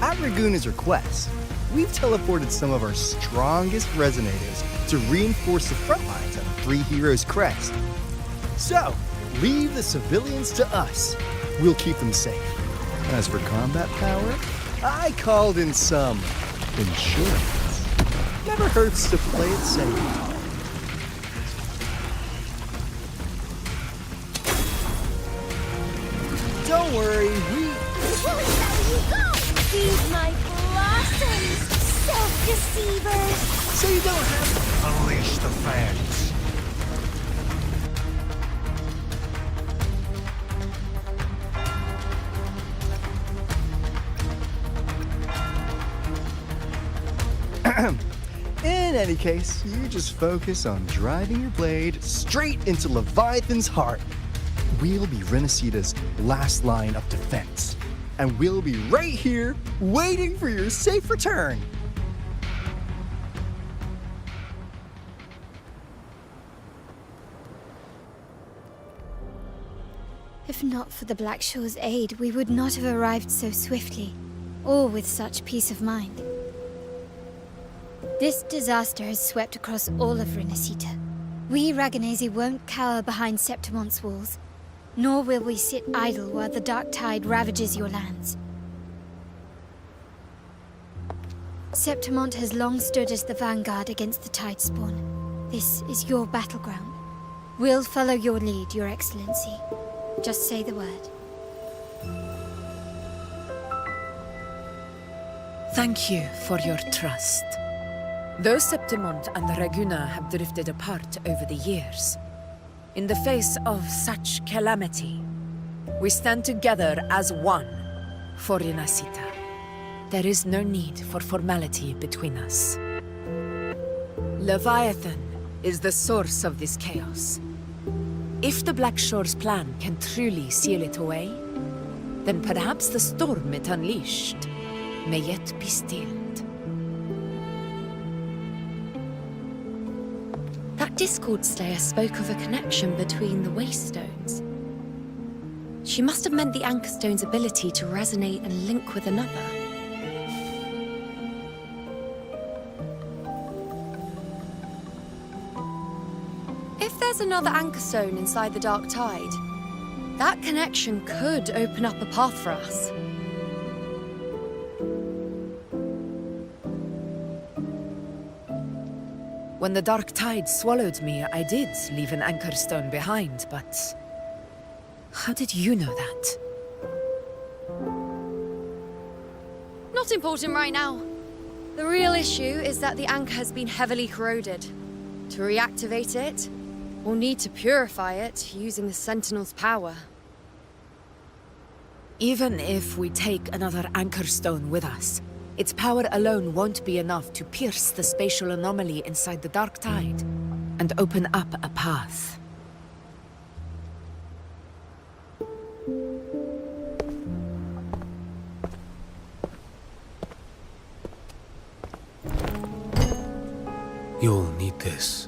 Speaker 22: At Raguna's request, we've teleported some of our strongest resonators to reinforce the front lines at the Three Heroes Crest. So, leave the civilians to us. We'll keep them safe. As for combat power, I called in some insurance. Never hurts to play it safe. Don't worry, we...
Speaker 14: Feed my blossoms, self-deceivers!
Speaker 22: So you don't have to
Speaker 17: unleash the fangs.
Speaker 22: In any case, you just focus on driving your blade straight into Leviathan's heart. We'll be Renacita's last line of defense. And we'll be right here waiting for your safe return.
Speaker 1: If not for the Black Shore's aid, we would not have arrived so swiftly, or with such peace of mind. This disaster has swept across all of Renacita. We Raganesi won't cower behind Septimon's walls, nor will we sit idle while the dark tide ravages your lands. Septimont has long stood as the vanguard against the tide spawn. This is your battleground. We'll follow your lead, Your Excellency. Just say the word.
Speaker 21: Thank you for your trust. Though Septimont and Raguna have drifted apart over the years, in the face of such calamity, we stand together as one for Renacita. There is no need for formality between us. Leviathan is the source of this chaos. If the Black Shore's plan can truly seal it away, then perhaps the storm it unleashed may yet be stilled.
Speaker 12: That Discord Slayer spoke of a connection between the Waystones. She must have meant the Anchorstone's ability to resonate and link with another. If there's another Anchorstone inside the Dark Tide, that connection could open up a path for us.
Speaker 21: When the Dark Tide swallowed me, I did leave an Anchorstone behind, but... how did you know that?
Speaker 12: Not important right now. The real issue is that the anchor has been heavily corroded. To reactivate it, we'll need to purify it using the Sentinel's power.
Speaker 21: Even if we take another Anchorstone with us, its power alone won't be enough to pierce the spatial anomaly inside the Dark Tide and open up a path.
Speaker 2: You'll need this.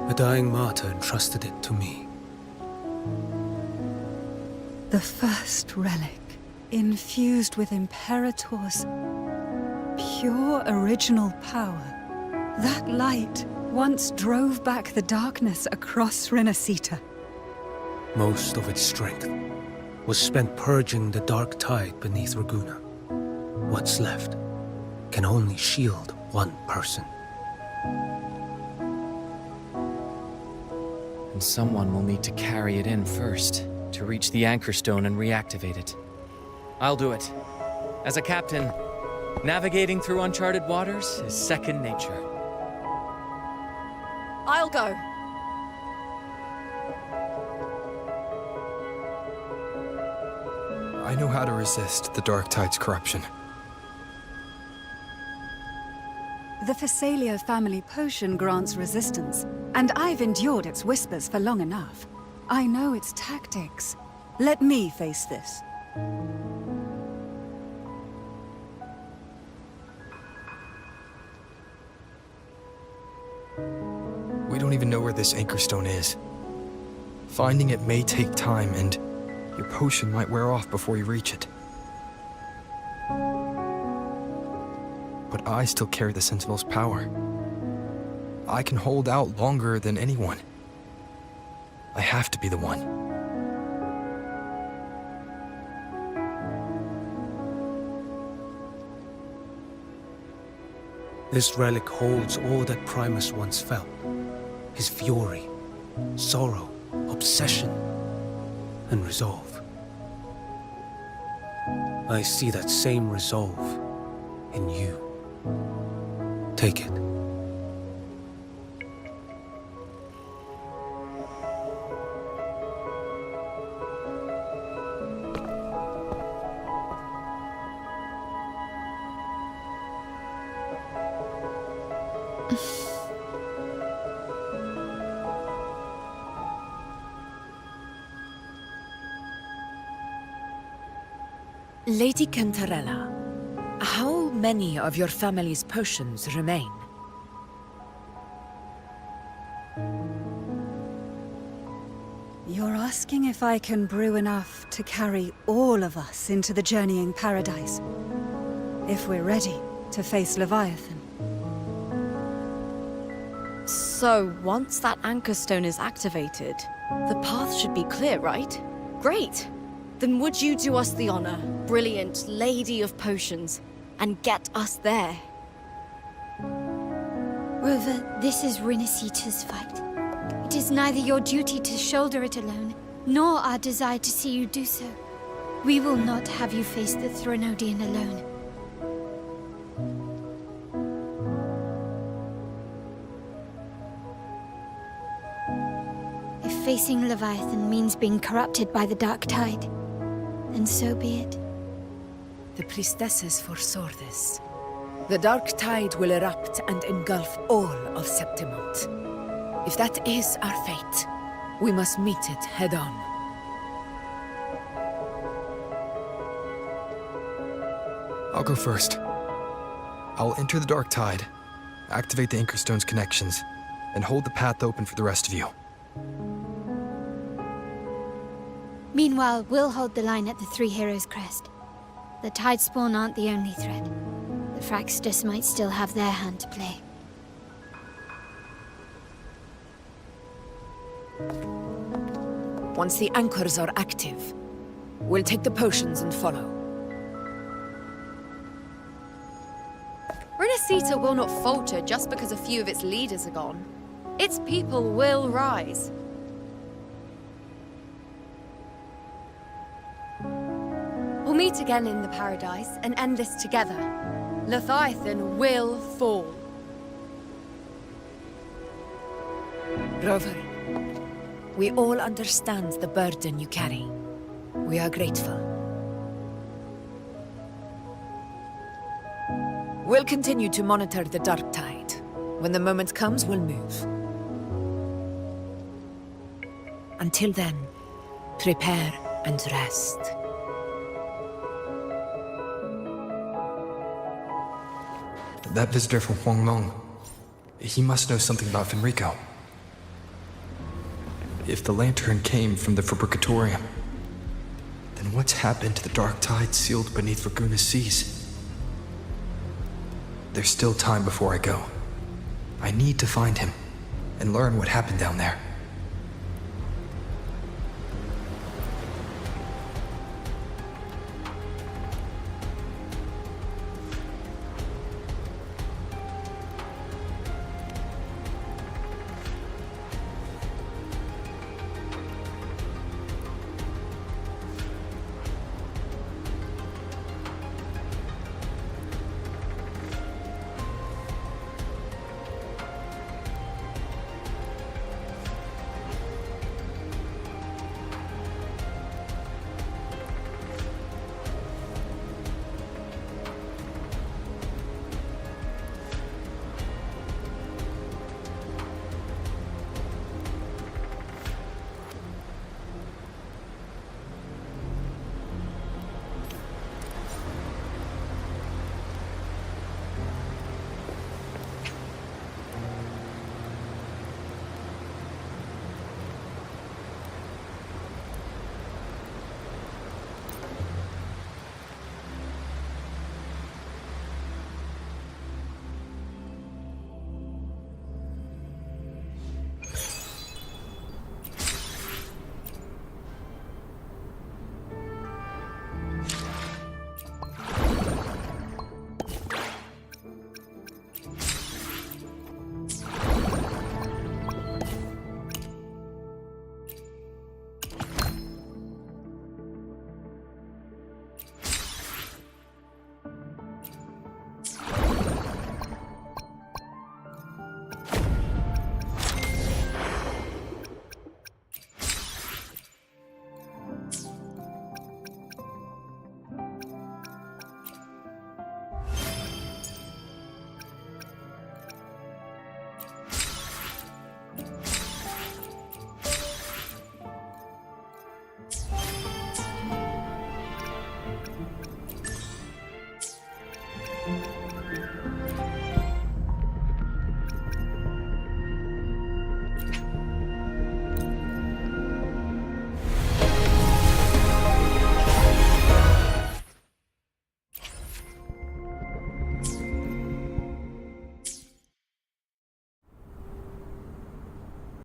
Speaker 2: A dying martyr entrusted it to me.
Speaker 7: The first relic, infused with Imperator's pure original power. That light once drove back the darkness across Renacita.
Speaker 2: Most of its strength was spent purging the dark tide beneath Raguna. What's left can only shield one person.
Speaker 18: And someone will need to carry it in first, to reach the Anchorstone and reactivate it. I'll do it. As a captain, navigating through uncharted waters is second nature.
Speaker 20: I'll go.
Speaker 3: I know how to resist the Dark Tide's corruption.
Speaker 7: The Phasalia family potion grants resistance, and I've endured its whispers for long enough. I know its tactics. Let me face this.
Speaker 3: We don't even know where this Anchorstone is. Finding it may take time, and your potion might wear off before you reach it. But I still carry the Sentinel's power. I can hold out longer than anyone. I have to be the one.
Speaker 2: This relic holds all that Primus once felt. His fury, sorrow, obsession, and resolve. I see that same resolve in you. Take it.
Speaker 13: Lady Cantarella, how many of your family's potions remain?
Speaker 7: You're asking if I can brew enough to carry all of us into the journeying paradise. If we're ready to face Leviathan.
Speaker 20: So, once that anchor stone is activated, the path should be clear, right? Great! Then would you do us the honor, brilliant Lady of Potions, and get us there?
Speaker 1: Rover, this is Rinasita's fight. It is neither your duty to shoulder it alone, nor our desire to see you do so. We will not have you face the Threnodian alone. If facing Leviathan means being corrupted by the Dark Tide, then so be it.
Speaker 13: The priestesses foresaw this. The Dark Tide will erupt and engulf all of Septimont. If that is our fate, we must meet it head-on.
Speaker 3: I'll go first. I'll enter the Dark Tide, activate the Anchorstone's connections, and hold the path open for the rest of you.
Speaker 1: Meanwhile, we'll hold the line at the Three Heroes Crest. The Tidespawn aren't the only threat. The Fraxtus might still have their hand to play.
Speaker 13: Once the anchors are active, we'll take the potions and follow.
Speaker 20: Rinasita will not falter just because a few of its leaders are gone. Its people will rise. We'll meet again in the paradise and end this together. Leviathan will fall.
Speaker 13: Rover, we all understand the burden you carry. We are grateful. We'll continue to monitor the Dark Tide. When the moment comes, we'll move. Until then, prepare and rest.
Speaker 3: That visitor from Huanglong, he must know something about Fenrico. If the lantern came from the Fabricatorium, then what's happened to the Dark Tide sealed beneath Raguna's seas? There's still time before I go. I need to find him and learn what happened down there.